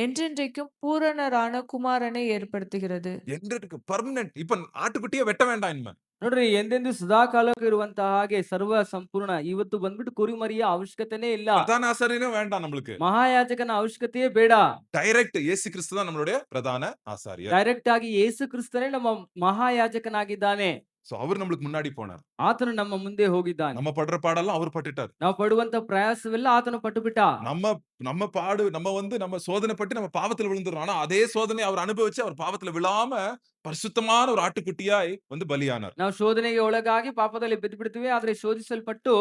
என்றென்றைக்கும் பூரணரான குமாரனை ஏற்படுத்துகிறது. என்றதுக்கு பெர்மனன்ட். இப்ப ஆட்டுக்குட்டியே வெட்ட வேண்டாம் இனிமே. ನೋಡ್ರಿ ಎಂದೆಂದು ಸದಾಕಾಲಕ್ಕೂ ಇರುವಂತಹ ಹಾಗೆ ಸರ್ವ ಸಂಪೂರ್ಣ ಇವತ್ತು ಬಂದ್ಬಿಟ್ಟು ಕುರಿಮರಿಯ ಅವಶ್ಯಕತೆನೇ ಇಲ್ಲ. பிரதான ஆசாரியரும் வேண்டாம் நம்மளுக்கு. ಮಹಾಯಾಜಕನ ಅವಶ್ಯಕತೆಯೇ ಬೇಡ. டைரக்ட் இயேசு கிறிஸ்து தான் நம்மளுடைய பிரதான ஆசாரியர். ಡೈರೆಕ್ಟ್ ಆಗಿ ಯೇಸು ಕ್ರಿಸ್ತನೇ ನಮ್ಮ ಮಹಾಯಾಜಕನಾಗಿದ್ದಾನೆ. சோ அவர் நம்மளுக்கு முன்னாடி போனார். ಆತನು ನಮ್ಮ ಮುಂದೆ ಹೋಗಿದ್ದಾನೆ. நம்ம படுற பாடெல்லாம் அவர் பட்டுட்டார். ನಾವು ಪಡುವಂತ ಪ್ರಯಾಸವೆಲ್ಲ ಆತನು ಪಟ್ಟುಬಿಟ್ಟ. நம்ம நம்ம பாடு நம்ம வந்து நம்ம சோதனைப்பட்டு நம்ம பாவத்துல விழுந்துறோம். ஆனா அதே சோதனை அவர் அனுபவிச்சு அவர் பாவத்துல விழாம பரிசுத்தமான ஒரு ஆட்டுக்குட்டியாய் வந்து பலியானார். ನಾವು ಶೋಧನೆಗೆ ಒಳಗಾಗಿ ಪಾಪದಲ್ಲಿ ಬಿದ್ದು ಬಿಡ್ತೀವಿ. ಆದ್ರೆ ಶೋಧಿಸಲ್ಪಟ್ಟು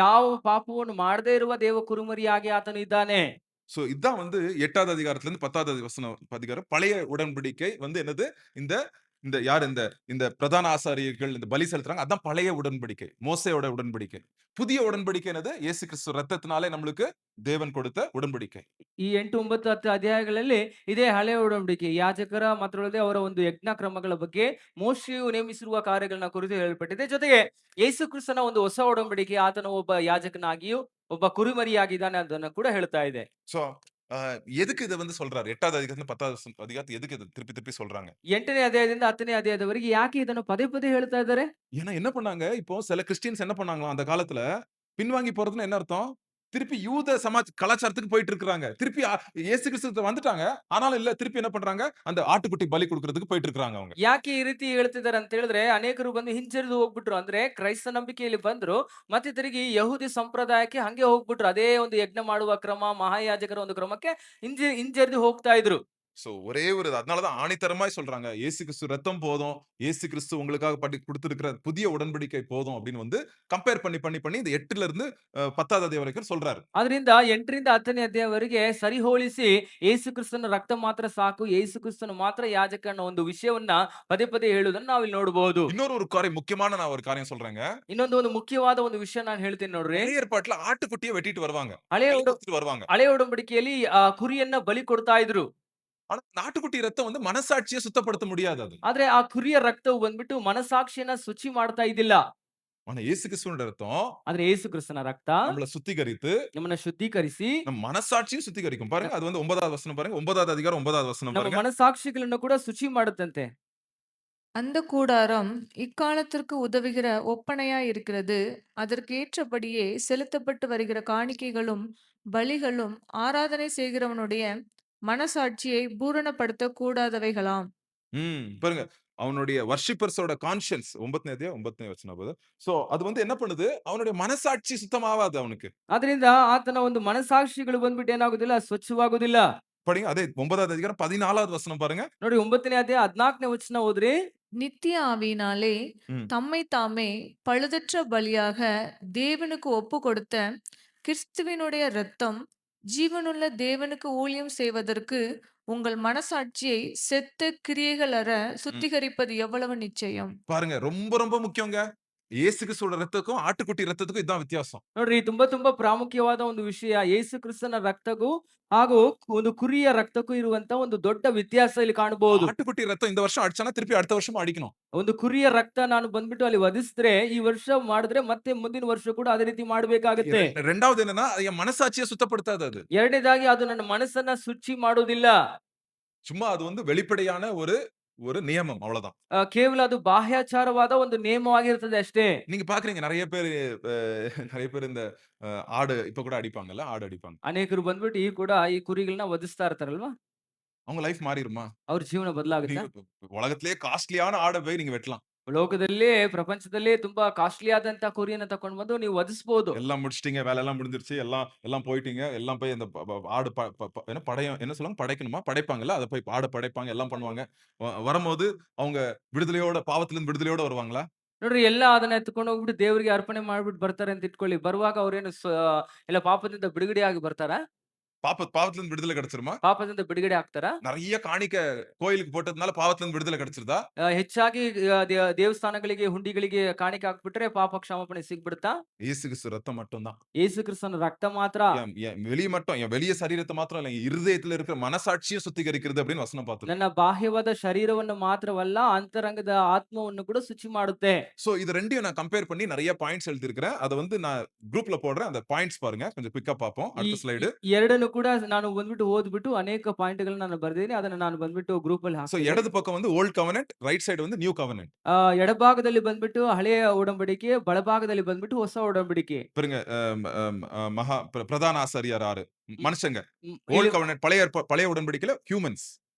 ಯಾವ ಪಾಪವನ್ನು ಮಾಡದೇ ಇರುವ ದೇವ ಕುರುಮರಿಯಾಗಿ ಆತನು ಇದ್ದಾನೆ. சோ இதான் வந்து 8வது அதிகாரத்துல இருந்து 10வது வசனம் அதிகாரம் பழைய உடன்படிக்கை வந்து என்னது இந்த இந்த யார் இந்த இந்த பிரதான ஆசாரியர்கள் இந்த பலி செலுத்துறாங்க. அதான் பழைய உடன்படிக்கை. மோசேயோட உடன்படிக்கை. புதிய உடன்படிக்கை என்னது? இயேசு கிறிஸ்து ரத்தத்தினாலே நம்மளுக்கு தேவன் கொடுத்த உடன்படிக்கை. ಈ 8, 9, 10 ಅಧ್ಯಾಯಗಳಲ್ಲಿ ಇದೇ ಹಳೆಯ ಒಡಂಬಡಿಕೆ ಯಾಜಕರ ಮಾತ್ರವಲ್ಲದೆ ಅವರ ಒಂದು ಯಜ್ಞ ಕ್ರಮಗಳ ಬಗ್ಗೆ ಮೋಶೆಯು ನೇಮಿಸಿರುವ ಕಾರ್ಯಗಳನ್ನ ಕುರಿತು ಹೇಳಲ್ಪಟ್ಟಿದೆ. ಜೊತೆಗೆ ಯೇಸು ಕ್ರಿಸ್ತನ ಒಂದು ಹೊಸ ಒಡಂಬಡಿಕೆ ಆತನು ಒಬ್ಬ ಯಾಜಕನಾಗಿಯೂ ಒಬ್ಬ ಕುರಿಮರಿಯಾಗಿದ್ದಾನೆ ಅದನ್ನ ಕೂಡ ಹೇಳ್ತಾ ಇದೆ. சோ எதுக்கு இத வந்து சொல்றாரு? 8வது அதிகாரத்துல 10வது அதிகாரத்துல எதுக்கு இத திருப்பி திருப்பி சொல்றாங்க? 8ನೇ ಅಧ್ಯಾಯದಿಂದ 10ನೇ ಅಧ್ಯಾಯದವರೆಗೆ ಯಾಕೆ ಇದನ್ನು ಪದೇ ಪದೇ ಹೇಳ್ತಾ ಇದ್ದಾರೆ? ஏன்னா என்ன பண்ணாங்க? இப்போ சில கிறிஸ்டியன்ஸ் என்ன பண்ணாங்களாம் அந்த காலத்துல, பின்வாங்கி போறதுன்னா என்ன அர்த்தம்? திருப்பி யூத கலாச்சாரத்துக்கு போயிட்டு இருக்காங்க. திருப்பி இயேசு கிறிஸ்து வந்துட்டாங்க. ஆனாலும் இல்ல திருப்பி என்ன பண்றாங்க? அந்த ஆட்டுக்குட்டி பலி குடுக்குறதுக்கு போயிட்டு இருக்காங்க அவங்க. ಯಾಕೆ ಈ ರೀತಿ ಹೇಳ್ತಿದ್ದಾರೆ ಅಂತ ಹೇಳಿದ್ರೆ ಅನೇಕರು ಬಂದು ಹಿಂಜರಿದು ಹೋಗ್ಬಿಟ್ರು. ಅಂದ್ರೆ ಕ್ರೈಸ್ತ ನಂಬಿಕೆಯಲ್ಲಿ ಬಂದ್ರು ಮತ್ತೆ ತಿರುಗಿ ಯಹೂದಿ ಸಂಪ್ರದಾಯಕ್ಕೆ ಹಂಗೆ ಹೋಗ್ಬಿಟ್ರು. ಅದೇ ಒಂದು ಯಜ್ಞ ಮಾಡುವ ಕ್ರಮ ಮಹಾಯಾಜಕರ ಒಂದು ಕ್ರಮಕ್ಕೆ ಹಿಂಜರಿದು ಹೋಗ್ತಾ ಇದ್ರು. சோ ஒரே ஒரு அதனாலதான் ஆணித்தரமாய் சொல்றாங்க. இயேசு கிறிஸ்து ரத்தம் போதும். இயேசு கிறிஸ்து உங்களுக்காக குடுத்திருக்கிற புதிய உடன்படிக்கை போதும் அப்படின்னு வந்து கம்பேர் பண்ணி இந்த 8ல இருந்து 10வது அத்தியாயம் வரைக்கும் சொல்றாரு. ಅದರಿಂದ 8ರಿಂದ 10ನೇ ಅಧ್ಯಾಯವರೆಗೆ ಸರಿ ಹೋಲಿಸಿ ಯೇಸು ಕ್ರಿಸ್ತನ ರಕ್ತ ಮಾತ್ರ ಸಾಕು, ಯೇಸು ಕ್ರಿಸ್ತನು ಮಾತ್ರ ಯಾಜಕ ಅನ್ನೋ ಒಂದು ವಿಷಯವನ್ನ ಪದೇ ಪದೇ ಹೇಳುವುದನ್ನ ನಾವಿಲ್ಲಿ ನೋಡಬಹುದು. இன்னொரு ஒரு காரியம் முக்கியமான நான் ஒரு காரியம் சொல்றேங்க. ಇನ್ನೊಂದು ಒಂದು ಮುಖ್ಯವಾದ ಒಂದು ವಿಷಯ ನಾನು ಹೇಳ್ತೀನಿ ನೋಡ್ರಿ. பழைய ஏற்பாட்டுல ஆட்டுக்குட்டியை வெட்டிட்டு வருவாங்க. ಹಳೆಯ பலி ಒಡ கொடுத்துட்டு வருவாங்க. ಹಳೆಯ ಒಡಂಬಡಿಕೆಯಲ್ಲಿ ಕುರಿಯನ್ನ ಬಲಿ ಕೊಡ್ತಾ ಇದ್ರು. ஆனா நாட்டுக்குட்டி ரத்தம் வந்து மனசாட்சியை சுத்தப்படுத்த முடியாது அது. ಆದ್ರೆ ಆ ಕುರಿಯ ರಕ್ತವು ಬಂದ್ಬಿಟ್ಟು ಮನಸಾಕ್ಷಿಯನ್ನ ಶುಚಿ ಮಾಡ್ತಾ ಇದ್ದಿಲ್ಲ. ஆனா இயேசு கிறிஸ்துவோட ரத்தம் ಆದ್ರೆ ಯೇಸು ಕ್ರಿಸ್ತನ ರಕ್ತ நம்மள சுத்திகரித்து ನಮ್ಮನ್ನ ಶುದ್ಧೀಕರಿಸಿ நம்ம மனசாட்சியும் சுத்திகரிக்கும். பாருங்க அது வந்து 9வது வசனம் பாருங்க. 9வது அதிகாரம் 9வது வசனம் ನಮ್ಮ பாருங்க. ಮನಸಾಕ್ಷಿಗಳನ್ನು ಕೂಡ ಶುಚಿ ಮಾಡುತ್ತಂತೆ. அந்த கூடாரம் இக்காலத்திற்கு உதவுகிற ஒப்பனையாய் இருக்கிறது. அதற்கு ஏற்றபடியே செலுத்தப்பட்டு வருகிற காணிக்கைகளும் பலிகளும் ஆராதனை செய்கிறவனுடைய மனசாட்சியை பூரணப்படுத்த கூடாதவைகளாம். பாருங்க. அவனுடைய வர்ஷிப்பர்ஸோட கான்ஷியன்ஸ் 9ನೇ அத்தியாயம் 9ನೇ வசனம் போது. சோ அது வந்து என்ன பண்ணுது? அவனுடைய மனசாட்சி சுத்தமாவாது அவனுக்கு. ಆದ್ರಿಂದ ಆತನ ಒಂದು ಮನಸಾಕ್ಷಿಗಳು ಬಂದ್ಬಿಟ್ಟು ಏನಾಗುದಿಲ್ಲ, ಸ್ವಚ್ಛವಾಗುದಿಲ್ಲ. படிங்க. அதே 9வது அதிகாரம் 14வது வசனம் பாருங்க. ನೋಡಿ 9ನೇ ಅಧ್ಯಾಯ 14ನೇ ವಚನ ಓದ್ರಿ. நித்திய ஆவியினாலே ம். தம்மை தாமே பழுதற்ற பலியாக தேவனுக்கு ஒப்பு கொடுத்த கிறிஸ்துவினுடைய இரத்தம் ஜீவனுள்ள தேவனுக்கு ஊழியம் செய்வதற்கு உங்கள் மனசாட்சியை செத்த கிரியைகள் அற சுத்திகரிப்பது எவ்வளவு நிச்சயம். பாருங்க. ரொம்ப ரொம்ப முக்கியங்க. இயேசு கிறிஸ்துவோட ரத்தத்துக்கும் ஆட்டுக்குட்டி ரத்தத்துக்கும் இதான் வித்தியாசம். ನೋಡ್ರಿ ತುಂಬಾ ತುಂಬಾ ಪ್ರಾಮುಖ್ಯವಾದ ಒಂದು ವಿಷಯ. ಯೇಸು ಕ್ರಿಸ್ತನ ರಕ್ತಕ್ಕೂ ಹಾಗೂ ಒಂದು ಕುರಿಯ ರಕ್ತಕ್ಕೂ ಇರುವಂತ ಒಂದು ದೊಡ್ಡ ವ್ಯತ್ಯಾಸ ಇಲ್ಲಿ ಕಾಣಬಹುದು. ஆட்டுக்குட்டி ரத்தம் இந்த வருஷம் அடிச்சானா திருப்பி அடுத்த வருஷம் அடிக்கணும். ಒಂದು ಕುರಿಯ ರಕ್ತ ನಾನು ಬಂದ್ಬಿಟ್ಟು ಅಲ್ಲಿ ವಧಿಸಿದ್ರೆ ಈ ವರ್ಷ ಮಾಡಿದ್ರೆ ಮತ್ತೆ ಮುಂದಿನ ವರ್ಷ ಕೂಡ ಅದೇ ರೀತಿ ಮಾಡ್ಬೇಕಾಗತ್ತೆ. ரெண்டாவது என்னன்னா என் மனசாட்சியை சுத்தப்படுத்தாது அது. ಎರಡನೇದಾಗಿ ಅದು ನನ್ನ ಮನಸ್ಸನ್ನ ಶುಚಿ ಮಾಡೋದಿಲ್ಲ. சும்மா அது வந்து வெளிப்படையான ஒரு ஒரு நியமம் அவ்வளவுதான். ಕೇವಲ ಅದು ಬಾಹ್ಯಾಚಾರವಾದ ಒಂದು ನಿಯಮವಾಗಿರ್ತದೆ ಅಷ್ಟೇ. நீங்க பாக்குறீங்க நிறைய பேர் இந்த ஆடு இப்ப கூட அடிப்பாங்கல்ல, ஆடு அடிப்பாங்க. ಅನೇಕರು ಬಂದ್ಬಿಟ್ಟು ಈ ಕೂಡ ಈ ಕುರಿಗಳನ್ನ ವಧಿಸ್ತಾ ಇರ್ತಾರಲ್ವಾ? அவங்க லைஃப் மாறிருமா? ಅವ್ರ ಜೀವನ ಬದಲಾಗುತ್ತಾ? நீங்க உலகத்திலேயே காஸ்ட்லியான ஆட போய் நீங்க வெட்டலாம். ಲೋಕದಲ್ಲೇ ಪ್ರಪಂಚದಲ್ಲೇ ತುಂಬಾ ಕಾಸ್ಟ್ಲಿ ಆದಂತ ಕುರಿಯನ್ನ ತಕೊಂಡು ಬಂದು ನೀವು ವಧಿಸಬಹುದು. எல்லாம் முடிச்சுட்டீங்க. வேலையெல்லாம் முடிஞ்சிருச்சு. எல்லாம் எல்லாம் போயிட்டீங்க. எல்லாம் போய் அந்த ப ப ஆடு ப ப ப என்ன படையம் என்ன சொல்லுவாங்க? படைக்கணுமா? படைப்பாங்கல்ல. அத போய் ஆட படைப்பாங்க. எல்லாம் பண்ணுவாங்க. வரும்போது அவங்க விடுதலையோட பாவத்திலிருந்து விடுதலையோட வருவாங்களா? ನೋಡ್ರಿ ಎಲ್ಲ ಅದನ್ನ ಎತ್ಕೊಂಡು ಹೋಗ್ಬಿಟ್ಟು ದೇವರಿಗೆ ಅರ್ಪಣೆ ಮಾಡ್ಬಿಟ್ಟು ಬರ್ತಾರೆ ಅಂತ ಇಟ್ಕೊಳ್ಳಿ. ಬರುವಾಗ ಅವ್ರೇನು ಎಲ್ಲ ಪಾಪದಿಂದ ಬಿಡುಗಡೆಯಾಗಿ ಬರ್ತಾರಾ? பாவத்திலிருந்து விடுதலை கிடைச்சிருமா? ಪಾಪದಿಂದ ಬಿಡುಗಡೆ ಆಗ್ತಾರಾ? நெறைய காணிக்க கோயிலுக்கு போட்டதுனால பாவத்திலிருந்து விடுதலை கிடைச்சிருதா? ಹೆಚ್ಚಾಗಿ ದೇವಸ್ಥಾನಗಳಿಗೆ, ಹುಂಡಿಗಳಿಗೆ ಕಾಣಿಕೆ ಹಾಕ್ಬಿಟ್ರೆ ಪಾಪ ಕ್ಷಮಾಪಣೆ ಸಿಗ್ಬಿಡುತ್ತಾ? இயேசு கிறிஸ்து ரத்தம் மட்டும் தான். ಯೇಸು ಕ್ರಿಸ್ತನ ರಕ್ತ ಮಾತ್ರ. என் என் வெளிய மட்டும் என் வெளிய சரீரத்த மாத்திரம் இல்ல. என் இருதயத்துல இருக்கிற மனசாட்சிய சுத்திகரிக்கிறது அப்படின்னு வசனம் பார்த்திருக்கோம். ನನ್ನ ಬಾಹ್ಯವಾದ ಶರೀರವನ್ನು ಮಾತ್ರವಲ್ಲ, ಅಂತರಂಗದ ಆತ್ಮವನ್ನು ಕೂಡ ಶುಚಿ ಮಾಡುತ್ತೆ. சோ இது 2யும் நான் கம்பேர் பண்ணி நெறைய பாயிண்ட்ஸ் எழுதியிருக்கிறேன். அத வந்து நான் குரூப்ல போடுறேன். அந்த பாயிண்ட்ஸ் பாருங்க. கொஞ்சம் குயிக்கா பார்ப்போம். ಈ அடுத்த ஸ்லைடு. ಎರಡನ್ನು ಕೂಡ ನಾನು ಬಂದ್ಬಿಟ್ಟು ಓದ್ಬಿಟ್ಟು ಅನೇಕ ಪಾಯಿಂಟ್‌ಗಳನ್ನ ನಾನು ಬರ್ದಿದ್ದೀನಿ. ಅದನ್ನ ನಾನು ಬಂದ್ಬಿಟ್ಟು ಗ್ರೂಪಲ್ಲಿ சோ ಹಾಕ್ತೀನಿ. இடது பக்கம் வந்து ஓல்ட் கவனன்ட், ரைட் சைடு வந்து நியூ கவனன்ட். ಎಡಭಾಗದಲ್ಲಿ ಬಂದ್ಬಿಟ್ಟು ಹಳೆಯ ಒಡಂಬಡಿಕೆ, ಬಲಭಾಗದಲ್ಲಿ ಬಂದ್ಬಿಟ್ಟು ಹೊಸ ಒಡಂಬಡಿಕೆ. பாருங்க மகா பிரதான ஆசாரியார் 6 மனுஷங்க. ಇಲ್ಲಿ ஓல்ட் கவனன்ட் பழைய உடன்படிக்கையில ஹியூமன்ஸ்.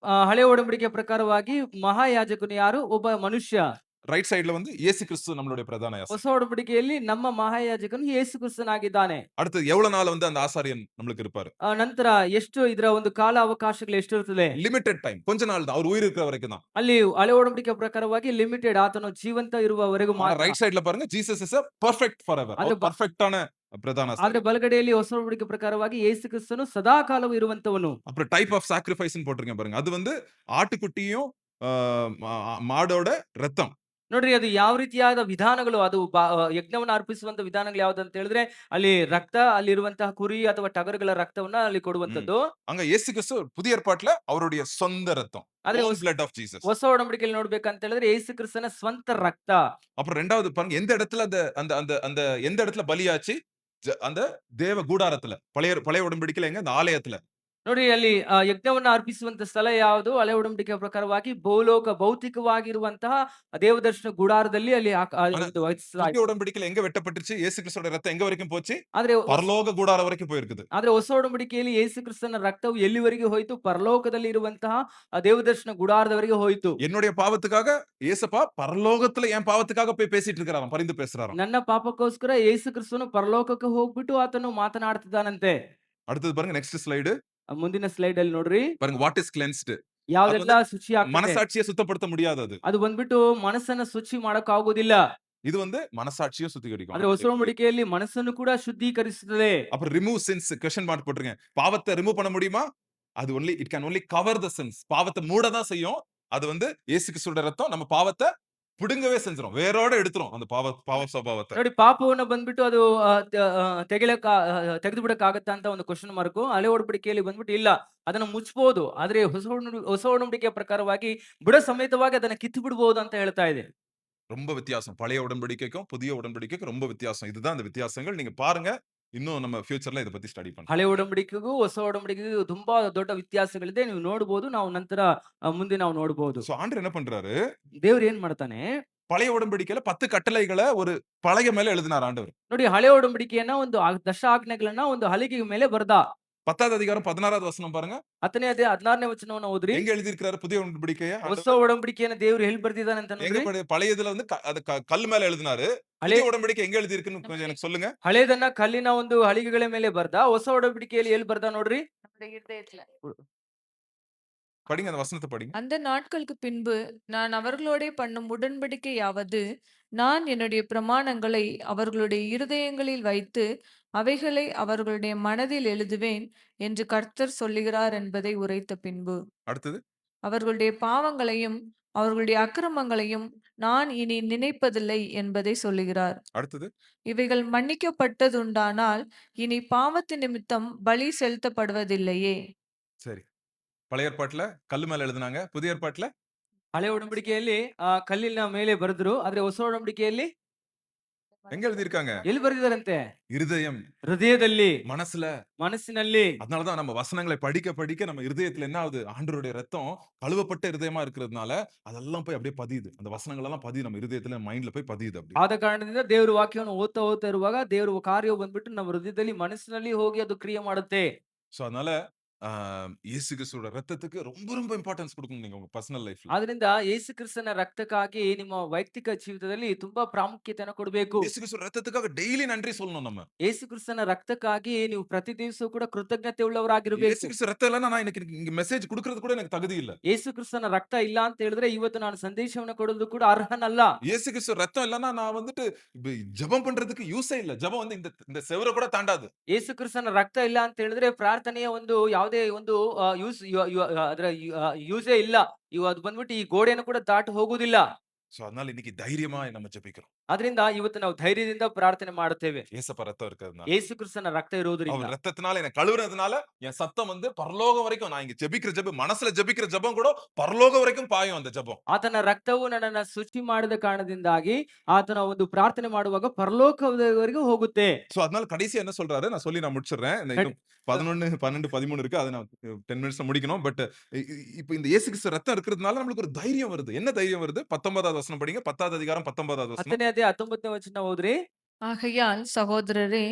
ಹಳೆ ಒಡಂಬಡಿಕೆ ಪ್ರಕಾರವಾಗಿ ಮಹಾಯಾಜಕನು ಯಾರು? ಒಬ್ಬ ಮನುಷ್ಯ. ரைட் சைடுல வந்து இயேசு கிறிஸ்து நம்மளுடைய பிரதான ಹೊಸ ஆசாரியர். ಒಡಂಬಡಿಕೆಯಲ್ಲಿ ನಮ್ಮ ಮಹಾಯಾಜಕನು ಯೇಸು ಕ್ರಿಸ್ತನಾಗಿದ್ದಾನೆ. அடுத்து எவ்வளவு நாள் வந்து அந்த ஆசாரியன் நம்மளுக்கு இருப்பாரு? ನಂತರ ಎಷ್ಟು ಇದರ ಒಂದು ಕಾಲ ಅವಕಾಶಗಳು ಎಷ್ಟಿರುತ್ತದೆ? லிமிಟೆಡ್ டைம். கொஞ்ச நாள் தான். அவர் உயிர் இருக்கிற வரைக்கும் தான். ಅಲ್ಲಿ ಹಳೆ ಒಡಂಬಡಿಕೆ ಪ್ರಕಾರವಾಗಿ ಲಿಮಿಟೆಡ್, ಆತನು ಜೀವಂತ ಇರುವವರೆಗೂ ஆனா ಮಾತ್ರ. ரைட் சைடுல பாருங்க Jesus is a perfect forever. ಆದ್ರೆ அவர் பெர்ஃபெக்ட்டான பிரதான ಆದ್ರೆ ஆசாரியர். ಬಲಗಡೆಯಲ್ಲಿ ಹೊಸ ಒಡಂಬಡಿಕೆ ಪ್ರಕಾರವಾಗಿ ಯೇಸು ಕ್ರಿಸ್ತನು ಸದಾ ಕಾಲವೂ ಇರುವಂತವನು. அப்புறம் டைப் ஆஃப் சாக்ரிஃபைஸ்ன்னு போட்டிருக்கேன் பாருங்க. அது வந்து ஆட்டுக்குட்டியும் மாடோட ரத்தம். ನೋಡ್ರಿ, ಅದು ಯಾವ ರೀತಿಯಾದ ವಿಧಾನಗಳು, ಅದು ಯಜ್ಞವನ್ನು ಅರ್ಪಿಸುವಂತ ವಿಧಾನಗಳು ಯಾವ್ದಂತ ಹೇಳಿದ್ರೆ, ಅಲ್ಲಿ ರಕ್ತ, ಅಲ್ಲಿರುವಂತಹ ಕುರಿ ಅಥವಾ ಟಗರುಗಳ ರಕ್ತವನ್ನ ಅಲ್ಲಿ ಕೊಡುವಂತದ್ದು. அங்க இயேசு கிறிஸ்து புதிய ஏற்பாட்டுல அவருடைய சொந்த ரத்தம். ಆದ್ರೆ own blood of Jesus. ಹೊಸ ಒಡಂಬಡಿಕೆಯಲ್ಲಿ ನೋಡ್ಬೇಕಂತ ಹೇಳಿದ್ರೆ ಯೇಸು ಕ್ರಿಸ್ತನ ಸ್ವಂತ ರಕ್ತ. அப்புறம் 2வது பாருங்க எந்த இடத்துல அந்த அந்த அந்த அந்த எந்த இடத்துல பலியாச்சு? அந்த தேவ கூடாரத்துல. பழைய உடன்படிக்கையில எங்க? அந்த ஆலயத்துல. ನೋಡಿ, ಅಲ್ಲಿ ಯಜ್ಞವನ್ನ ಅರ್ಪಿಸುವಂತ ಸ್ಥಳ ಯಾವುದು? ಹಳೆ ಒಡಂಬಡಿಕೆಯ ಪ್ರಕಾರವಾಗಿ ಭೌತಿಕವಾಗಿರುವಂತಹ ದೇವದರ್ಶನ ಗುಡಾರದಲ್ಲಿ ಅಲ್ಲಿ ஆனா ಒಂದು ವಹಿಸಲಾಯಿತು. புதிய உடன்படிக்கையில எங்க வெட்டப்பட்டுச்சு? இயேசு கிறிஸ்துவோட ரத்தம் எங்க வரைக்கும் போச்சு? ಆದ್ರೆ பரலோக கூடாரம் வரைக்கும் போயிருக்குது. ಆದ್ರೆ ಹೊಸ ಒಡಂಬಡಿಕೆಯಲ್ಲಿ ಯೇಸು ಕ್ರಿಸ್ತನ ರಕ್ತವು ಎಲ್ಲಿವರೆಗೆ ಹೋಯಿತು? ಪರಲೋಕದಲ್ಲಿ ಇರುವಂತಹ ದೇವದರ್ಶನ ಗುಡಾರದವರೆಗೆ ಹೋಯಿತು. என்னுடைய பாவத்துக்காக ஏசப்பா பரலோகத்துல என் பாவத்துக்காக போய் பேசிட்டு இருக்கிறாராம். பரிந்து பேசுறாராம். ನನ್ನ ಪಾಪಕ್ಕೋಸ್ಕರ ಯೇಸು ಕ್ರಿಸ್ತನು ಪರಲೋಕಕ್ಕೆ ಹೋಗ್ಬಿಟ್ಟು ಆತನು ಮಾತನಾಡ್ತಿದ್ದಾನಂತೆ. அடுத்தது பாருங்க நெக்ஸ்ட் ஸ்லைடு. ಮುಂದಿನ ಸ್ಲೈಡ್ ಅಲ್ಲಿ ನೋಡ್ರಿ, பாருங்க வாட் இஸ் கிளென்ஸ்ட். ಯಾವ್ದೆಲ್ಲ ಶುಚಿ ಆಗ್ತದೆ. மனசாட்சியை சுத்தப்படுத்த முடியாது அது. ಅದು ಬಂದ್ಬಿಟ್ಟು ಮನಸ್ಸನ್ನ ಶುಚಿ ಮಾಡಕ್ ಆಗೋದಿಲ್ಲ. இது வந்து மனசாட்சியும் சுத்திகரிக்கும். ಆದ್ರೆ ಹೊಸ ಒಡಂಬಡಿಕೆಯಲ್ಲಿ ಮನಸ್ಸನ್ನು ಕೂಡ ಶುದ್ಧೀಕರಿಸುತ್ತದೆ. அப்புறம் ரிமூவ் சின்ஸ் क्वेश्चन மார்க் போட்டுருங்க. பாவத்தை ரிமூவ் பண்ண முடியுமா? அது it can only cover the since. பாவத்தை மூட தான் செய்யும். அது வந்து இயேசு கிறிஸ்துவோட ரத்தம் நம்ம பாவத்தை புடுங்கவே செஞ்சிரும். வேரோட எடுத்துரும் அந்த பாவ ಸ್ವಭಾವத்தை. ನೋಡಿ, ಪಾಪವನ್ನ ಬಂದ್ಬಿಟ್ಟು ಅದು ತೆಗೆದು ಬಿಡಕ್ಕಾಗತ್ತಾ ಅಂತ ಒಂದು ಕ್ವಶನ್ ಮಾರ್ಕ್. ಹಳೆ ಒಡಂಬಡಿಕೆಯಲ್ಲಿ ಬಂದ್ಬಿಟ್ಟು ಇಲ್ಲ, ಅದನ್ನ ಮುಚ್ಚಬಹುದು. ಆದ್ರೆ ಹೊಸ ಒಡಂಬಡಿಕೆಯ ಪ್ರಕಾರವಾಗಿ ಬುಡ ಸಮೇತವಾಗಿ ಅದನ್ನ ಕಿತ್ತು ಬಿಡಬಹುದು ಅಂತ ಹೇಳ್ತಾ ಇದೆ. ரொம்ப வித்தியாசம். பழைய உடன்படிக்கைக்கும் புதிய உடன்படிக்கைக்கும் ரொம்ப வித்தியாசம். இதுதான் அந்த வித்தியாசங்கள். நீங்க பாருங்க. இன்னும் நம்ம ஃபியூச்சர்ல இத பத்தி ஸ்டடி பண்ணலாம். ಹಳೆ ಒಡಂಬಡಿಕೆಗೂ ಹೊಸ ಒಡಂಬಡಿಕೆಗೂ ತುಂಬಾ ದೊಡ್ಡ ವ್ಯತ್ಯಾಸಗಳಿದೆ. ನೀವು ನೋಡಬಹುದು. ನಾವು ನಂತರ ಮುಂದೆ ನಾವು ನೋಡಬಹುದು. சோ ஆண்டவர் என்ன பண்றாரு? ದೇವ್ರು ಏನ್ ಮಾಡ್ತಾನೆ? பழைய உடன்படிக்கையில 10 கட்டளைகளை ஒரு பலகை மேல எழுதினார் ஆண்டவர். ನೋಡಿ, ಹಳೆ ಒಡಂಬಡಿಕೆಯನ್ನ ಒಂದು ದಶ ಆಜ್ಞೆಗಳನ್ನ ಒಂದು ಹಲಿಗೆಯ ಮೇಲೆ ಬರೆದ. 10வது அதிகாரம் 16வது வசனம் பாருங்க. 10ನೇ ಅಧ್ಯಾಯ 16ನೇ ವಚನವನ್ನ ಓದ್ರಿ. எங்க எழுதி இருக்கிறாரு புதிய உடன்படிக்கைய? ಹೊಸ ಒಡಂಬಡಿಕೆಯನ್ನ ದೇವ್ರು ಎಲ್ಲಿ ಬರ್ದಿದ್ದಾನೆ ಅಂತ எங்க ನೋಡ್ರಿ. பழையதுல வந்து அது கல் மேல எழுதினாரு. புதிய உடன்படிக்கை எங்க எழுதி இருக்குன்னு கொஞ்சம் எனக்கு சொல்லுங்க. ಹಳೇದನ್ನ ಕಲ್ಲಿನ ಒಂದು ಹಲಿಗೆಗಳ ಮೇಲೆ ಬರ್ದ. ಹೊಸ ಒಡಂಬಡಿಕೆಯಲ್ಲಿ ಎಲ್ಲಿ ಬರ್ದ ನೋಡ್ರಿ. நம்முடைய இருதயத்துல. படிங்க அந்த வசனத்தை படிங்க. அந்த நாட்களுக்கு பின்பு நான் அவர்களோடே பண்ணும் உடன்படிக்கையாவது, நான் என்னுடைய பிரமாணங்களை அவர்களுடைய இருதயங்களில் வைத்து அவைகளை அவர்களுடைய மனதில் எழுதுவேன் என்று கர்த்தர் சொல்லுகிறார் என்பதை உரைத்த பின்பு, அடுத்தது அவர்களுடைய பாவங்களையும் அவர்களுடைய அக்கிரமங்களையும் நான் இனி நினைப்பதில்லை என்பதை சொல்லுகிறார். அடுத்தது இவைகள் மன்னிக்கப்பட்டதுண்டானால் இனி பாவத்து நிமித்தம் பலி செலுத்தப்படுவதில்லையே. சரி. பழைய ஏற்பாட்டுல கல்லு மேல எழுதினாங்க. புதிய ஏற்பாட்டுல ಹಳೆ ಒಡಂಬಡಿಕೆಯಲ್ಲಿ ಕಲ್ಲಿನ ಮೇಲೆ ಬರೆದ್ರು. ಆದ್ರೆ ಹೊಸ ಒಡಂಬಡಿಕೆಯಲ್ಲಿ எங்க எழுதி இருக்காங்க? ಎಲ್ಲಿ ಬರೆದಿದ್ದಾರಂತೆ? இருதயம், ಹೃದಯದಲ್ಲಿ, மனசுல. ಮನಸ್ಸಿನಲ್ಲಿ. அதனாலதான் நம்ம வசனங்களை படிக்க படிக்க நம்ம இருதயத்துல என்ன ஆகுது? ஆண்டவருடைய ரத்தம் கழுவப்பட்ட இருதயமா இருக்கிறதுனால அதெல்லாம் போய் அப்படியே பதியுது. அந்த வசனங்கள் எல்லாம் பதியுது நம்ம இருதயத்துல, மைண்ட்ல போய் பதியுது அப்படி. ಆದ ಕಾರಣದಿಂದ ದೇವರ ವಾಕ್ಯವನ್ನು ಓದ್ತಾ ಇರುವಾಗ ದೇವರ ಕಾರ್ಯವು ಬಂದ್ಬಿಟ್ಟು ನಮ್ಮ ಹೃದಯದಲ್ಲಿ, ಮನಸ್ಸಿನಲ್ಲಿ ಹೋಗಿ ಅದು ಕ್ರಿಯೆ ಮಾಡುತ್ತೆ. சோ அதனால இயேசு கிறிஸ்துவோட ரத்தத்துக்கு ரொம்ப ரொம்ப இம்பார்ட்டன்ஸ் கொடுக்கணும் நீங்க உங்க பர்சனல் லைஃப்ல. ಆದ್ರಿಂದ ಯೇಸು ಕ್ರಿಸ್ತನ ರಕ್ತಕ್ಕಾಗಿ ನಿಮ್ಮ ವೈಯಕ್ತಿಕ ಜೀವಿತದಲ್ಲಿ ತುಂಬಾ ಪ್ರಾಮುಖ್ಯತೆಯನ್ನು ಕೊಡಬೇಕು. இயேசு கிறிஸ்துவோட ரத்தத்துக்காக டெய்லி நன்றி சொல்லணும் நம்ம. ಯೇಸು ಕ್ರಿಸ್ತನ ರಕ್ತಕ್ಕಾಗಿ ನೀವು ಪ್ರತಿ ದಿವಸ ಕೂಡ ಕೃತಜ್ಞತೆ ಉಳ್ಳವರಾಗಿರಬೇಕು. இயேசு கிறிஸ்து ரத்தம் இல்லன்னா நான் இன்னைக்கு இங்க மெசேஜ் குடுக்கிறது கூட எனக்கு தகுதி இல்ல. ಯೇಸು ಕ್ರಿಸ್ತನ ರಕ್ತ ಇಲ್ಲ ಅಂತ ಹೇಳಿದ್ರೆ ಇವತ್ತು ನಾನು ಸಂದೇಶವನ್ನು ಕೊಡೋದು ಕೂಡ ಅರ್ಹನಲ್ಲ. இயேசு கிறிஸ்து ரத்தம் இல்லன்னா நான் வந்துட்டு ஜெபம் பண்றதுக்கு யூஸே இல்ல. ஜெபம் வந்து இந்த செவுர கூட தாண்டாது. ಯೇಸು ಕ್ರಿಸ್ತನ ರಕ್ತ ಇಲ್ಲ ಅಂತ ಹೇಳಿದ್ರೆ ಪ್ರಾರ್ಥನೆಯ ಒಂದು ಯಾವುದೇ ಒಂದು ಅದರ ಯೂಸೇ ಇಲ್ಲ. ಅದು ಬಂದ್ಬಿಟ್ಟು ಈ ಗೋಡೆಯನ್ನು ಕೂಡ ದಾಟಿ ಹೋಗುವುದಿಲ್ಲ. சோ அதனால இன்னைக்கு தைரியமா நம்ம ஜெபிக்கிறோம். ಅದರಿಂದ ಇವತ್ತು ನಾವು ಧೈರ್ಯದಿಂದ ಪ್ರಾರ್ಥನೆ ಮಾಡುತ್ತೇವೆ. ஏசப்பா ரத்தம் இருக்கிறதுனால. ಯೇಸು ಕ್ರಿಸ್ತನ ರಕ್ತ ಇರುವುದರಿಂದ. அவர் ரத்தத்தினால என்ன கழுவுறதுனால என் சத்தம் வந்து பரலோகம் வரைக்கும் நான் இங்க ஜெபிக்கிற ஜெபம் மனசுல ஜெபிக்கிற ஜெபம் கூட பரலோகம் வரைக்கும் பாயும் அந்த ஜெபம். ಆತನ ರಕ್ತವು ನನ್ನನ್ನ ಶುಚಿ ಮಾಡಿದ ಕಾರಣದಿಂದಾಗಿ ಆತನ ಒಂದು ಪ್ರಾರ್ಥನೆ ಮಾಡುವಾಗ ಪರಲೋಕದವರೆಗೂ ಹೋಗುತ್ತೆ. சோ அதனால கடைசியா என்ன சொல்றாரு நான் சொல்லி நான் முடிச்சிடுறேன். இந்த இன்னும் 11, 12, 13 இருக்கு. அத நான் 10 மினிட்ஸ்ல முடிக்கணும். பட் இப்போ இந்த இயேசு கிறிஸ்து ரத்தம் இருக்கிறதுனால நமக்கு ஒரு தைரியம் வருது. என்ன தைரியம் வருது? 19வது வசனம் படிங்க. 10வது அதிகாரம் 19வது வசனம். 10ನೇ ಅಧ್ಯಾಯ 19ನೇ ವಚನ ಓದ್ರಿ. ஆகையால் சகோதரரே,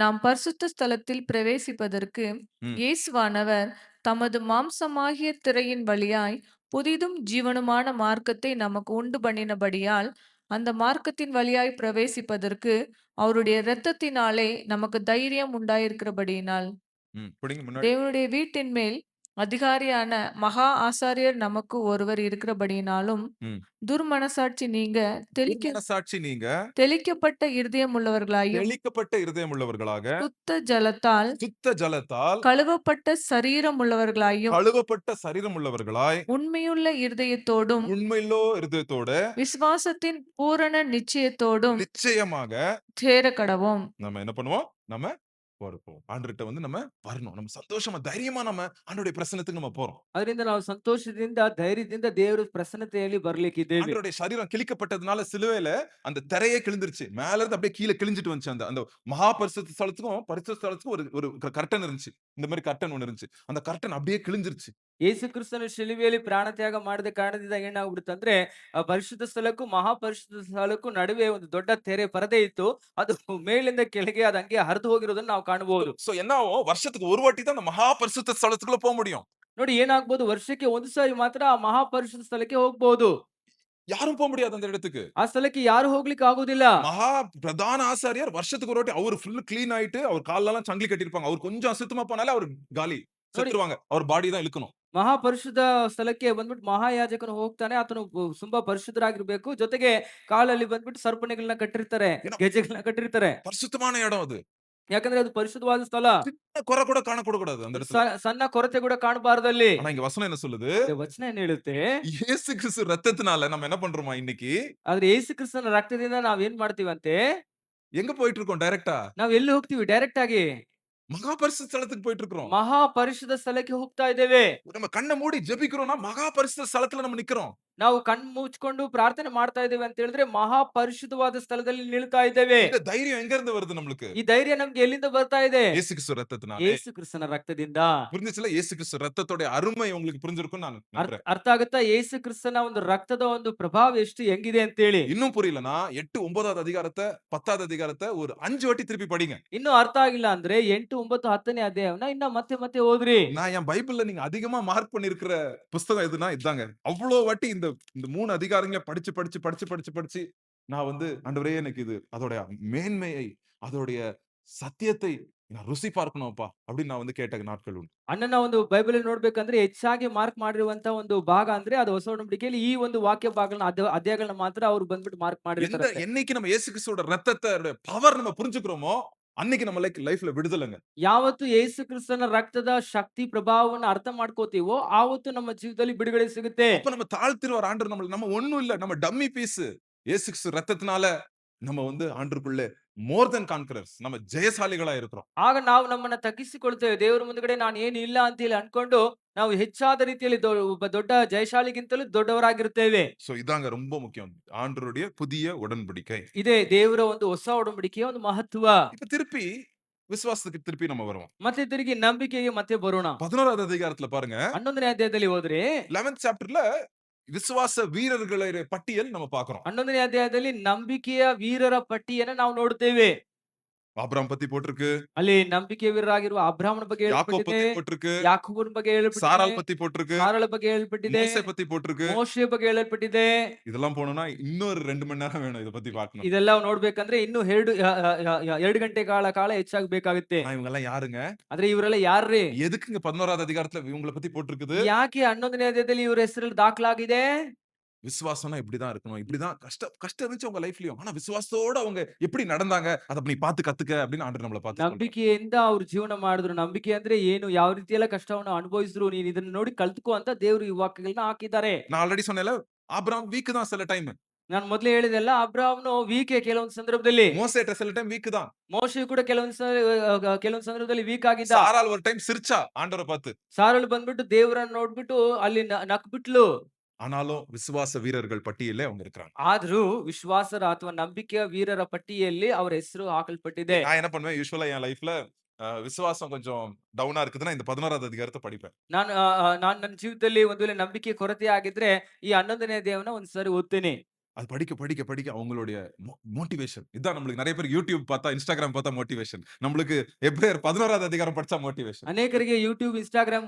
நாம் பரிசுத்த ஸ்தலத்தில் பிரவேசிப்பதற்கு ம். இயேசுவானவர் தமது மாம்சமாகிய திரையின் வழியாய் புதிதும் ஜீவனுமான மார்க்கத்தை நமக்கு உண்டு பண்ணினபடியால், அந்த மார்க்கத்தின் வழியாய் பிரவேசிப்பதற்கு அவருடைய இரத்தத்தினாலே நமக்கு தைரியம் உண்டாயிருக்கிறபடியினால், படிங்க முன்னாடி. தேவனுடைய வீட்டின் மேல் அதிகாரியான மகா ஆசாரியர் நமக்கு ஒருவர் இருக்கிறபடியினாலும், ம். துர்மனசாட்சி நீங்க மனசாட்சி நீங்க தெளிக்கப்பட்ட இருதயம் உள்ளவர்களாயும் தெளிக்கப்பட்ட இருதயம் உள்ளவர்களாக சுத்த ஜலத்தால் சுத்த ஜலத்தால் கழுவப்பட்ட சரீரம் உள்ளவர்களாயும் கழுவப்பட்ட சரீரம் உள்ளவர்களாய் உண்மையுள்ள இருதயத்தோடும் உண்மையிலோ இருதயத்தோட விசுவாசத்தின் பூரண நிச்சயத்தோடும் நிச்சயமாக சேர கடவோம். நம்ம என்ன பண்ணுவோம்? நம்ம போறோம். ஆண்டவர்ட்ட வந்து நம்ம வரணும். நம்ம சந்தோஷமா தைரியமா நம்ம ஆண்டவருடைய பிரசன்னத்துக்கு நம்ம போறோம். ಅದರಿಂದ ನಾವು ಸಂತೋಷದಿಂದ ಧೈರ್ಯದಿಂದ ದೇವರ ಪ್ರಸನ್ನತೆಯಲ್ಲಿ ಬರ್ಲಿಕ್ಕಿದ್ದೇವೆ. ஆண்டவருடைய சரீரம் கிழிக்கப்பட்டதுனால சிலுவையில அந்த திரையே கிழிஞ்சிருச்சு. மேல இருந்து அப்படியே கீழ கிழிஞ்சிட்டு வந்துச்சு. அந்த அந்த மகா பரிசுத்த ஸ்தலத்துக்கும் பரிசுத்த ஸ்தலத்துக்கும் ஒரு ஒரு கர்டன் இருந்துச்சு. இந்த மாதிரி கர்டன் ஒண்ணு இருந்துச்சு. அந்த கர்டன் அப்படியே கிழிஞ்சிருச்சு. ಯೇಸು ಕ್ರಿಸ್ತನು ಶಿಲುಬೆಯಲ್ಲಿ ಪ್ರಾಣತ್ಯಾಗ ಮಾಡಿದ ಕಾರಣದಿಂದ ಏನಾಗ್ಬಿಡುತ್ತಂದ್ರೆ ಪರಿಶುದ್ಧ ಸ್ಥಳಕ್ಕೂ ಮಹಾಪರಿಶುದ್ಧ ಸ್ಥಳಕ್ಕೂ ನಡುವೆ ಒಂದು ದೊಡ್ಡ ತೆರೆ ಪರದೆ ಇತ್ತು. ಅದು ಮೇಲಿಂದ ಕೆಳಗೆ ಅದು ಹಂಗೆ ಹರಿದು ಹೋಗಿರೋದನ್ನ ನಾವು ಕಾಣಬಹುದು. சோ என்ன ஆகும்? வருஷத்துக்கு ஒரு வாட்டி தான் அந்த மகா பரிசுத்த ஸ்தலத்துக்குள்ள போக முடியும். ನೋಡಿ ಏನಾಗ್ಬೋದು, ವರ್ಷಕ್ಕೆ ಒಂದು ಸಾರಿ ಮಾತ್ರ ಆ ಮಹಾಪರಿಶುದ್ಧ ಸ್ಥಳಕ್ಕೆ ಹೋಗ್ಬೋದು. யாரும் போக முடியாது அந்த இடத்துக்கு. ಆ ಸ್ಥಳಕ್ಕೆ ಯಾರು ಹೋಗ್ಲಿಕ್ಕೆ ಆಗುದಿಲ್ಲ. மகா பிரதான ஆசாரியர் வருஷத்துக்கு ஒரு வாட்டி அவரு ஃபுல் கிளீன் ஆயிட்டு அவர் காலெல்லாம் சங்கிலி கட்டியிருப்பாங்க. அவர் கொஞ்சம் அசுத்தமா போனாலே அவர் காலி. செத்துருவாங்க. அவர் பாடி தான் இழுக்கணும். ಮಹಾಪರಿಶುದ್ಧ ಸ್ಥಳಕ್ಕೆ ಬಂದ್ಬಿಟ್ಟು ಮಹಾಯಾಜಕನು ಹೋಗ್ತಾನೆ. ಆತನು ತುಂಬಾ ಪರಿಶುದ್ಧರಾಗಿರ್ಬೇಕು. ಜೊತೆಗೆ ಕಾಲಲ್ಲಿ ಬಂದ್ಬಿಟ್ಟು ಸರಪಣಿಗಳನ್ನ ಕಟ್ಟಿರ್ತಾರೆ, ಏನೋ- ಗೆಜ್ಜೆಗಳನ್ನ ಕಟ್ಟಿರ್ತಾರೆ. பரிசுத்தமான இடம் அது. ಯಾಕಂದ್ರೆ ಅದು ಪರಿಶುದ್ಧವಾದ ಸ್ಥಳ. சின்ன குறை கூட காணக்கூடாது அந்த இடத்துல. ಸಣ್ಣ ಕೊರತೆ ಕೂಡ ಕಾಣಬಾರ್ದಲ್ಲಿ. ஆனா இங்க வசனம் என்ன சொல்லுது? ವಚನ ಏನ್ ಹೇಳುತ್ತೆ? இயேசு கிறிஸ்து ரத்தத்தினால நம்ம என்ன பண்றோமா இன்னைக்கு? ಆದ್ರೆ ಯೇಸು ಕ್ರಿಸ್ತನ ರಕ್ತದಿಂದ ನಾವ್ ಏನ್ ಮಾಡ್ತೀವಂತೆ? எங்க போயிட்டு இருக்கோம் டைரக்டா? ನಾವ್ ಎಲ್ಲಿ ಹೋಗ್ತೀವಿ? ಡೈರೆಕ್ಟ್ ಆಗಿ மகா பரிசுத்த ஸ்தலத்துக்கு போயிட்டு இருக்கிறோம். ಮಹಾ ಪರಿಶುದ್ಧ ಸ್ಥಳಕ್ಕೆ ಹೋಗ್ತಾ ಇದ್ದೇವೆ. நம்ம கண்ணை மூடி ஜெபிக்கிறோம்னா மகா பரிசுத்த ஸ்தலத்துல நம்ம நிக்கிறோம். ನಾವು ಕಣ್ಣು ಮುಚ್ಕೊಂಡು ಪ್ರಾರ್ಥನೆ ಮಾಡ್ತಾ ಇದ್ದೇವೆ ಅಂತ ಹೇಳಿದ್ರೆ ಮಹಾ ಪರಿಶುದ್ಧವಾದ ಸ್ಥಳದಲ್ಲಿ ನಿಲ್ತಾ ಇದ್ದೇವೆ. இந்த தைரியம் எங்க இருந்து வருது நம்மளுக்கு? ಈ ಧೈರ್ಯ ನಮ್ಗೆ ಎಲ್ಲಿಂದ ಬರ್ತಾ ಇದೆ? இயேசு கிறிஸ்து ரத்தத்தினால. ಯೇಸು ಕ್ರಿಸ್ತನ ರಕ್ತದಿಂದ. புரிஞ்சுச்சுல? இயேசு கிறிஸ்து ரத்தத்தோட அருமை உங்களுக்கு புரிஞ்சிருக்கும் நான் நம்புறேன். ಅರ್ಥ ಆಗುತ್ತಾ? ಯೇಸು ಕ್ರಿಸ್ತನ ಒಂದು ರಕ್ತದ ಒಂದು ಪ್ರಭಾವ ಎಷ್ಟು ಹೆಂಗಿದೆ ಅಂತ ಹೇಳಿ. இன்னும் புரியலனா 8, 9வது அதிகாரத்தை 10வது அதிகாரத்தை ஒரு 5 வாட்டி திருப்பி படிங்க. ಇನ್ನು ಅರ್ಥ ಆಗಿಲ್ಲ ಅಂದ್ರೆ 8, 9, 10ನೇ ಅಧ್ಯಾಯವನ್ನ ಇನ್ನ ಮತ್ತೆ ಮತ್ತೆ ಓದ್ರಿ. நான் என் பைபிள்ல நீங்க அதிகமா மார்க் பண்ணிருக்கிற புஸ்தகம் எதுனா இதாங்க. அவ்வளோ வாட்டி இந்த 3 அதிகாரங்களை படிச்சு நான் வந்து ஆண்டவரே எனக்கு இது அதோட மேன்மையை அதோடைய சத்தியத்தை நான் ருசி பார்க்கணும்ப்பா அப்படின்னு நான் வந்து கேட்ட நாட்கள் உண்டு. ಅಣ್ಣನ ಒಂದು ಬೈಬಲ್ ನೋಡ್ಬೇಕಂದ್ರೆ ಹೆಚ್ಚಾಗಿ ಮಾರ್ಕ್ ಮಾಡಿರುವಂತ ಒಂದು ಭಾಗ ಅಂದ್ರೆ ಅದು ಹೊಸ ಒಡಂಬಡಿಕೆಯಲ್ಲಿ ಈ ಒಂದು ವಾಕ್ಯ ಭಾಗಗಳನ್ನ ಅಧ್ಯಾಯಗಳನ್ನ ಮಾತ್ರ ಅವ್ರು ಬಂದ್ಬಿಟ್ಟು ಮಾರ್ಕ್ எந்த ಮಾಡಿರ್ತಾರೆ. என்னைக்கு நம்ம இயேசு கிறிஸ்துவோட ரத்தத்தோட பவர் நம்ம புரிஞ்சுக்கிறோமோ அன்னைக்கு நம்ம லைஃப்ல விடுதலைங்க. ಯಾವತ್ತು ಯೇಸು ಕ್ರಿಸ್ತನ ರಕ್ತದ ಶಕ್ತಿ ಪ್ರಭಾವವನ್ನು ಅರ್ಥ ಮಾಡ್ಕೋತೀವೋ ಆವತ್ತು ನಮ್ಮ ಜೀವಿತದಲ್ಲಿ ಬಿಡುಗಡೆ ಸಿಗುತ್ತೆ. அப்ப நம்ம தாழ்த்திருவார் ஆண்டவர் நம்மள. நம்ம ஒண்ணும் இல்ல. நம்ம டம்மி பீஸ். இயேசு கிறிஸ்து ரத்தத்தினால நம்ம வந்து ஆண்டவருக்குள்ள மோர் தென் கான்கரர்ஸ். நம்ம ஜெயசாலிகளா இருக்கிறோம். ಆಗ ನಾವು ನಮ್ಮನ್ನ ತಗ್ಗಿಸಿಕೊಳ್ತೇವೆ. ದೇವರ ಮುಂದ್ಗಡೆ ನಾನು ಏನು ಇಲ್ಲ ಅಂತ ಹೇಳಿ ಅನ್ಕೊಂಡು ನಾವು ಹೆಚ್ಚಾದ ರೀತಿಯಲ್ಲಿ ಒಬ್ಬ ದೊಡ್ಡ ಜಯಶಾಲಿಗಿಂತಲೂ ದೊಡ್ಡವರಾಗಿರುತ್ತೇವೆ. சோ இதாங்க ரொம்ப முக்கியம். ஆண்டவருடைய புதிய உடன்படிக்கை. ಇದೇ ದೇವರ ಒಂದು ಹೊಸ ಒಡಂಬಡಿಕೆಯ ಒಂದು ಮಹತ್ವ. இப்ப திருப்பி விசுவாசத்துக்கு திருப்பி நம்ம வருவோம். ಮತ್ತೆ ತಿರುಗಿ ನಂಬಿಕೆಗೆ ಮತ್ತೆ ಬರೋಣ. 11வது அதிகாரத்துல பாருங்க. 11ನೇ ಅಧ್ಯಾಯದಲ್ಲಿ ಹೋದ್ರೆ 11th சாப்டர்ல விசுவாச வீரர்களுடைய பட்டியல் நம்ம பார்க்கிறோம். 11ನೇ ಅಧ್ಯಾಯದಲ್ಲಿ ನಂಬಿಕೆಯ ವೀರರ ಪಟ್ಟಿಯನ್ನು ನಾವು ನೋಡುತ್ತೇವೆ. ஆபிரகாம் பத்தி போட்டிருக்கு, ಅಲ್ಲಿ ನಂಬಿಕೆ ವೀರರಾಗಿರುವ ಅಬ್ರಾಮನ ಬಗ್ಗೆ யாக்கோப் ಹೇಳಲ್ಪಟ್ಟಿದೆ, பத்தி போட்டிருக்கு, ಯಾಕೋಬನ ಬಗ್ಗೆ ಹೇಳಲ್ಪಟ್ಟಿದೆ, சாராள் பத்தி போட்டிருக்கு, ಸಾರಳ ಬಗ್ಗೆ ಹೇಳಲ್ಪಟ್ಟಿದೆ, மோசே பத்தி போட்டிருக்கு. ಮೋಶೆ ಬಗ್ಗೆ ಹೇಳಲ್ಪಟ್ಟಿದೆ. இதெல்லாம் போகணும்னா இன்னொரு 2 மணி நேரம் வேணும் இத பத்தி பார்க்கணும். ಇದೆಲ್ಲ ನೋಡ್ಬೇಕಂದ್ರೆ ಇನ್ನು 2 ಗಂಟೆ ಕಾಲ ಹೆಚ್ಚಾಗಿ ಬೇಕಾಗುತ್ತೆ. ஆனா இவங்க எல்லாம் யாருங்க? ಆದ್ರೆ ಇವರೆಲ್ಲ ಯಾರ್ರೀ? எதுக்குங்க 11வது அதிகாரத்துல இவங்கள பத்தி போட்டிருக்குது? ಯಾಕೆ 11ನೇ ಅಧ್ಯಾಯದಲ್ಲಿ ಇವ್ರ ಹೆಸರಲ್ಲಿ ದಾಖಲಾಗಿದೆ? விசுவாசம்னா இப்படிதான் இருக்கணும். இப்படிதான் கஷ்டம் இருந்துச்சு உங்க லைஃப்லயும். ஆனா விசுவாசத்தோட அவங்க எப்படி நடந்தாங்க? அத நீ பார்த்து கத்துக்க அப்படின்னு ஆண்டவர் நம்மள பார்த்து சொல்றாரு. ನಂಬಿಕೆಯಿಂದ ಅವ್ರು ಜೀವನ ಮಾಡಿದ್ರು. ನಂಬಿಕೆ ಅಂದ್ರೆ ಏನು? ಯಾವ ರೀತಿಯೆಲ್ಲ ಕಷ್ಟವನ್ನು ಅನುಭವಿಸಿದ್ರು? ನೀನು ಇದನ್ನ ನೋಡಿ ಕಲ್ತ್ಕೋ ಅಂತ ದೇವರು ಈ ವಾಕ್ಯಗಳನ್ನ ಹಾಕಿದ್ದಾರೆ. நான் ಆಲ್ರೆಡಿ சொன்னேன்ல, ஆபிரகாம் வீக் தான் சில டைம். ನಾನು ಮೊದಲೇ ಹೇಳಿದೆಲ್ಲ ಅಬ್ರಾಹ್ಮನು ವೀಕೆ ಕೆಲವೊಂದು ಸಂದರ್ಭದಲ್ಲಿ. மோசேட்ட சில டைம் வீக் தான். ಮೋಶೆ ಕೂಡ ಕೆಲವೊಂದು ಸಂದರ್ಭದಲ್ಲಿ ವೀಕ್ ಆಗಿದ್ದ. சாராள் ஒரு டைம் சிரிச்சா ஆண்டவர பார்த்து. ಸಾರಳು ಬಂದ್ಬಿಟ್ಟು ದೇವರನ್ನ ನೋಡ್ಬಿಟ್ಟು ಅಲ್ಲಿ ನಕ್ಬಿಟ್ಲು. ஆனாலும் விசுவாச வீரர்கள் பட்டியலே அவங்க இருக்கிறாங்க. ಆದ್ರೂ ವಿಶ್ವಾಸರ ಅಥವಾ ನಂಬಿಕೆಯ ವೀರರ ಪಟ್ಟಿಯಲ್ಲಿ ಅವರ ಹೆಸರು ಹಾಕಲ್ಪಟ್ಟಿದೆ. நான் என்ன பண்ணுவேன், யூசுவலா என் லைஃப்ல விசுவாசம் கொஞ்சம் டவுனா இருக்குதுன்னா இந்த 11வது அதிகாரத்த படிப்பேன். ನಾನು ನನ್ನ ಜೀವಿತದಲ್ಲಿ ಒಂದು ವೇಳೆ ನಂಬಿಕೆ ಕೊರತೆ ಆಗಿದ್ರೆ ಈ 11ನೇ ಅಧ್ಯಾಯವನ್ನ ಒಂದ್ಸರಿ ಓದ್ತೀನಿ. அது படிக்க அவங்களுடைய மோட்டிவேஷன். இதான் நம்மளுக்கு நிறைய பேர் யூடியூப் பார்த்தா, இன்ஸ்டாகிராம் பார்த்தா மோட்டிவேஷன். நம்மளுக்கு எபிரேயர் 11வது அதிகாரம் படிச்சா மோட்டிவேஷன். ಅನೇಕರಿಗೆ ಯೂಟ್ಯೂಬ್ ಇನ್ಸ್ಟಾಗ್ರಾಮ್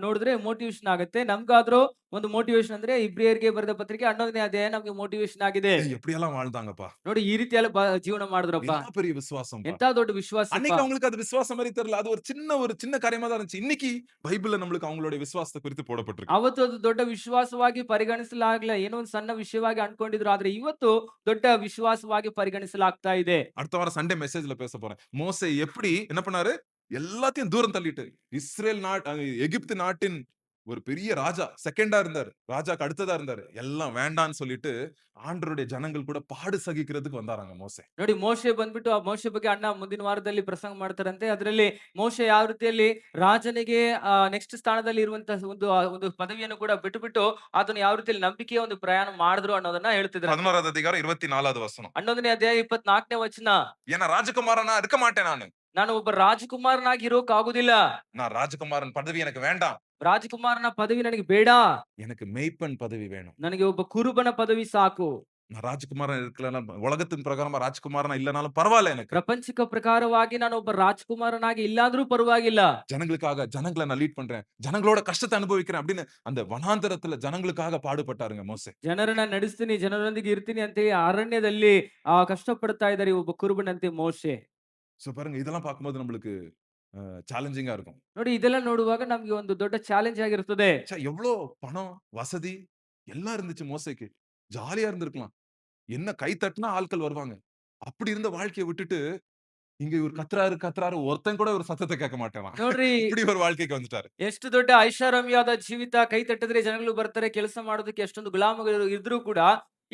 ನೋಡಿದ್ರೆ ಮೋಟಿವೇಶನ್ ಆಗುತ್ತೆ. ನಮ್ಗಾದ್ರೂ ಒಂದು ಮೋಟಿವೇಶನ್ ಅಂದ್ರೆ ಇಬ್ರಿಯರಿಗೆ ಬರೆದ ಪತ್ರಿಕೆ 11ನೇ ಅಧ್ಯಾಯ ನಮ್ಗೆ ಮೋಟಿವೇಶನ್ ಆಗಿದೆ. எப்படியெல்லாம் வாழ்ந்தாங்கப்பா. ನೋಡಿ ಈ ರೀತಿ ಎಲ್ಲ ಜೀವನ ಮಾಡಿದ್ರಪ್ಪ. என்ன பெரிய விசுவாசம்ப்பா. ಎಂತ ದೊಡ್ಡ ವಿಶ್ವಾಸ. அன்னைக்கு அவங்களுக்கு அது விசுவாசம் மாதிரி தெரியல. அது ஒரு சின்ன காரியமா தான் இருந்துச்சு. இன்னைக்கு பைபிள்ல நம்மளுக்கு அவங்களுடைய விசுவாசத்தை குறித்து போடப்பட்டிருக்கு. ಅವತ್ತು ಅದು ದೊಡ್ಡ ವಿಶ್ವಾಸವಾಗಿ ಪರಿಗಣಿಸಲಾಗಲ್ಲ. ಏನೋ ಒಂದು ಸಣ್ಣ ವಿಷಯವಾಗಿ ಅನ್ಕೊಂಡಿದ್ರು. ಆದ್ರೆ ಇವತ್ತು ದೊಡ್ಡ ವಿಶ್ವಾಸವಾಗಿ ಪರಿಗಣಿಸಲಾಗ್ತಾ ಇದೆ. அடுத்த வாரம் சண்டே மெசேஜ்ல பேச போறேன். மோசே எப்படி என்ன பண்ணாரு? எல்லாத்தையும் தூரம் தள்ளிட்டு இஸ்ரேல் எகிப்து நாட்டின் ஒரு பெரிய ராஜா, செகண்டா இருந்தாரு. ராஜாக்கு அடுத்ததா இருந்தாரு. எல்லாம் வேண்டான்னு சொல்லிட்டு ஆண்டவருடைய ஜனங்கள் கூட பாடு சகிக்கிறதுக்கு வந்தாராங்க மோசே. ನೋಡಿ ಮೋಶೆ ಬಂದ್ಬಿಟ್ಟು ಆ ಮೋಶೆ ಬಗ್ಗೆ ಅಣ್ಣ ಮುಂದಿನ ವಾರದಲ್ಲಿ ಪ್ರಸಂಗ ಮಾಡ್ತಾರಂತೆ. ಅದರಲ್ಲಿ ಮೋಶೆ ಯಾವ ರೀತಿಯಲ್ಲಿ ರಾಜನಿಗೆ ನೆಕ್ಸ್ಟ್ ಸ್ಥಾನದಲ್ಲಿ ಇರುವಂತಹ ಒಂದು ಪದವಿಯನ್ನು ಕೂಡ ಬಿಟ್ಟು ಅದನ್ನು ಯಾವ ರೀತಿಯಲ್ಲಿ ನಂಬಿಕೆಯ ಒಂದು ಪ್ರಯಾಣ ಮಾಡಿದ್ರು ಅನ್ನೋದನ್ನ ಹೇಳ್ತಿದ್ರು. 11வது அதிகாரம் 24வது வசனம். 11ನೇ ಅಧ್ಯಾಯ 24ನೇ ವಚನ. ஏன்னா ராஜகுமாரனா இருக்க மாட்டேன் நானு. ನಾನು ಒಬ್ಬ ರಾಜಕುಮಾರನಾಗಿ ಇರೋಕ್ ಆಗುದಿಲ್ಲ. நான் ராஜகுமாரன் பதவி எனக்கு வேண்டாம். ರಾಜಕುಮಾರನ ಪದವಿ ನನಗೆ ಬೇಡ. எனக்கு மேய்ப்பன் பதவி வேணும். ನನಗೆ ಒಬ್ಬ ಕುರುಬನ ಪದವಿ ಸಾಕು. நான் ராஜகுமாரன் இருக்கலனா, உலகத்தின் பிரகாரமா ராஜகுமாரனா இல்லனாலும் பரவாயில்ல எனக்கு. ಪ್ರಪಂಚಿಕ ಪ್ರಕಾರವಾಗಿ ನಾನು ಒಬ್ಬ ರಾಜಕುಮಾರನಾಗಿ ಇಲ್ಲಾಂದ್ರೂ ಪರವಾಗಿಲ್ಲ. ஜனங்களை நான் லீட் பண்றேன். ஜனங்களோட கஷ்டத்தை அனுபவிக்கிறேன் அப்படின்னு அந்த வனாந்தரத்துல ஜனங்களுக்காக பாடுபட்டாருங்க மோசே. ಜನರನ್ನ ನಡೆಸ್ತೀನಿ, ಜನರೊಂದಿಗೆ ಇರ್ತೀನಿ ಅಂತ ಹೇಳಿ ಅರಣ್ಯದಲ್ಲಿ ಕಷ್ಟಪಡ್ತಾ ಇದ್ದಾರೆ ಒಬ್ಬ ಕುರುಬನಂತೆ ಮೋಶೆ. சோ பாருங்க, இதெல்லாம் பார்க்கும்போது நம்மளுக்கு சேலஞ்சிங்கா இருக்கும். ನೋಡಿ ಇದೆಲ್ಲ ನೋಡುವಾಗ ನಮ್ಗೆ ಒಂದು ದೊಡ್ಡ ಚಾಲೆಂಜ್ ಆಗಿರ್ತದೆ. எவ்வளோ பணம், வசதி எல்லாம் இருந்துச்சு மோசேக்கு. ஜாலியா இருந்திருக்கலாம். என்ன கை தட்டினா ஆட்கள் வருவாங்க. அப்படி இருந்த வாழ்க்கைய விட்டுட்டு இங்க இவர் கத்துறாரு ஒருத்தன் கூட ஒரு சத்தத்தை கேட்க மாட்டான். ನೋಡ್ರಿ இப்படி ஒரு வாழ்க்கைக்கு வந்துட்டாரு. ಎಷ್ಟು ದೊಡ್ಡ ಐಷಾರಾಮಿಯಾದ ಜೀವಿತ, ಕೈ ತಟ್ಟಿದ್ರೆ ಜನಗಳು ಬರ್ತಾರೆ, ಕೆಲಸ ಮಾಡೋದಕ್ಕೆ ಎಷ್ಟೊಂದು ಗುಲಾಮಗಳು ಇದ್ರೂ ಕೂಡ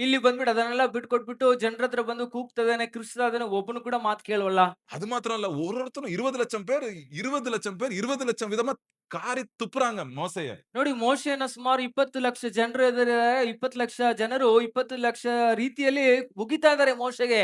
ಇಲ್ಲಿ ಬಂದ್ಬಿಟ್ಟು ಅದನ್ನೆಲ್ಲ ಬಿಟ್ಕೊಟ್ಬಿಟ್ಟು ಜನರ ಹತ್ರ ಬಂದು ಕೂಗ್ತದಾನೆ, ಕ್ರಿಸ್ತಾ ಇದಾನೆ, ಒಬ್ಬನು ಕೂಡ ಮಾತು ಕೇಳವಲ್ಲ. அது மாத்திரம் இல்ல, ஒருத்தரும் 20 லட்சம் பேர் 20 லட்சம் விதமா காரி துப்புறாங்க மோசைய. ನೋಡಿ ಮೋಶೆಯನ್ನ ಸುಮಾರು 20 ಲಕ್ಷ ಜನರು ಇದ್ದಾರೆ. 20 ಲಕ್ಷ ಜನರು 20 ಲಕ್ಷ ರೀತಿಯಲ್ಲಿ ಮುಗಿತಾ ಇದ್ದಾರೆ ಮೋಶೆಗೆ.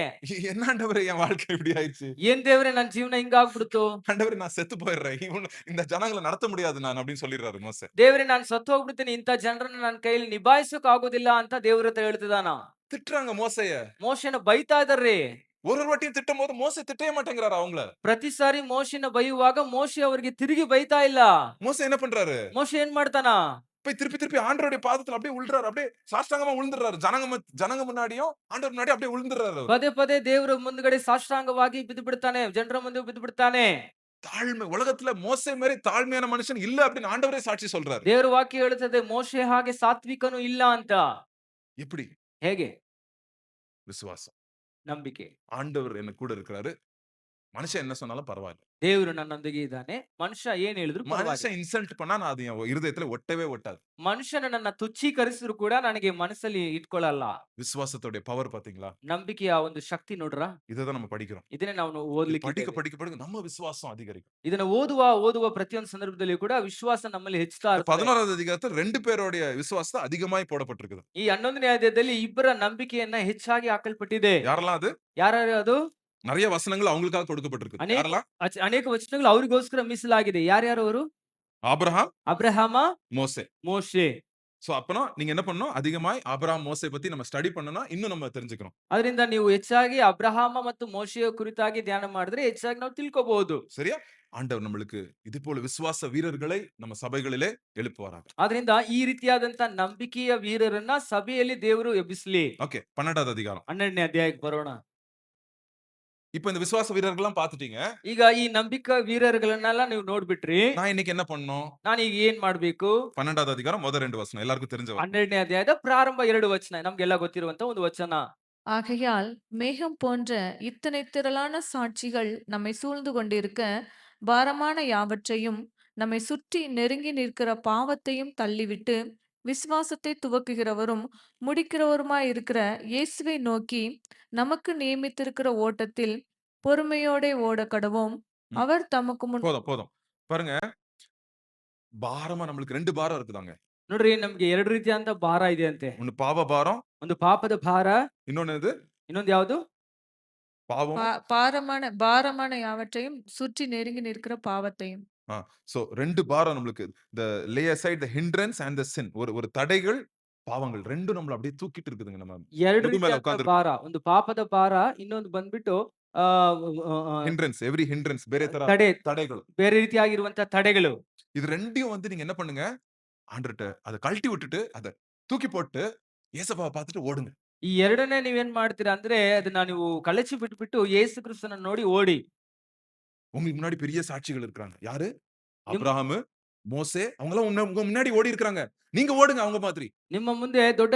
என்ன ஆண்டவரே என் வாழ்க்கை இப்படி ஆயிடுச்சு. ಏನ್ ದೇವ್ರೆ ನನ್ ಜೀವನ ಹಿಂಗ ಆಗ್ಬಿಡ್ತು. ஆண்டவரே நான் செத்து போயிடுறேன். இந்த ஜனங்களை நடத்த முடியாது நான் அப்படின்னு சொல்லிடுறாரு மோசே. ದೇವ್ರೆ ನಾನ್ ಸತ್ತು ಹೋಗ್ಬಿಡ್ತೀನಿ, ಇಂಥ ಜನರನ್ನ ನನ್ನ ಕೈಯಲ್ಲಿ ನಿಭಾಯಿಸಕ್ ಆಗೋದಿಲ್ಲ ಅಂತ ದೇವ್ರ ಹತ್ರ ಹೇಳ್ತಿದಾನ. திட்டுறாங்க மோசைய. ಮೋಶೆನ ಬೈತಾ ಇದಾರ್ರಿ. ஒரு வாட்டியும் திட்டும் போது மோசே திட்டவே மாட்டேங்கிறாரு அவங்கள. ಪ್ರತಿ ಸಾರಿ ಮೋಶೆನ ಬೈಯುವಾಗ ಮೋಶೆ ಅವರಿಗೆ ತಿರುಗಿ ಬೈತಾ ಇಲ್ಲ. மோசே என்ன பண்றாரு? ಮೋಶೆ ಏನ್ ಮಾಡ್ತಾನ? போய் திருப்பி ஆண்டவருடைய பாதத்துல அப்படியே விழுறாரு. அப்படியே சாஷ்டாங்கமா விழுந்துறாரு. ஜனங்க முன்னாடியும் ஆண்டவர் முன்னாடி அப்படியே விழுந்துறாரு. ಪದೇ ಪದೇ ದೇವರ ಮುಂದ್ಗಡೆ ಸಾಷ್ಟಾಂಗವಾಗಿ ಬಿದ್ದು ಬಿಡ್ತಾನೆ, ಜನರ ಮುಂದೆ ಬಿದ್ದು ಬಿಡ್ತಾನೆ. தாழ்மை, உலகத்துல மோசே மாதிரி தாழ்மையான மனுஷன் இல்ல அப்படின்னு ஆண்டவரே சாட்சி சொல்றாரு. ದೇವರ ವಾಕ್ಯ ಹೇಳುತ್ತದೆ ಮೋಶೆ ಹಾಗೆ ಸಾತ್ವಿಕನು ಇಲ್ಲ ಅಂತ. எப்படி? ಹೇಗೆ? விசுவாசம். ನಂಬಿಕೆ. ஆண்டவர் எனக்கு கூட இருக்கிறாரு. மனுஷன் என்ன சொன்னாலும் பரவாயில்ல. ದೇವರು ನನ್ನೊಂದಿಗೆ ಇದ್ದಾನೆ. ಮನುಷ್ಯ ಏನ್ ಹೇಳಿದ್ರು ಪರವಾಗಿಲ್ಲ. மனுஷன் இன்சல்ட் பண்ணா நான் அது என் இருதயத்துல ஒட்டவே ஒட்டாது. ಮನುಷ್ಯನ ನನ್ನ ತುಚ್ಛೀಕರಿಸಿದ್ರು ಕೂಡ ನನಗೆ ಮನಸ್ಸಲ್ಲಿ ಇಟ್ಕೊಳ್ಳಲ್ಲ. விசுவாசத்தோட பவர் பாத்தீங்களா? ನಂಬಿಕೆಯ ಒಂದು ಶಕ್ತಿ ನೋಡ್ರ. இததான் நம்ம படிக்கிறோம். ಇದನ್ನೇ ನಾವು ಓದ್ಲಿಕ್ಕೆ படிக்க நம்ம விசுவாசம் அதிகரிக்கும். ಇದನ್ನ ಓದುವ ಪ್ರತಿಯೊಂದು ಸಂದರ್ಭದಲ್ಲಿ ಕೂಡ ವಿಶ್ವಾಸ ನಮ್ಮಲ್ಲಿ ಹೆಚ್ಚುತ್ತಾ ಇರ್ತದೆ. 11வது அதிகாரத்துல 2 பேரோட விசுவாசம் அதிகமாய் போடப்பட்டிருக்குது. ಈ 11ನೇ ಅಧ್ಯಾಯದಲ್ಲಿ ಇಬ್ಬರ ನಂಬಿಕೆಯನ್ನ ಹೆಚ್ಚಾಗಿ ಹಾಕಲ್ಪಟ್ಟಿದೆ. யாரெல்லாம் அது? ಯಾರ್ಯಾರು ಅದು? நிறைய வசனங்கள் அவங்களுக்காக கொடுக்கப்பட்டிருக்கு. யாரெல்லாம்? ಅನೇಕ ವಚನಗಳು ಅವರಿಗೋಸ್ಕರ ಮೀಸಲಾಗಿದೆ. ಯಾರ್ಯಾರು ಅವರು? ஆபிரகாம், ಅಬ್ರಹಾಮ, மோசே. ಮೋಶೆ. சோ அப்பனா நீங்க என்ன பண்ணணும்? அதிகமாய் ஆபிரகாம், மோசே பத்தி நம்ம ஸ்டடி பண்ணோம்னா, இன்னும் நம்ம தெரிஞ்சுக்கிறோம். ಅದರಿಂದ ನೀವು ಹೆಚ್ಚಾಗಿ ಅಬ್ರಹಾಮ ಮತ್ತು ಮೋಶೆಯ ಕುರಿತಾಗಿ ಧ್ಯಾನ ಮಾಡಿದ್ರೆ ಹೆಚ್ಚಾಗಿ ನಾವು ತಿಳ್ಕೋಬಹುದು. சரியா? ஆண்டவர் நம்மளுக்கு இது போல விசுவாச வீரர்களை நம்ம சபைகளிலே எழுப்புவாராக. ಆದ್ರಿಂದ ಈ ರೀತಿಯಾದಂತ ನಂಬಿಕೆಯ ವೀರರನ್ನ ಸಭೆಯಲ್ಲಿ ದೇವರು ಎಬ್ಬಿಸ್ಲಿ. ஓகே. 12வது அதிகாரம். 12ನೇ ಅಧ್ಯಾಯಕ್ಕೆ ಬರೋಣ. இப்ப இந்த விசுவாச வீரர்கள்லாம் பார்த்துட்டீங்க. ಈಗ ಈ ನಂಬಿಕಾ ವೀರರುಗಳನ್ನೆಲ್ಲ ನೀವು ನೋಡ್ಬಿಟ್ರಿ. நான் இன்னைக்கு என்ன பண்ணணும்? ನಾನೀಗ ಏನ್ ಮಾಡ್ಬೇಕು? 12வது அதிகாரம் ಮೊದಲ 2 வசனம். எல்லாருக்கும் தெரிஞ்ச வசனம். 12ನೇ ಅಧ್ಯಾಯದ ಪ್ರಾರಂಭ 2 ವಚನ ನಮ್ಗೆಲ್ಲ ಗೊತ್ತಿರುವಂತ ಒಂದು ವಚನ. ஆகையால் மேகம் போன்ற இத்தனை திரளான சாட்சிகள் நம்மை சூழ்ந்து கொண்டிருக்க பாரமான யாவற்றையும் நம்மை சுற்றி நெருங்கி நிற்கிற பாவத்தையும் தள்ளிவிட்டு விசுவாசத்தை துவக்குகிறவரும் முடிக்கிறவருமாய் இருக்கிற இயேசுவை நோக்கி நமக்கு நியமித்திருக்கிற ஓட்டத்தில் பொறுமையோடே ஓட கடவோம். ம். அவர் தமக்கு முன் போதும், போதும். பாருங்க, பாரமா நம்மளுக்கு 2 பாரம் இருக்குதாங்க. ನೋಡ್ರಿ ನಮ್ಗೆ 2 ರೀತಿಯಾದಂತ ಭಾರ ಇದೆ ಅಂತೆ. ஒண்ணு பாவ பாரம், ಒಂದು ಪಾಪದ ಭಾರ, இன்னொன்னு எது? ಇನ್ನೊಂದು ಯಾವುದು? பாவம். பாரமான யாவற்றையும் சுற்றி நெருங்கி நிற்கிற பாவத்தையும். ஆ. சோ 2 பாரம் நம்மளுக்கு. the lay aside the hindrance and the sin. ஒரு தடைகள், பாவங்கள் 2ம் நம்மள அப்படியே தூக்கிட்டு இருக்குதுங்க. நம்ம 2 முது மேல ರೀತಿಯಾದಂತ உட்கார்ந்திருக்கோம். ಭಾರ. ಒಂದು ಪಾಪದ ಭಾರ, ಇನ್ನೊಂದು ಬಂದ್ಬಿಟ್ಟು ಆ hindrance, every hindrance ಬೇರೆ ತರ ತಡೆ, தடைಗಳು. ಬೇರೆ ರೀತಿಯಾಗಿರುವಂತ ತಡೆಗಳು. இது 2யும் வந்து நீங்க என்ன பண்ணுங்க? ஆண்டவர்ட்ட அத கழட்டி விட்டுட்டு, அத தூக்கி போட்டு, ஏசப்பாவ பார்த்துட்டு ஓடுங்க. ಈ ಎರಡನ್ನೇ ನೀವೇನ್ ಮಾಡ್ತೀರಾ ಅಂದ್ರೆ ಅದನ್ನ ನೀವು ಕಳಚಿ ಬಿಟ್ಬಿಟ್ಟು ಯೇಸು ಕ್ರಿಸ್ತನ ನೋಡಿ ಓಡಿ. உங்களுக்கு முன்னாடி பெரிய சாட்சிகள் இருக்காங்க. யாரு? ನಿಮ್ அபிரகாமு, மோசே அவங்கலாம் உங்க முன்னாடி ஓடி இருக்காங்க. நீங்க ஓடுங்க அவங்க மாதிரி. ನಿಮ್ಮ ಮುಂದೆ ದೊಡ್ಡ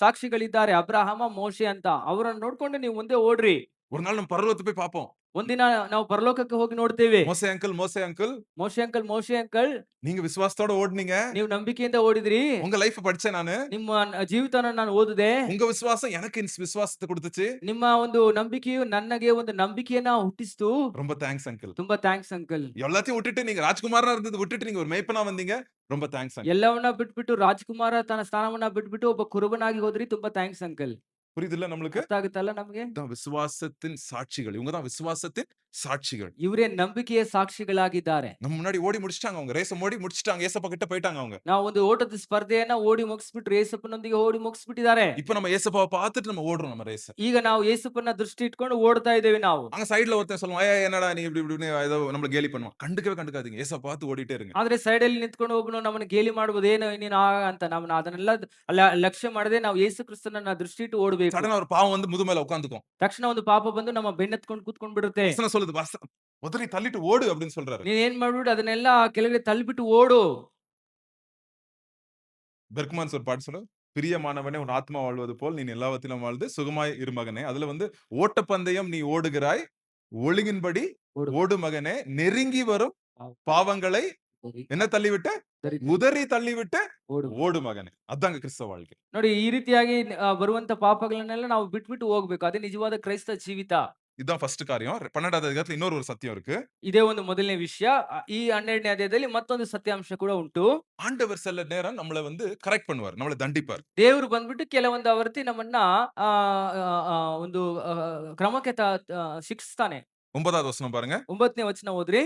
ಸಾಕ್ಷಿಗಳಿದ್ದಾರೆ. ಅಬ್ರಹಾಮ, ಮೋಶೆ ಅಂತ. ಅವರನ್ನ ನೋಡ್ಕೊಂಡು ನೀವು ಮುಂದೆ ಓಡ್ರಿ. ஒரு நாள் நம்ம பரலோகத்த போய் பார்ப்போம். ಒಂದಿನ ನಾವು ಪರಲೋಕಕ್ಕೆ ಹೋಗಿ ನೋಡ್ತೇವೆ. மோசே அங்கிள், மோசே அங்கிள், ಮೋಶೆ ಅಂಕಲ್ நீங்க விசுவாசத்தோட ஓடுனீங்க. ನೀವು ನಂಬಿಕೆಯಿಂದ ಓಡಿದ್ರಿ. உங்க லைஃப் படிச்சேன் நானு. ನಿಮ್ಮ ಜೀವಿತನ ನಾನು ಓದಿದೆ. உங்க விசுவாசம் எனக்கு விசுவாசத்தை கொடுத்துச்சு. ನಿಮ್ಮ ಒಂದು ನಂಬಿಕೆಯು ನನಗೆ ಒಂದು ನಂಬಿಕೆಯನ್ನ ಹುಟ್ಟಿಸ್ತು. ரொம்ப தேங்க்ஸ் அங்கிள். ತುಂಬಾ ಥ್ಯಾಂಕ್ಸ್ ಅಂಕಲ್. எல்லாத்தையும் விட்டுட்டு நீங்க ராஜ்குமாரனா இருந்தது விட்டுட்டு நீங்க ஒரு மேய்ப்பனா வந்தீங்க. ரொம்ப தேங்க்ஸ் அங்கிள். ಎಲ್ಲವನ್ನ ಬಿಟ್ಬಿಟ್ಟು ರಾಜ್ಕುಮಾರ ತನ್ನ ಸ್ಥಾನವನ್ನ ಬಿಟ್ಬಿಟ್ಟು ಒಬ್ಬ ಕುರುಬನಾಗಿ ಹೋದ್ರಿ. ತುಂಬಾ ಥ್ಯಾಂಕ್ಸ್ ಅಂಕಲ್. புரியுதுல்ல நம்மளுக்கு? ಅರ್ಥ ಆಗುತ್ತಲ್ಲ ನಮ್ಗೆ? இதான் விசுவாசத்தின் சாட்சிகள். இவங்க தான் விசுவாசத்தின் சாட்சிகள். ಇವರೇ ನಂಬಿಕೆಯ ಸಾಕ್ಷಿಗಳಾಗಿದ್ದಾರೆ. நம்ம முன்னாடி ஓடி முடிச்சிட்டாங்க அவங்க. ரேஸ ஓடி முடிச்சிட்டாங்க. ஏசப்பா கிட்ட போயிட்டாங்க அவங்க. ನಾವು ಒಂದು ಓಟದ ಸ್ಪರ್ಧೆಯನ್ನ ಓಡಿ ಮುಗಿಸ್ಬಿಟ್ರು. ಯೇಸಪ್ಪನೊಂದಿಗೆ ಓಡಿ ಮುಗಿಸ್ಬಿಟ್ಟಿದ್ದಾರೆ. இப்ப நம்ம ஏசப்பாவ பார்த்துட்டு நம்ம ஓடுறோம் நம்ம ரேஸ. ಈಗ ನಾವು ಯೇಸಪ್ಪನ ದೃಷ್ಟಿ ಇಟ್ಕೊಂಡು ಓಡ್ತಾ ಇದ್ದೇವೆ ನಾವು. அங்க சைடுல ஒருத்தன் சொல்லுவான், "ஏய் என்னடா நீ இப்படி இப்படின்னு ஏதோ நம்மள கேலி பண்ணுவான்." கண்டுக்கவே கண்டுக்காதீங்க. ஏசப்பா பார்த்து ஓடிட்டே இருங்க. ಆದ್ರೆ ಸೈಡ್ ಅಲ್ಲಿ ನಿಂತ್ಕೊಂಡು ಒಬ್ಬನು ನಮ್ಮನ್ನ ಗೇಲಿ ಮಾಡ್ಬೋದು, ಏನು ನೀನು ಅಂತ ನಮ್ಮನ್ನ ಅದನ್ನೆಲ್ಲ ಲಕ್ಷ್ಯ ಮಾಡದೆ ನಾವು ಯೇಸು ಕ್ರಿಸ್ತನನ್ನ ದೃಷ್ಟಿ ಇಟ್ಟು ಓಡಬೇಕು. சடனா ஒரு பாவம் வந்து முது மேல உட்கார்ந்துக்கும். ತಕ್ಷಣ ಒಂದು ಪಾಪ ಬಂದು ನಮ್ಮ ಬೆನ್ನತ್ಕೊಂಡು ಕೂತ್ಕೊಂಡ್ ಬಿಡುತ್ತೆ. வசனம் சொல்லுது, உதறி தள்ளிட்டு ஓடு அப்படின்னு சொல்றாரு. ನೀನ್ ಏನ್ ಮಾಡ್ಬಿಡು ಅದನ್ನೆಲ್ಲ ಕೆಳಗಡೆ ತಳ್ಳಿಬಿಟ್ಟು ಓಡು. பெர்க்மான்ஸ் ஒரு பாட்டு சொல்லுது, "பிரியமானவனே உன் ஆத்மா வாழ்வது போல் நீ எல்லாவற்றிலும் வாழ்ந்து சுகமாய் இரு மகனே." அதுல வந்து ஓட்டப்பந்தயம் நீ ஓடுகிறாய், ஒழுங்கின்படி ಓಡು. ஓடு மகனே, நெருங்கி வரும் பாவங்களை என்ன தள்ளிவிட்ட? உதறி தள்ளிவிட்டு ಓಡು. ஓடு மகனே. அதாங்க கிறிஸ்தவ வாழ்க்கை. ನೋಡಿ ಈ ರೀತಿಯಾಗಿ ಬರುವಂತ ಪಾಪಗಳನ್ನೆಲ್ಲ ನಾವು ಬಿಟ್ಬಿಟ್ಟು ಹೋಗ್ಬೇಕು. ಅದೇ ನಿಜವಾದ ಕ್ರೈಸ್ತ ಜೀವಿತ. இதுதான் ஃபர்ஸ்ட் காரியம். 12வது அதிகாரத்துல இன்னொரு ஒரு சத்தியம் இருக்கு. ಇದೇ ಒಂದು ಮೊದಲನೇ ವಿಷಯ. ಈ 12ನೇ ಅಧ್ಯಾಯದಲ್ಲಿ ಮತ್ತೊಂದು ಸತ್ಯಾಂಶ ಕೂಡ ಉಂಟು. ஆண்டவர் சில நேரம் நம்மள வந்து கரெக்ட் பண்ணுவார். நம்மள தண்டிப்பார். ದೇವರು ಬಂದ್ಬಿಟ್ಟು ಕೆಲವೊಂದು ಆವರ್ತಿ ನಮ್ಮನ್ನ ಆ, ಆ, ಆ, ಒಂದು ಕ್ರಮಕ್ಕೆ ಶಿಕ್ಷಿಸ್ತಾನೆ. 9வது வசனம் பாருங்க. 9ನೇ ವಚನ ಓದ್ರಿ.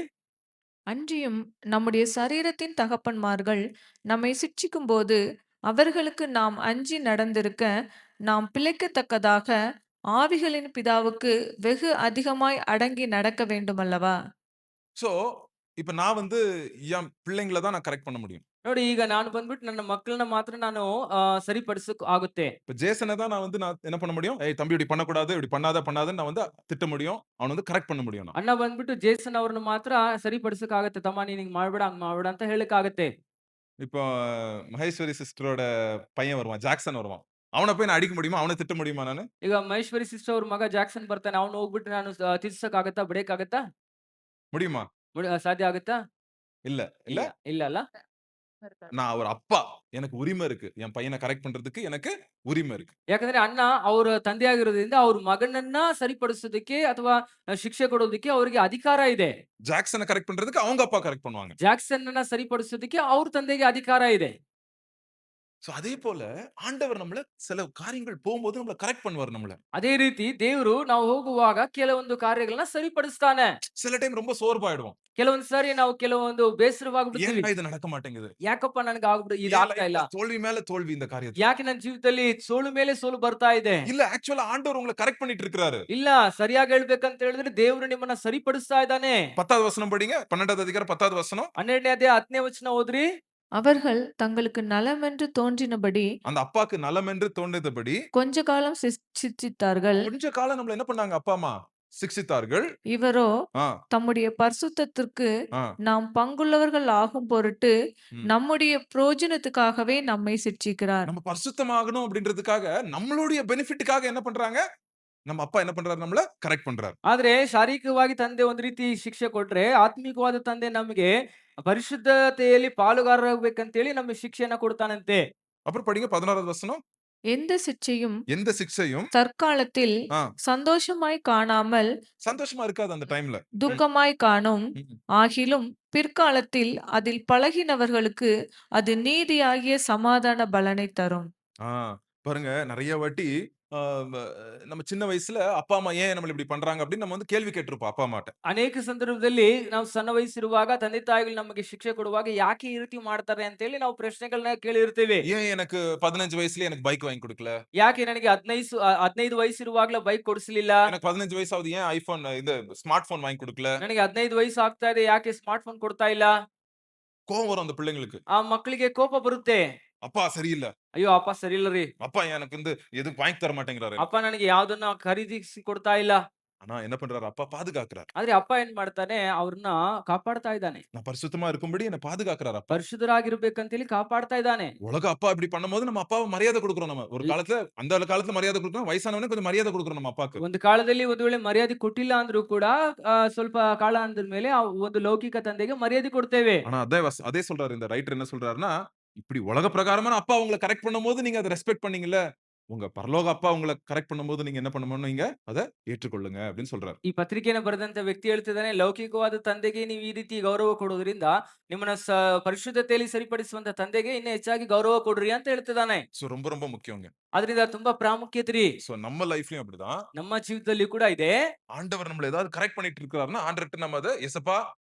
அன்றியும் நம்முடைய சரீரத்தின் தகப்பன்மார்கள் நம்மை சிட்சிக்கும்போது அவர்களுக்கு நாம் அஞ்சி நடந்திருக்க நாம் பிழைக்கத்தக்கதாக ஆவிகளின் பிதாவுக்கு வெகு அதிகமாய் அடங்கி நடக்க வேண்டுமல்லவா? சோ, இப்ப நான் வந்து என் பிள்ளைங்கள தான் நான் கரெக்ட் பண்ண முடியும். ನೋಡಿ ಈಗ ನಾನು ಬಂದ್ಬಿಟ್ಟು ನನ್ನ ಮಕ್ಕಳನ್ನ ಮಾತ್ರ ನಾನು ಸರಿಪಡಿಸಕ್ ಆಗುತ್ತೆ. இப்ப ஜேசன தான் நான் என்ன பண்ண முடியும்? "ஏய் தம்பி இப்படி பண்ணக்கூடாது, இப்படி பண்ணாதன்னு" நான் வந்து திட்ட முடியும். அவன வந்து கரெக்ட் பண்ண முடியும் நான். ಅಣ್ಣ ಬಂದ್ಬಿಟ್ಟು ಜೇಸನ್ ಅವ್ರನ್ನ ಮಾತ್ರ ಸರಿಪಡಿಸಕ್ ಆಗತ್ತೆ. ತಮ್ಮ ನೀನ್ ಹಿಂಗ್ ಮಾಡ್ಬೇಡ, ಹಂಗ್ ಮಾಡ್ಬೇಡ ಅಂತ ಹೇಳಕ್ ಆಗತ್ತೆ. இப்போ மகேஸ்வரி சிஸ்டரோட பையன் வருவான். ஜாக்சன் வருவான். அவன போய் நான் அடிக்க முடியுமா? அவன திட்ட முடியுமா நானு? ಈಗ ಮಹೇಶ್ವರಿ ಸಿಸ್ಟರ್ ಅವ್ರ ಮಗ ಜಾಕ್ಸನ್ ಬರ್ತಾನೆ. ಅವ್ನು ಹೋಗ್ಬಿಟ್ಟು ನಾನು ತಿರ್ಸಕ್ ಆಗತ್ತಾ? ಬಿಡಕ್ ಆಗತ್ತಾ? முடியுமா? ಸಾಧ್ಯ ಆಗತ್ತಾ? இல்ல. இல்ல? ಇಲ್ಲ ಇಲ್ಲ ಅಲ್ಲ. நான் ஒரு அப்பா. எனக்கு உரிமை இருக்கு. என் பையன கரெக்ட் பண்றதுக்கு எனக்கு உரிமை இருக்கு. ಯಾಕಂದ್ರೆ ಅಣ್ಣ ಅವ್ರ ತಂದೆ ಆಗಿರೋದ್ರಿಂದ ಅವ್ರ ಮಗನನ್ನ ಸರಿಪಡಿಸೋದಕ್ಕೆ ಅಥವಾ ಶಿಕ್ಷೆ ಕೊಡೋದಕ್ಕೆ ಅವ್ರಿಗೆ ಅಧಿಕಾರ ಇದೆ. ஜாக்சன கரெக்ட் பண்றதுக்கு அவங்க அப்பா கரெக்ட் பண்ணுவாங்க. ಜಾಕ್ಸನ್ ಅನ್ನ ಸರಿಪಡಿಸೋದಕ್ಕೆ ಅವ್ರ ತಂದೆಗೆ ಅಧಿಕಾರ ಇದೆ. சோ அதே போல ஆண்டவர் நம்மள சில காரியங்கள் போகும்போது நம்மள கரெக்ட் பண்ணுவார் நம்மள. ಅದೇ ರೀತಿ ದೇವರು ನಾವು ಹೋಗುವಾಗ ಕೆಲವೊಂದು ಕಾರ್ಯಗಳನ್ನ ಸರಿಪಡಿಸ್ತಾನೆ. சில டைம் ரொம்ப சோர்வாயிடுவோம். ಕೆಲವೊಂದು ಸಾರಿ ನಾವು ಕೆಲವೊಂದು ಬೇಸರವಾಗ್ಬಿಡ್ತೀವಿ. ஏன்டா இது நடக்க மாட்டேங்குது? ಯಾಕಪ್ಪ ನನಗೆ என் ಇದಾಗ್ತಾ ಇಲ್ಲ? லைஃப்ல தோல்வி மேல தோல்வி இந்த காரியத்துல. ಯಾಕೆ ನನ್ನ ಜೀವಿತದಲ್ಲಿ ಸೋಲು ಮೇಲೆ ಸೋಲು ಬರ್ತಾ ಇದೆ? இல்ல ஆக்சுவலா ஆண்டவர் உங்கள கரெக்ட் பண்ணிட்டு இருக்கிறாரு. ಇಲ್ಲ, ಸರಿಯಾಗಿ ಹೇಳ್ಬೇಕಂತ ಹೇಳಿದ್ರೆ ದೇವರು ನಿಮ್ಮನ್ನ ಸರಿಪಡಿಸ್ತಾ ಇದ್ದಾನೆ. 10வது வசனம் படிங்க. 12வது அதிகாரம் 10வது வசனம். 12ನೇ ಅಧ್ಯಾಯ 10ನೇ ವಚನ ಓದ್ರಿ. அவர்கள் தங்களுக்கு நலமென்று தோன்றினபடி அந்த அப்பாக்கு நலம் என்று தோன்றியபடி கொஞ்ச காலம் சிட்சித்தார்கள். கொஞ்ச காலம் நம்மள என்ன பண்ணாங்க அப்பா அம்மா? சிக்ஷித்தார்கள். இவரோ ஆ, தம்முடைய பரிசுத்தத்திற்கு ஆ, நாம் பங்குள்ளவர்கள் ஆகும் பொருட்டு ம். நம்முடைய பிரயோஜனத்துக்காகவே நம்மை சிட்சிக்கிறார். நம்ம பரிசுத்தமாகணும் அப்படின்றதுக்காக நம்மளுடைய பெனிஃபிட்டுக்காக என்ன பண்றாங்க? நம்ம அப்பா என்ன பண்றாரு? நம்மள கரெக்ட் பண்றாரு. ಆದ್ರೆ ಶಾರೀರಿಕವಾಗಿ ತಂದೆ ಒಂದು ರೀತಿ ಶಿಕ್ಷೆ ಕೊಟ್ರೆ, ಆತ್ಮಿಕವಾದ ತಂದೆ ನಮಗೆ ಪರಿಶುದ್ಧತೆಯಲ್ಲಿ ಪಾಲುಗಾರರಾಗಬೇಕಂತೇಳಿ ನಮಗೆ ಶಿಕ್ಷೆಯನ್ನ ಕೊಡ್ತಾನಂತೆ. அப்புறம் படிங்க 16வது வசனம். எந்த சிட்சையும் எந்த சிக்ஷையும் தற்காலத்தில் ஆ, சந்தோஷமாய் காணாமல் சந்தோஷமா இருக்காது அந்த டைம்ல. துக்கமாய் காணும். ம். ஆகிலும் பிற்காலத்தில் அதில் பழகினவர்களுக்கு அது நீதியாகிய சமாதான பலனை தரும். ஆ, பாருங்க நெறைய வாட்டி ஆ, ம நம்ம சின்ன வயசுல அப்பா, அம்மா ஏன் நம்மள இப்படி பண்றாங்க அப்படின்னு நம்ம வந்து கேள்வி கேட்டிருப்போம் அப்பா, அம்மாட்ட. ಅನೇಕ ಸಂದರ್ಭದಲ್ಲಿ ನಾವು ಸಣ್ಣ ವಯಸ್ಸಿರುವಾಗ ತಂದೆ ತಾಯಿಗಳು ನಮಗೆ ಶಿಕ್ಷೆ ಕೊಡುವಾಗ ಯಾಕೆ ಈ ರೀತಿ ಮಾಡ್ತಾರೆ ಅಂತೇಳಿ ನಾವು ಪ್ರಶ್ನೆಗಳನ್ನ ಕೇಳಿರ್ತೀವಿ. ஏன் எனக்கு 15 வயசுலயே எனக்கு பைக் வாங்கி குடுக்கல? ಯಾಕೆ ನನಗೆ 15 ವಯಸ್ಸಿರುವಾಗಲೇ ಬೈಕ್ ಕೊಡಿಸ್ಲಿಲ್ಲ? எனக்கு 15 வயசாவது ஏன் ஐஃபோன் இது ஸ்மார்ட் ஃபோன் வாங்கி குடுக்கல? ನನಗೆ 15 ವಯಸ್ಸು ಆಗ್ತಾ ಇದೆ, ಯಾಕೆ ಸ್ಮಾರ್ಟ್ ಫೋನ್ ಕೊಡ್ತಾ ಇಲ್ಲ? கோவம் வரும் அந்த பிள்ளைங்களுக்கு. ಆ ಮಕ್ಕಳಿಗೆ ಕೋಪ ಬರುತ್ತೆ. அப்பா சரியில்ல. ಅಯ್ಯೋ ಅಪ್ಪ ಸರಿ ಇಲ್ಲ ರೀ. அப்பா எனக்கு வந்து எதுவும் வாங்கி தர மாட்டேங்கிறாரு. ಅಪ್ಪ ನನಗೆ ಯಾವ್ದನ್ನ ಖರೀದಿಸಿ ಕೊಡ್ತಾ ಇಲ್ಲ. ஆனா என்ன பண்றாரு? அப்பா பாதுகாக்கிறார். ಆದ್ರೆ ಅಪ್ಪ ಏನ್ ಮಾಡ್ತಾನೆ, ಅವ್ರನ್ನ ಕಾಪಾಡ್ತಾ ಇದ್ದಾನೆ. நான் பரிசுத்தமா இருக்கும்படி என்ன பாதுகாக்கிறார் அப்பா. ಪರಿಶುದ್ಧರಾಗಿರ್ಬೇಕಂತೇಳಿ ಕಾಪಾಡ್ತಾ ಇದ್ದಾನೆ. உலக அப்பா இப்படி பண்ணும்போது நம்ம அப்பாவை மரியாதை குடுக்குறோம் நம்ம. ஒரு காலத்துல அந்த காலத்துல மரியாதை குடுக்குறோம். வயசானவனே கொஞ்சம் மரியாதை குடுக்குறோம் நம்ம அப்பாக்கு. ಒಂದು ಕಾಲದಲ್ಲಿ ಒಂದು ವೇಳೆ ಮರ್ಯಾದೆ ಕೊಟ್ಟಿಲ್ಲ ಅಂದ್ರೂ ಕೂಡ ಸ್ವಲ್ಪ ಕಾಲ ಅಂದ್ರ ಮೇಲೆ ಆ ಒಂದು ಲೌಕಿಕ ತಂದೆಗೆ ಮರ್ಯಾದೆ ಕೊಡ್ತೇವೆ. ஆனா அதே சொல்றாரு இந்த ரைட்டர் என்ன சொல்றாருன்னா, இப்படி உலக பிரகாரமான அப்பா உங்கள கரெக்ட் பண்ணும்போது நீங்க அத ரெஸ்பெக்ட் பண்ணீங்கல்ல. உங்க பரலோக அப்பா உங்கள கரெக்ட் பண்ணும்போது நீங்க என்ன பண்ணணும்? நீங்க அத ஏற்றுக்கொள்ளுங்க அப்படின்னு சொல்றாரு. ಈ ಪತ್ರಿಕೆಯನ್ನು ಬರೆದಂತ ವ್ಯಕ್ತಿ ಹೇಳ್ತಿದ್ದಾನೆ, ಲೌಕಿಕವಾದ ತಂದೆಗೆ ನೀವು ಈ ರೀತಿ ಗೌರವ ಕೊಡೋದ್ರಿಂದ ನಿಮ್ಮನ್ನ ಪರಿಶುದ್ಧತೆಯಲ್ಲಿ ಸರಿಪಡಿಸುವಂತ ತಂದೆಗೆ ಇನ್ನೂ ಹೆಚ್ಚಾಗಿ ಗೌರವ ಕೊಡ್ರಿ ಅಂತ ಹೇಳ್ತಿದ್ದಾನೆ. சோ ரொம்ப ரொம்ப முக்கியங்க. ಅದರಿಂದ ತುಂಬಾ ಪ್ರಾಮುಖ್ಯತೆ ರೀ. சோ நம்ம லைஃப்லயும் அப்படிதான். ನಮ್ಮ ಜೀವಿತದಲ್ಲಿ ಕೂಡ ಇದೆ. ஆண்டவர் நம்மள ஏதாவது கரெக்ட் பண்ணிட்டு இருக்காருன்னா, ஆண்டவர்ட்ட நம்ம அத "ஏசப்பா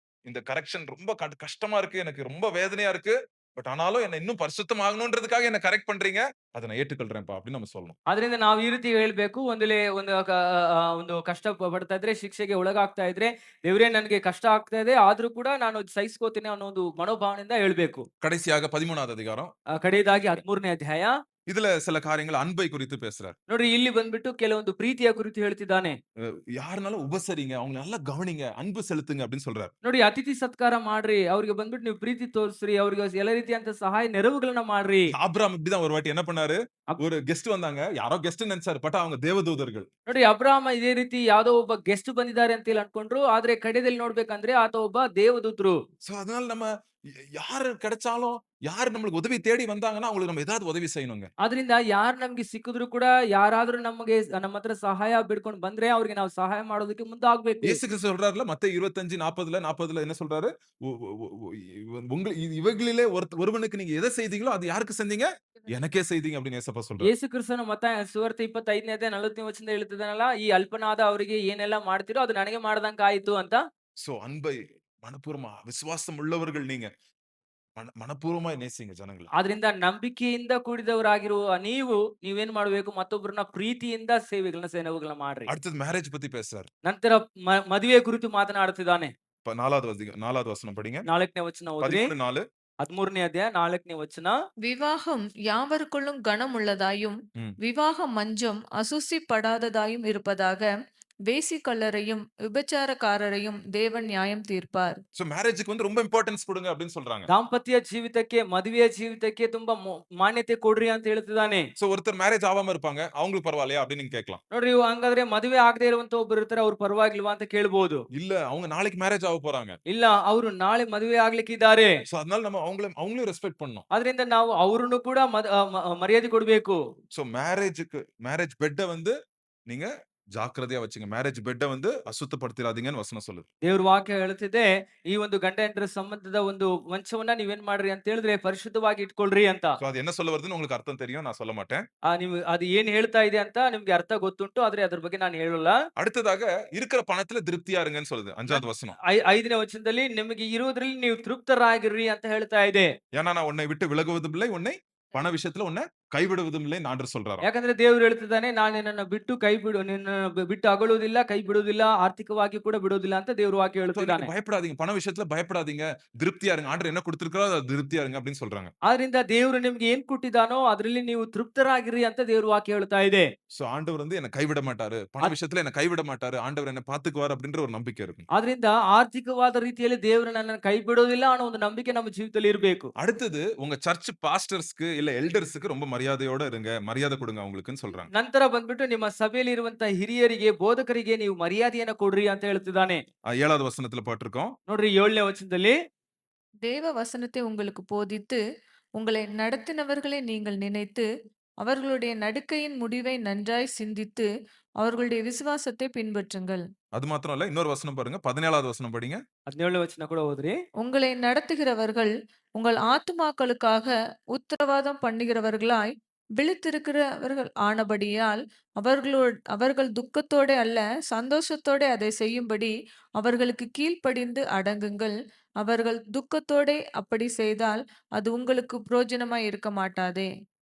இந்த கரெக்ஷன் ரொம்ப கஷ்டமா இருக்கு. எனக்கு ரொம்ப வேதனையா இருக்கு. பட் ஆனாலும் என்ன இன்னும் பரிசுத்தமாகணும்ன்றதுக்காக என்ன கரெக்ட் பண்றீங்க. அத நான் ஏற்றுக்கொள்றேன்ப்பா" அப்படின்னு நம்ம சொல்லணும். ಅದರಿಂದ ನಾವು ಈ ರೀತಿ ಹೇಳ್ಬೇಕು. ಒಂದು ಕಷ್ಟ ಪಡ್ತಾ ಇದ್ರೆ, ಶಿಕ್ಷೆಗೆ ಒಳಗಾಗ್ತಾ ಇದ್ರೆ, ದೇವ್ರೇ ನನಗೆ ಕಷ್ಟ ಆಗ್ತಾ ಇದೆ, ಆದ್ರೂ ಕೂಡ ನಾನು ಸಹಿಸ್ಕೋತೀನಿ ಅನ್ನೋ ಒಂದು ಮನೋಭಾವನೆಯಿಂದ ಹೇಳ್ಬೇಕು. கடைசியாக 13வது அதிகாரம். ಕಡೆಯದಾಗಿ 13ನೇ ಅಧ್ಯಾಯ. இதுல சில காரியங்கள் அன்பை குறித்து பேசுறார். ನೋಡ್ರಿ, ಇಲ್ಲಿ ಬಂದ್ಬಿಟ್ಟು ಕೆಲವೊಂದು ಪ್ರೀತಿಯ ಕುರಿತು ಹೇಳ್ತಿದ್ದಾನೆ. யாருனாலும் உபசரிங்க, அவங்கள நல்லா கவனிங்க, அன்பு செலுத்துங்க அப்படின்னு சொல்றாரு. ನೋಡಿ, ಅತಿಥಿ ಸತ್ಕಾರ ಮಾಡ್ರಿ, ಅವ್ರಿಗೆ ಬಂದ್ಬಿಟ್ಟು ನೀವು ಪ್ರೀತಿ ತೋರಿಸ್ರಿ, ಅವ್ರಿಗೆ ಎಲ್ಲ ರೀತಿಯಂತ ಸಹಾಯ ನೆರವುಗಳನ್ನ ಮಾಡ್ರಿ. ஆபிரகாம் இப்படிதான் ஒரு வாட்டி என்ன பண்ணாரு? ಅಬ್- ஒரு கெஸ்ட் வந்தாங்க. யாரோ கெஸ்ட் நினைச்சாரு. பட் அவங்க தேவதூதர்கள். ನೋಡಿ, ಅಬ್ರಾಮ ಇದೇ ರೀತಿ ಯಾವ್ದೋ ಒಬ್ಬ ಗೆಸ್ಟ್ ಬಂದಿದ್ದಾರೆ ಅಂತ ಹೇಳಿ ಅನ್ಕೊಂಡ್ರು, ಆದ್ರೆ ಕಡೆಯಲ್ಲಿ ನೋಡ್ಬೇಕಂದ್ರೆ ಆತ ಒಬ್ಬ ದೇವದೂತರು. சோ அதனால நம்ம யாரு கிடைச்சாலும், யாரு நம்மளுக்கு உதவி தேடி வந்தாங்கன்னா, அவங்களுக்கு நம்ம ஏதாவது உதவி செய்யணுங்க. ಆದ್ರಿಂದ ಯಾರು ನಮ್ಗೆ ಸಿಕ್ಕಿದ್ರು ಕೂಡ, ಯಾರಾದ್ರೂ ನಮಗೆ ನಮ್ಮ ಹತ್ರ ಸಹಾಯ ಬಿಡ್ಕೊಂಡು ಬಂದ್ರೆ ಅವ್ರಿಗೆ ನಾವು ಸಹಾಯ ಮಾಡೋದಕ್ಕೆ ಮುಂದಾಗ್ಬೇಕು. இயேசு கிறிஸ்து சொல்றாருல மத்தேயு 25:40 என்ன சொல்றாரு? உ உ உ இவைகளிலே ஒருவனுக்கு நீங்க எதை செய்தீங்களோ அது யாருக்கு செஞ்சீங்க? எனக்கே செய்தீங்க அப்படின்னு ஏசப்பா சொல்றாரு. ಯೇಸು ಕ್ರಿಸ್ತನು ಮತ್ತಾಯ ಸುವಾರ್ತೆ 25ನೇ ಅಧ್ಯಾಯ 40ನೇ ವಚನದಲ್ಲಿ ಹೇಳ್ತಿದ್ದಾನಲ್ಲ, ಈ ಅಲ್ಪನಾದ ಅವರಿಗೆ ಏನೆಲ್ಲ ಮಾಡ್ತಿರೋ ಅದು ನನಗೆ ಮಾಡ್ದಂಗ ಆಯ್ತು ಅಂತ. சோ அன்பை மனப்பூர்வமா விசுவாசம் உள்ளவர்கள் நீங்க. மனப்பூர்வமா நேசிங்க ஜனங்கள. ಆದ್ರಿಂದ ನಂಬಿಕೆಯಿಂದ ಕೂಡಿದವರಾಗಿರುವ ನೀವೇನ್ ಮಾಡ್ಬೇಕು? ಮತ್ತೊಬ್ಬರನ್ನ ಪ್ರೀತಿಯಿಂದ ಸೇವೆಗಳನ್ನ ಮಾಡ್ರಿ. அடுத்தது மேரேஜ் பத்தி பேசுறாரு. ನಂತರ ಮದುವೆ ಕುರಿತು ಮಾತನಾಡುತ್ತಿದ್ದಾನೆ. 4வது வசனம் படிங்க. 4ನೇ ವಚನ ಓದ್ರಿ. 13:4. 13ನೇ ಅಧ್ಯಾಯ 4ನೇ ವಚನ. விவாகம் யாவருக்குள்ளும் கனமுள்ளதாயும் ம். விவாக மஞ்சம் அசுசிப்படாததாயும் இருப்பதாக வேசிக்கல்லரையும் விபச்சாரக்காரரையும் தேவன் நியாயம் தீர்ப்பார். சோ மேரேஜ்க்கு வந்து ரொம்ப இம்பார்ட்டன்ஸ் கொடுங்க அப்படின்னு சொல்றாங்க. ದಾಂಪತ್ಯ ಜೀವಿತಕ್ಕೆ, ಮದುವೆಯ ಜೀವಿತಕ್ಕೆ ತುಂಬಾ ಮಾನ್ಯತೆ ಕೊಡ್ರಿ ಅಂತ ಹೇಳ್ತಿದ್ದಾನೆ. சோ ஒருத்தர் மேரேஜ் ஆகாம இருப்பாங்க. அவங்களுக்கு பரவாயில்லையா அப்படின்னு நீங்க கேட்கலாம். ನೋಡ್ರಿ, ಹಂಗಾದ್ರೆ ಮದುವೆ ಆಗದೆ ಇರುವಂತ ಒಬ್ರು ಇರ್ತಾರೆ, ಅವ್ರು ಪರವಾಗಿಲ್ವಾ ಅಂತ ಕೇಳ್ಬೋದು. இல்ல அவங்க நாளைக்கு மேரேஜ் ஆக போறாங்க. ಇಲ್ಲ, ಅವರು ನಾಳೆ ಮದುವೆ ಆಗ್ಲಿಕ್ಕಿದ್ದಾರೆ. சோ அதனால நம்ம அவங்களையும் ரெஸ்பெக்ட் பண்ணணும். ಅದರಿಂದ ನಾವು ಅವ್ರನ್ನು ಕೂಡ ಮರ್ಯಾದೆ ಕೊಡ್ಬೇಕು. சோ மேரேஜ் பெட்ட வந்து நீங்க ஜாக்கிரதையா வச்சுங்க. மேரேஜ் பெட்ட வந்து அசுத்தப்படுத்திராதீங்கன்னு வசனம் சொல்லுது. ದೇವ್ರ ವಾಕ್ಯ ಹೇಳುತ್ತಿದೆ, ಈ ಒಂದು ಗಂಡ ಹೆಂಡರ ಸಂಬಂಧದ ಒಂದು ಮಂಚವನ್ನ ನೀವೇನ್ ಮಾಡ್ರಿ ಅಂತ ಹೇಳಿದ್ರೆ ಪರಿಶುದ್ಧವಾಗಿ ಇಟ್ಕೊಳ್ರಿ ಅಂತ. சோ அது என்ன சொல்ல வருதுன்னு உங்களுக்கு அர்த்தம் தெரியும். நான் சொல்ல மாட்டேன். ನೀವು ಅದು ಏನ್ ಹೇಳ್ತಾ ಇದೆ ಅಂತ ನಿಮ್ಗೆ ಅರ್ಥ ಗೊತ್ತುಂಟು. ಆದ್ರೆ ಅದ್ರ ಬಗ್ಗೆ ನಾನು ಹೇಳಲ್ಲ. அடுத்ததாக இருக்கிற பணத்துல திருப்தியா இருங்கன்னு சொல்லுது. 5வது வசனம். 5ನೇ ವಚನದಲ್ಲಿ ನಿಮಗೆ ಇರುವುದರಲ್ಲಿ ನೀವು ತೃಪ್ತರಾಗಿರ್ರಿ ಅಂತ ಹೇಳ್ತಾ ಇದೆ. ஏன்னா நான் உன்னை விட்டு விலகுவதும் இல்லை, உன்னை பண விஷயத்துல உன்னை கைவிடுவதும் இல்லை ஆண்டவர் சொல்றாராம். ಯಾಕಂದ್ರೆ ದೇವರು ಹೇಳ್ತಿದ್ದಾನೆ, ನಾನು ನಿನ್ನನ್ನು ಬಿಟ್ಟು ಕೈ ಬಿಡು, ನಿನ್ನನ್ನು ಬಿಟ್ಟು ಅಗಲುವುದಿಲ್ಲ, ಕೈ ಬಿಡುವುದಿಲ್ಲ, ಆರ್ಥಿಕವಾಗಿ ಕೂಡ ಬಿಡುವುದಿಲ್ಲ ಅಂತ ದೇವರು ವಾಕ್ಯ So, நீங்க ಹೇಳುತ್ತಿದ್ದಾನೆ. பயப்படாதீங்க. பண விஷயத்துல பயப்படாதீங்க. திருப்தியா இருங்க. ஆண்டவர் என்ன கொடுத்திருக்காரோ அது திருப்தியா இருங்க அப்படின்னு சொல்றாங்க. ಆದ್ರಿಂದ ದೇವರು ನಿಮ್ಗೆ ಏನ್ ಕೊಟ್ಟಿದ್ದಾನೋ ಅದರಲ್ಲಿ ನೀವು ತೃಪ್ತರಾಗಿರಿ ಅಂತ ದೇವರು ವಾಕ್ಯ ಹೇಳ್ತಾ ಇದೆ. சோ ஆண்டவர் வந்து என்ன கைவிட மாட்டாரு. பண விஷயத்துல என்ன கைவிட மாட்டாரு. ஆண்டவர் என்ன பாத்துக்குவார் அப்படின்ற ஒரு நம்பிக்கை இருக்கும். ಆದ್ರಿಂದ ಆರ್ಥಿಕವಾದ ರೀತಿಯಲ್ಲಿ ದೇವರು ನನ್ನನ್ನು ಕೈ ಬಿಡೋದಿಲ್ಲ ಅನ್ನೋ ಒಂದು ನಂಬಿಕೆ ನಮ್ಮ ಜೀವಿತದಲ್ಲಿ ಇರಬೇಕು. அடுத்தது உங்க சர்ச் பாஸ்டர்ஸ்க்கு இல்ல எல்டர்ஸ்க்கு ரொம்ப மரியாதையோட இருங்க. மரியாதை கொடுங்க அவங்களுக்குன்னு சொல்றாங்க. ನಂತರ ಬಂದ್ಬಿಟ್ಟು ನಿಮ್ಮ ಸಭೆಯಲ್ಲಿ ಇರುವಂತ ಹಿರಿಯರಿಗೆ, ಬೋಧಕರಿಗೆ ನೀವು ಮರ್ಯಾದೆಯನ್ನ ಕೊಡ್ರಿ ಅಂತ ಹೇಳ್ತಿದ್ದಾನೆ. 7வது வசனத்துல போட்டிருக்கோம். ನೋಡ್ರಿ 7ನೇ ವಚನದಲ್ಲಿ, தேவ வசனத்தை உங்களுக்கு போதித்து உங்களை நடத்தினவர்களை நீங்கள் நினைத்து அவர்களுடைய நடுக்கையின் முடிவை நன்றாய் சிந்தித்து அவர்களுடைய விசுவாசத்தை பின்பற்றுங்கள். அது மாத்திரம் இல்ல. இன்னொரு வசனம் பாருங்க. 17வது வசனம் படிங்க. 17ನೇ ವಚನ ಕೂಡ ಓದ್ರಿ. உங்களை நடத்துகிறவர்கள் உங்கள் ஆத்துமாக்களுக்காக உத்தரவாதம் பண்ணுகிறவர்களாய் விழித்திருக்கிறவர்கள் ஆனபடியால் அவர்கள் துக்கத்தோட அல்ல சந்தோஷத்தோட அதை செய்யும்படி அவர்களுக்கு கீழ்ப்படிந்து அடங்குங்கள். அவர்கள் துக்கத்தோட அப்படி செய்தால் அது உங்களுக்கு பிரயோஜனமாய் இருக்க மாட்டாதே.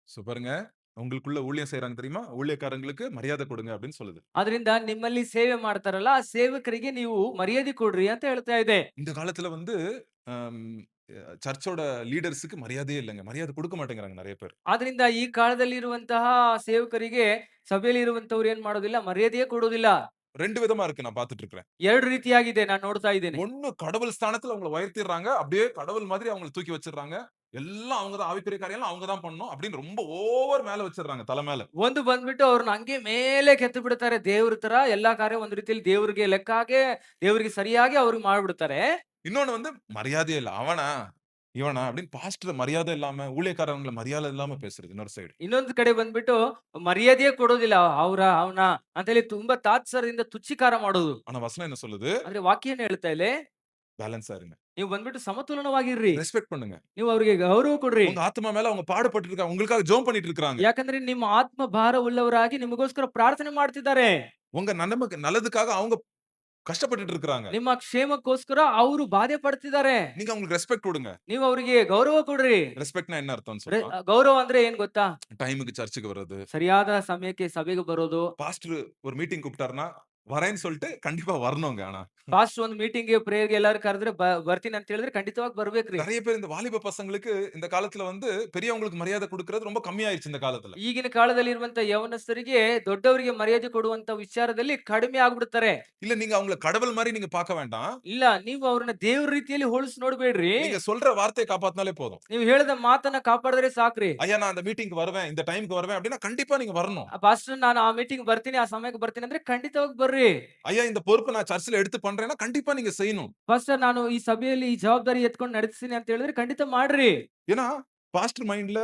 சோ பாருங்க. உங்களுக்குள்ள ஊழியம் செய்றாங்க தெரியுமா? ஊழியக்காரங்களுக்கு மரியாதை கொடுங்க அப்படின்னு சொல்லுது. ಅದರಿಂದ ನಿಮ್ಮಲ್ಲಿ ಸೇವೆ ಮಾಡ್ತಾರಲ್ಲ, ಆ ಸೇವಕರಿಗೆ ನೀವು ಮರ್ಯಾದೆ ಕೊಡ್ರಿ ಅಂತ ಹೇಳ್ತಾ ಇದೆ. இந்த காலத்துல வந்து அம் சர்ச்சோட லீடர்ஸ்க்கு மரியாதையே இல்லங்க. மரியாதை கொடுக்க மாட்டேங்கிறாங்க நெறைய பேர். ಆದ್ರಿಂದ ಈ ಕಾಲದಲ್ಲಿ ಇರುವಂತಹ ಸೇವಕರಿಗೆ ಸಭೆಯಲ್ಲಿ ಇರುವಂತವ್ರು ಏನ್ ಮಾಡೋದಿಲ್ಲ, ಮರ್ಯಾದೆಯೇ ಕೊಡೋದಿಲ್ಲ. 2 விதமா இருக்கு நான் பார்த்துட்டு இருக்கிறேன். 2 ರೀತಿಯಾಗಿದೆ, ನಾನು ನೋಡ್ತಾ ಇದ್ದೇನೆ. ஒண்ணு கடவுள் ஸ்தானத்துல அவங்கள உயர்த்திடுறாங்க. அப்படியே கடவுள் மாதிரி அவங்கள தூக்கி வச்சிடுறாங்க. எல்லாம் அவங்க தான் ஆவிக்குரிய காரியம்லாம் அவங்க தான் பண்ணணும் அப்படின்னு ரொம்ப ஓவர் மேல வச்சிடுறாங்க தலை மேல. ಒಂದು ಬಂದ್ಬಿಟ್ಟು ಅವ್ರನ್ನ ಹಂಗೆ ಮೇಲೆ ಕೆತ್ತು ಬಿಡ್ತಾರೆ. ದೇವ್ರ ತರ ಎಲ್ಲಾ ಕಾರ್ಯ ಒಂದು ರೀತಿಯಲ್ಲಿ ದೇವ್ರಿಗೆ ಲೆಕ್ಕಾಗೆ, ದೇವ್ರಿಗೆ ಸರಿಯಾಗಿ ಅವ್ರಿಗೆ ಮಾಡ್ಬಿಡ್ತಾರೆ. இன்னொன்னு வந்து மரியாதையே இல்ல. அவனா? இவனா? அப்படின்னு பாஸ்டர் மரியாதை இல்லாம, ஊழியக்காரங்கள மரியாதை இல்லாம பேசுறது இன்னொரு சைடு. ಇನ್ನೊಂದು ಕಡೆ ಬಂದ್ಬಿಟ್ಟು ಮರ್ಯಾದೆಯೇ ಕೊಡೋದಿಲ್ಲ. ಅವನ ಅಂತ ಹೇಳಿ ತುಂಬಾ ತಾತ್ಸಾರದಿಂದ ತುಚ್ಛೀಕಾರ ಮಾಡೋದು. ஆனா வசனம் என்ன சொல்லுது? ಆದ್ರೆ ವಾಕ್ಯ ಏನ್ ಹೇಳ್ತಾ ಇದೆ, பேலன்ஸா இருங்க. ನೀವು ಬಂದ್ಬಿಟ್ಟು ಸಮತೋಲನವಾಗಿರ್ರಿ. ரெஸ்பெக்ட் பண்ணுங்க. ನೀವು ಅವರಿಗೆ ಗೌರವ ಕೊಡ್ರಿ. உங்க ஆத்துமா மேல அவங்க பாடுபட்டு இருக்காங்க. உங்களுக்காக ஜெபம் பண்ணிட்டு இருக்காங்க. ಯಾಕಂದ್ರೆ ನಿಮ್ಮ ಆತ್ಮ ಭಾರ ಉಳ್ಳವರಾಗಿ ನಿಮಗೋಸ್ಕರ ಪ್ರಾರ್ಥನೆ ಮಾಡ್ತಿದ್ದಾರೆ. உங்க நல்லதுக்காக அவங்க கஷ்டப்பட்டுட்டு இருக்காங்க. ನಿಮ್ಮ ಕ್ಷೇಮಕ್ಕೋಸ್ಕರ ಅವರು ಬಾಧೆ ಪಡ್ತಿದ್ದಾರೆ. நீங்க அவங்களுக்கு ரெஸ்பெக்ட் கொடுங்க. ನೀವು ಅವರಿಗೆ ಗೌರವ ಕೊಡ್ರಿ. ரெஸ்பெக்ட்னா என்ன அர்த்தம்னு சொல்றேன். ಗೌರವ ಅಂದ್ರೆ ಏನ್ ಗೊತ್ತಾ? டைமுக்கு சர்ச்சுக்கு வர்றது. ಸರಿಯಾದ ಸಮಯಕ್ಕೆ ಸಭೆಗೆ ಬರೋದು. பாஸ்டர் ஒரு மீட்டிங் கூப்பிட்டாருன்னா வரேன்னு சொல்லிட்டு கண்டிப்பா வரணுங்க. ஆனா ಪಾಸ್ಟರ್ ಒಂದು ಮೀಟಿಂಗ್ಗೆ ಪ್ರೇಯರ್ಗೆ ಎಲ್ಲಾರು ಕರೆದ್ರೆ ಬರ್ತೀನಿ ಅಂತ ಹೇಳಿದ್ರೆ ಖಂಡಿತವಾಗಿ ಬರ್ಬೇಕ್ರಿ. நிறைய பேர் இந்த வாலிப பசங்களுக்கு இந்த காலத்துல வந்து பெரியவங்களுக்கு மரியாதை கொடுக்கிறது ரொம்ப கம்மியாயிருச்சு இந்த காலத்துல. ಈಗಿನ ಕಾಲದಲ್ಲಿ ಇರುವಂತ ಯೌವನಸ್ಥರಿಗೆ ದೊಡ್ಡವರಿಗೆ ಮರ್ಯಾದೆ ಕೊಡುವಂತ ವಿಚಾರದಲ್ಲಿ ಕಡಿಮೆ ಆಗ್ಬಿಡ್ತಾರೆ. இல்ல நீங்க அவங்கள கடவுள் மாதிரி நீங்க பார்க்க வேண்டாம். ಇಲ್ಲ, ನೀವು ಅವ್ರನ್ನ ದೇವ್ರ ರೀತಿಯಲ್ಲಿ ಹೋಲಿಸಿ ನೋಡ್ಬೇಡ್ರಿ. நீங்க சொல்ற வார்த்தையை காப்பாத்தினாலே போதும். ನೀವು ಹೇಳಿದ ಮಾತನ್ನ ಕಾಪಾಡಿದ್ರೆ ಸಾಕ್ರಿ. ஐயா நான் அந்த மீட்டிங்க்கு வருவேன், இந்த டைம்க்கு வருவேன் அப்படின்னா கண்டிப்பா நீங்க வரணும். ಪಾಸ್ಟರ್ ನಾನು ಆ ಮೀಟಿಂಗ್ ಬರ್ತೀನಿ, ಆ ಸಮಯಕ್ಕೆ ಬರ್ತೀನಿ ಅಂದ್ರೆ ಖಂಡಿತವಾಗಿ ಬರ್ರಿ. ஐயா இந்த பொறுப்பை நான் சர்ச்சில் எடுத்து பண்றேன்னா கண்டிப்பா நீங்க செய்யணும். ಪಾಸ್ಟರ್ ನಾನು ಈ ಸಭೆಯಲ್ಲಿ ಈ ಜವಾಬ್ದಾರಿ ಎತ್ಕೊಂಡು ನಡೆಸ್ತೀನಿ ಅಂತ ಹೇಳಿದ್ರೆ ಖಂಡಿತ ಮಾಡ್ರಿ. ஏன்னா பாஸ்டர் மைண்ட்ல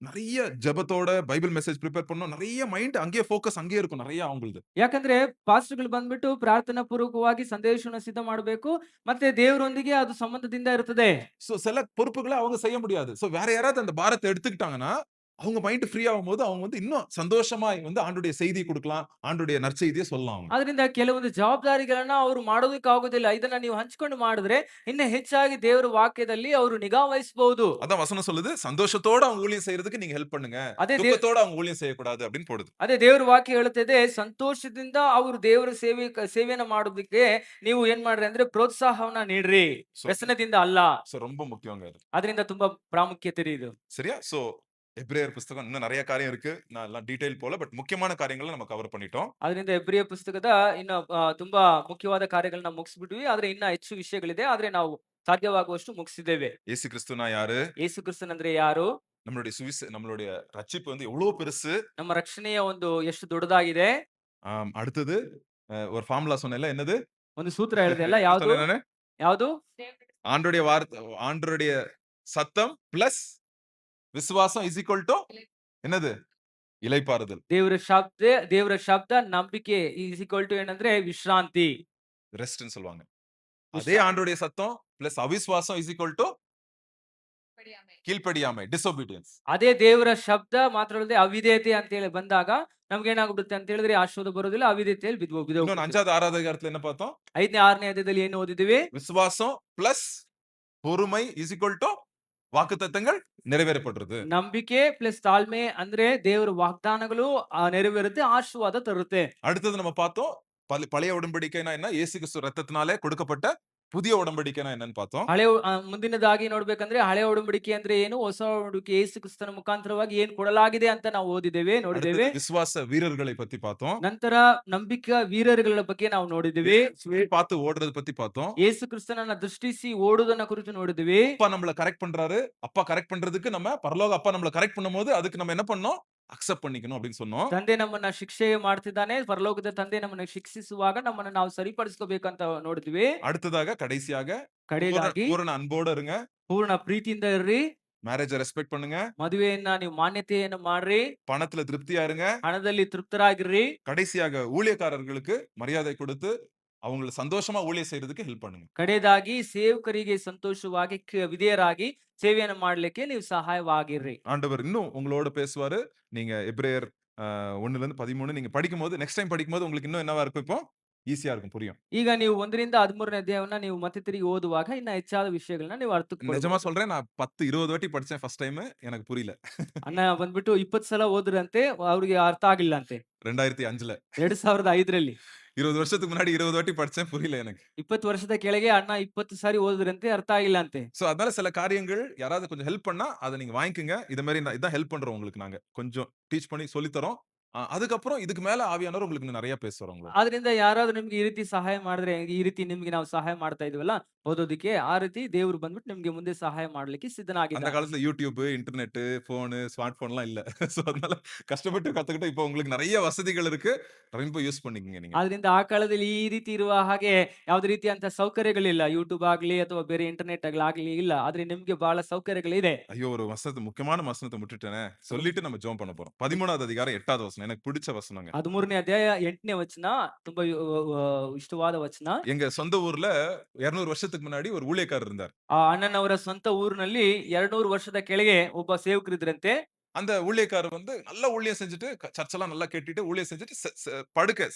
நிறைய ஜெபத்தோட பைபிள் மெசேஜ் ப்ரிப்பேர் பண்ணனும். நிறைய மைண்ட் அங்கேயே ஃபோக்கஸ் அங்கேயே இருக்கும் நிறைய அவங்களுக்கு. ಯಾಕಂದ್ರೆ ಪಾಸ್ಟರ್ಗಳು ಬಂದ್ಬಿಟ್ಟು ಪ್ರಾರ್ಥನಾ ಪೂರ್ವಕವಾಗಿ ಸಂದೇಶವನ್ನು ಸಿದ್ಧ ಮಾಡಬೇಕು, ಮತ್ತೆ ದೇವರೊಂದಿಗೆ ಅದು ಸಂಬಂಧದಿಂದ ಇರುತ್ತದೆ. சோ சில பொறுப்புகளை அவங்க செய்ய முடியாது. சோ வேற யாராவது அந்த பாரத்தை எடுத்துக்கிட்டாங்கன்னா அவங்க மைண்ட் ஃப்ரீ ஆகும்போது அவங்க வந்து இன்னும் சந்தோஷமா வந்து ஆண்டவருடைய செய்தியை கொடுக்கலாம், ஆண்டவருடைய நற்செய்தியை சொல்லலாம் அவங்க. ಅದರಿಂದ ಕೆಲವೊಂದು ಜವಾಬ್ದಾರಿಗಳನ್ನ ಅವರು ಮಾಡೋದಕ್ಕೆ ಆಗೋದಿಲ್ಲ. ಇದನ್ನ ನೀವು ಹಂಚಿಕೊಂಡು ಮಾಡಿದ್ರೆ ಇನ್ನ ಹೆಚ್ಚಾಗಿ ದೇವರ ವಾಕ್ಯದಲ್ಲಿ ಅವರು ನಿಗಾ ವಹಿಸಬಹುದು. அதான் வசனம் சொல்லுது, சந்தோஷத்தோட அவங்க ஊழியம் செய்யறதுக்கு நீங்க ஹெல்ப் பண்ணுங்க. ಅದೇ துக்கத்தோட அவங்க ஊழியம் செய்யக்கூடாது அப்படின்னு போடுது. ಅದೇ ದೇವರ ವಾಕ್ಯ ಹೇಳುತ್ತದೆ, ಸಂತೋಷದಿಂದ ಅವರು ದೇವರ ಸೇವೆಯನ್ನ ಮಾಡೋದಕ್ಕೆ ನೀವು ಏನ್ ಮಾಡ್ರಿ ಅಂದ್ರೆ ಪ್ರೋತ್ಸಾಹವನ್ನ ನೀಡ್ರಿ, ವ್ಯಸನದಿಂದ ಅಲ್ಲ. சோ ரொம்ப முக்கியங்க அது. ಅದರಿಂದ ತುಂಬಾ ಪ್ರಾಮುಖ್ಯತೆ ಇದೆ ಇದು. சரியா? சோ எபிரேயர் புத்தகம் இன்னும் நிறைய காரியம் இருக்கு. நான் எல்லாம் டீடைல் போல, பட் முக்கியமான காரியங்களை நம்ம கவர் பண்ணிட்டோம். ಅದರಿಂದ ಎಬ್ರಿಯ ಪುಸ್ತಕದ ಇನ್ನ ತುಂಬಾ ಮುಖ್ಯವಾದ ಕಾರ್ಯಗಳನ್ನ ಮುಗಿಸ್ಬಿಟ್ವಿ. ಆದ್ರೆ ಇನ್ನ ಹೆಚ್ಚು ವಿಷಯಗಳಿದೆ, ಆದ್ರೆ ನಾವು ಸಾಧ್ಯವಾಗುವಷ್ಟು ಮುಗಿಸಿದ್ದೇವೆ. இயேசு கிறிஸ்துனா யாரு? ಯೇಸು ಕ್ರಿಸ್ತನ್ ಅಂದ್ರೆ ಯಾರು? நம்மளுடைய ரட்சிப்பு வந்து எவ்வளவு பெருசு. ನಮ್ಮ ರಕ್ಷಣೆಯ ಒಂದು ಎಷ್ಟು ದೊಡ್ಡದಾಗಿದೆ. அடுத்தது ஒரு ஃபார்முலா சொன்னேன்ல, என்னது? ಒಂದು ಸೂತ್ರ ಹೇಳಿದೆಲ್ಲ, ಯಾವುದು ಯಾವುದು? ஆண்டவருடைய வார்த்தை, ஆண்டவருடைய சத்தம் பிளஸ் விசுவாசம் இஸ் ஈக்குவல் டு என்னது? இளைப்பாறுதல். ದೇವರ ಶಬ್ದ ನಂಬಿಕೆ ಈಸ್ ಈಕ್ವಲ್ ಟು ಏನಂದ್ರೆ ವಿಶ್ರಾಂತಿ. ரெஸ்ட்ன்னு சொல்லுவாங்க. அதே ವಿಶ್ರಾ ஆண்டவருடைய சத்தம் பிளஸ் அவிசுவாசம் இஸ் ஈக்குவல் டு கீழ்ப்படியாமை, டிசோபீடியன்ஸ். ಅದೇ ದೇವರ ಶಬ್ದ ಮಾತ್ರವಲ್ಲದೆ ಅವಿಧೇಯತೆ ಅಂತ ಹೇಳಿ ಬಂದಾಗ ನಮ್ಗೇನಾಗ್ಬಿಡುತ್ತೆ ಅಂತ ಹೇಳಿದ್ರೆ ಆಶೀರ್ವಾದ ಬರೋದಿಲ್ಲ, ಅವಿಧೇಯತೆಯಲ್ಲಿ இன்னொன்னு ಬಿದ್ದೋಗ್ಬಿಡ್ತೀವಿ. 5வது 6வது அதிகாரத்துல என்ன பார்த்தோம்? 5ನೇ 6ನೇ ಅಧ್ಯಾಯದಲ್ಲಿ ಏನು ಓದಿದ್ದೀವಿ? விசுவாசம் பிளஸ் பொறுமை இஸ் ஈக்குவல் டு வாக்குத்தத்தங்கள் நிறைவேறப்படுறது. ನಂಬಿಕೆ ಪ್ಲಸ್ ತಾಳ್ಮೆ ಅಂದ್ರೆ ದೇವರ ವಾಗ್ದಾನಗಳು ನೆರವೇರುತ್ತೆ, ಆಶೀರ್ವಾದ ತರುತ್ತೆ. அடுத்தது நம்ம பார்த்தோம் பழைய உடன்படிக்கைனா என்ன, இயேசு கிறிஸ்து ரத்தத்தினாலே கொடுக்கப்பட்ட புதிய உடன்படிக்கைனா என்னன்னு பார்த்தோம். ಮುಂದಿನದಾಗಿ ನೋಡ್ಬೇಕಂದ್ರೆ ಹಳೆ ಒಡಂಬಡಿಕೆ ಅಂದ್ರೆ ಏನು, ಹೊಸ ಒಡಂಬಡಿಕೆ ಯೇಸು ಕ್ರಿಸ್ತನ ಮುಖಾಂತರವಾಗಿ ಏನ್ ಕೊಡಲಾಗಿದೆ ಅಂತ ನಾವು ಓದಿದ್ದೇವೆ, ನೋಡಿದ್ದೇವೆ. அடுத்து விசுவாச வீரர்களை பத்தி பார்த்தோம். ನಂತರ ನಂಬಿಕಾ ವೀರರುಗಳ ಬಗ್ಗೆ ನಾವು ನೋಡಿದ್ದೇವೆ. பார்த்து ஓடுறது பத்தி பார்த்தோம். ಯೇಸು ಕ್ರಿಸ್ತನನ್ನ ದೃಷ್ಟಿಸಿ ಓಡುವುದನ್ನ ಕುರಿತು ನೋಡಿದ್ದೇವೆ. அப்பா நம்மள கரெக்ட் பண்றாரு. அப்பா கரெக்ட் பண்றதுக்கு நம்ம பரலோக அப்பா நம்மள கரெக்ட் பண்ணும்போது அதுக்கு நம்ம என்ன பண்ணணும், அக்செப்ட் பண்ணிக்கணும் அப்படின்னு சொன்னோம். ತಂದೆ ನಮ್ಮನ್ನ ಶಿಕ್ಷೆ ಮಾಡ್ತಿದ್ದಾನೆ, ಪರಲೋಕದ ತಂದೆ ನಮ್ಮನ್ನ ಶಿಕ್ಷಿಸುವಾಗ ನಮ್ಮನ್ನ ನಾವು ಸರಿಪಡಿಸ್ಕೋಬೇಕಂತ ನೋಡಿದ್ವಿ. அடுத்ததாக கடைசியாக ಕಡೆಯದಾಗಿ பூரண அன்போட இருங்க. ಪೂರ್ಣ ಪ್ರೀತಿಯಿಂದ ಇರ್ರಿ. மேரேஜ ரெஸ்பெக்ட் பண்ணுங்க. ಮದುವೆಯನ್ನ ನೀವು ಮಾನ್ಯತೆಯನ್ನು ಮಾಡ್ರಿ. பணத்துல திருப்தியா இருங்க. ಹಣದಲ್ಲಿ ತೃಪ್ತರಾಗಿರ್ರಿ. கடைசியாக ஊழியக்காரர்களுக்கு மரியாதை கொடுத்து அவங்கள சந்தோஷமா ஊழியம் செய்யறதுக்கு ஹெல்ப் பண்ணுங்க. ಕಡೆಯದಾಗಿ ಸೇವಕರಿಗೆ ಸಂತೋಷವಾಗಿ ವಿಧೇಯರಾಗಿ ಸೇವೆಯನ್ನು ಮಾಡ್ಲಿಕ್ಕೆ ನೀವು ಸಹಾಯವಾಗಿರ್ರಿ. ஆண்டவர் இன்னும் உங்களோட பேசுவாரு. நீங்க எபிரேயர் 1ல இருந்து 13 நீங்க படிக்கும்போது நெக்ஸ்ட் டைம் படிக்கும்போது உங்களுக்கு இன்னும் என்னவா இருக்கும், இப்போ ஈஸியா இருக்கும், புரியும். ಈಗ ನೀವು 1ರಿಂದ 13ನೇ ಅಧ್ಯಾಯವನ್ನ ನೀವು ಮತ್ತೆ ತಿರುಗಿ ಓದುವಾಗ ಇನ್ನ ಹೆಚ್ಚಾದ ವಿಷಯಗಳನ್ನ ನೀವು நிஜமா ಅರ್ಥಕೊಳ್ಳಬಹುದು. சொல்றேன், நான் 10, 20 வாட்டி படிச்சேன் ஃபர்ஸ்ட் டைம். எனக்கு புரியல. ಅಣ್ಣ ಬಂದ್ಬಿಟ್ಟು 20 ಸಲ ಓದ್ರಂತೆ, ಅವ್ರಿಗೆ ಅರ್ಥ ಆಗಿಲ್ಲ ಅಂತೆ. 2005ல 2005ರಲ್ಲಿ 20 வருஷத்துக்கு முன்னாடி 20 வாட்டி படிச்சேன், புரியல எனக்கு. 20 ವರ್ಷದ ಕೆಳಗೆ ಅಣ್ಣ 20 ಸಾರಿ ಓದಿದ್ರಂತೆ, ಅರ್ಥ ಆಗಿಲ್ಲ ಅಂತೆ. சோ அதனால சில காரியங்கள் யாராவது கொஞ்சம் ஹெல்ப் பண்ணா அத நீங்க வாங்கிக்கங்க. இத மாதிரி இதான் ஹெல்ப் பண்றோம் உங்களுக்கு, நாங்க கொஞ்சம் டீச் பண்ணி சொல்லி தரோம். அதுக்கப்புறம் இதுக்கு மேல ஆவியானவர் உங்களுக்கு இன்னும் நிறைய பேசுவார் உங்களோட. ಆದ್ರಿಂದ ಯಾರಾದ್ರೂ ನಿಮ್ಗೆ ಈ ರೀತಿ ಸಹಾಯ ಮಾಡಿದ್ರೆ, ಈ ರೀತಿ ನಿಮ್ಗೆ ನಾವು ಸಹಾಯ ಮಾಡ್ತಾ ಇದೀವಲ್ಲ ಓದೋದಕ್ಕೆ, ಆ ರೀತಿ ದೇವ್ರು ಬಂದ್ಬಿಟ್ಟು ನಿಮ್ಗೆ ಮುಂದೆ ಸಹಾಯ ಮಾಡ್ಲಿಕ್ಕೆ அந்த ಸಿದ್ಧನಾಗಿದ್ದಾನೆ. காலத்துல யூடியூப், இன்டர்நெட், போனு, ஸ்மார்ட் போன்லாம் இல்ல. சோ அதனால கஷ்டப்பட்டு கத்துக்கிட்டு இப்போ உங்களுக்கு நிறைய வசதிகள் இருக்கு. ரொம்ப யூஸ் பண்ணிக்கங்க நீங்க. ಆದ್ರಿಂದ ಆ ಕಾಲದಲ್ಲಿ ಈ ರೀತಿ ಇರುವ ಹಾಗೆ ಯಾವುದೇ ರೀತಿಯಂತ ಸೌಕರ್ಯಗಳಿಲ್ಲ. ಯೂಟ್ಯೂಬ್ ಆಗ್ಲಿ ಅಥವಾ ಬೇರೆ ಇಂಟರ್ನೆಟ್ ಆಗ್ಲಿ ಇಲ್ಲ. ಆದ್ರೆ ನಿಮ್ಗೆ ಬಹಳ ಸೌಕರ್ಯಗಳಿದೆ. ஐயோ, ஒரு வசனத்தை, முக்கியமான வசனத்தை விட்டுட்டேனே. சொல்லிட்டு நம்ம ஜெபம் பண்ண போறோம். 13வது அதிகாரம் 8வது வசனம் எனக்கு பிடிச்ச வசனங்க. 13ನೇ ಅಧ್ಯಾಯ 8ನೇ ವಚನ ತುಂಬಾ ಇಷ್ಟವಾದ ವಚನ. எங்க சொந்த ஊர்ல 200 வருஷத்துக்கு முன்னாடி ஒரு ஊழியக்காரர் இருந்தார். ಆ ಅಣ್ಣನವರ ಸ್ವಂತ ಊರಿನಲ್ಲಿ 200 ವರ್ಷದ ಕೆಳಗೆ ಒಬ್ಬ ಸೇವಕರಿದ್ರಂತೆ. அந்த ஊழியக்காரர் வந்து நல்ல ஊழியம் செஞ்சுட்டு சர்ச் எல்லாம் நல்லா கேட்டுட்டு ஊழியம் செஞ்சுட்டு படுக்க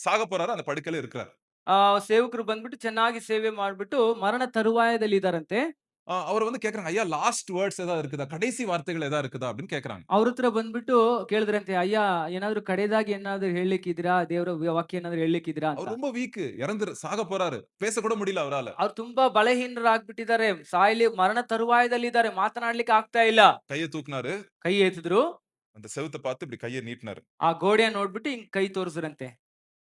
சாக போறாரு. அந்த படுக்கையில இருக்கிறார். ಆ ಸೇವಕರು ಬಂದ್ಬಿಟ್ಟು ಚೆನ್ನಾಗಿ ಸೇವೆ ಮಾಡ್ಬಿಟ್ಟು ಮರಣ ತರುವಾಯದಲ್ಲಿ ಇದಾರಂತೆ. அவர் வந்து கேக்குறாங்க, ஐயா லாஸ்ட் வேர்ட்ஸ் ஏதாவது இருக்குதா, கடைசி வார்த்தைகள் ஏதாவது இருக்குதா அப்படின்னு கேக்குறாங்க. ಅವ್ರ ಹತ್ರ ಬಂದ್ಬಿಟ್ಟು ಕೇಳಿದ್ರಂತೆ, ಅಯ್ಯ ಏನಾದ್ರು ಕಡೆದಾಗಿ ಏನಾದ್ರು ಹೇಳಲಿಕ್ಕಿದ್ದೀರಾ, ದೇವರ ವಾಕ್ಯ ಏನಾದ್ರು ಹೇಳಲಿಕ್ಕಿದ್ದೀರಾ ಅಂತ. அவர் ரொம்ப வீக், இறந்து சாக போறாரு, பேச கூட முடியல அவரால. ಅವ್ರು ತುಂಬಾ ಬಲಹೀನರಾಗ್ಬಿಟ್ಟಿದ್ದಾರೆ, ಮರಣ ತರುವಾಯದಲ್ಲಿ ಇದ್ದಾರೆ, ಮಾತನಾಡ್ಲಿಕ್ಕೆ ಆಗ್ತಾ ಇಲ್ಲ. கையை தூக்குனாரு. ಕೈ ಎತ್ತಿದ್ರು, அந்த செவுத்தை பார்த்து இப்படி கையை நீட்டினாரு. ಆ ಗೋಡೆಯ ನೋಡ್ಬಿಟ್ಟು ಹಿಂಗ್ ಕೈ ತೋರಿಸ್ರಂತೆ.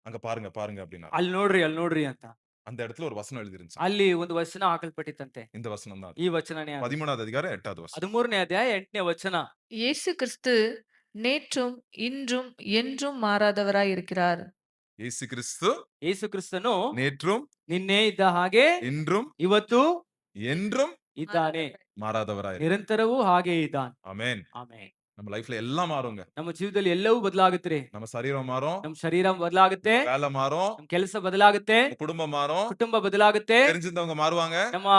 அங்க பாருங்க பாருங்க அப்படின்னா ಅಲ್ಲಿ ನೋಡ್ರಿ ಅಂತ. அந்த இடத்துல ஒரு வசனம் எழுதிருந்துச்சு. ಅಲ್ಲಿ ಒಂದು ವಚನ ಹಾಕಲ್ಪಟ್ಟಿತ್ತಂತೆ. இந்த வசனம் தான். ಈ ವಚನನೇ ಅದು. 13வது அதிகாரம் 8வது வசனம். 13ನೇ ಅಧ್ಯಾಯ 8ನೇ ವಚನ. இயேசு கிறிஸ்து நேற்றும் இன்றும் என்றும் மாறாதவராய் இருக்கிறார். இயேசு கிறிஸ்து ಯೇಸು ಕ್ರಿಸ್ತನು நேற்றும் ನಿನ್ನೆ ಇದ್ದ ಹಾಗೆ இன்றும் ಇವತ್ತು என்றும் ಇದ್ದಾನೆ, மாறாதவராய். ನಿರಂತರವೂ ಹಾಗೆ ಇದ್ದಾನೆ. ஆமென். ಆಮೆನ್. நம்ம லைஃப்ல எல்லாம் மாறுங்க. ನಮ್ಮ ಜೀವಿತದಲ್ಲಿ ಎಲ್ಲವೂ ಬದಲಾಗುತ್ತೆ. நம்ம சரீரம் மாறும், ನಮ್ಮ ಶರೀರ ಬದಲಾಗುತ್ತೆ, வேலை மாறும், ನಮ್ಮ ಕೆಲಸ ಬದಲಾಗುತ್ತೆ, நம்ம குடும்பம் மாறும், ಕುಟುಂಬ ಬದಲಾಗುತ್ತೆ, தெரிஞ்சிருந்தவங்க மாறுவாங்க, ನಮ್ಮ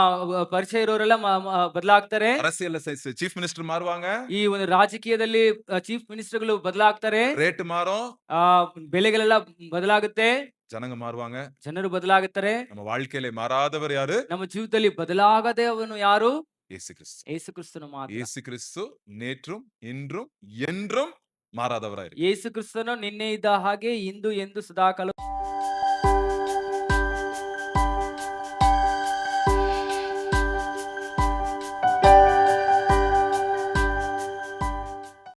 ಪರಿಚಯ ಇರೋರೆಲ್ಲ ಬದಲಾಗ್ತಾರೆ, அரசியல்ல சீஃப் மினிஸ்டர் மாறுவாங்க, ಈ ಒಂದು ರಾಜಕೀಯದಲ್ಲಿ ಚೀಫ್ ಮಿನಿಸ್ಟರ್ಗಳು ಬದಲಾಗ್ತಾರೆ, ரேட் மாறும், ಆ ಬೆಲೆಗಳೆಲ್ಲ ಬದಲಾಗುತ್ತೆ, ஜனங்க மாறுவாங்க. ಜನರು ಬದಲಾಗುತ್ತಾರೆ. நம்ம வாழ்க்கையில மாறாதவர் யாரு? ನಮ್ಮ ಜೀವಿತದಲ್ಲಿ ಬದಲಾಗದೆ ಅವನು ಯಾರು? இயேசு கிறிஸ்து. ಯೇಸು ಕ್ರಿಸ್ತನು ಮಾತ್ರ. இயேசு கிறிஸ்து நேற்றும் இன்றும் என்றும் மாறாதவராய். ಯೇಸು ಕ್ರಿಸ್ತನು ನಿನ್ನೆ ಇದ್ದ ಹಾಗೆ ಇಂದು ಎಂದು ಸದಾಕಾಲ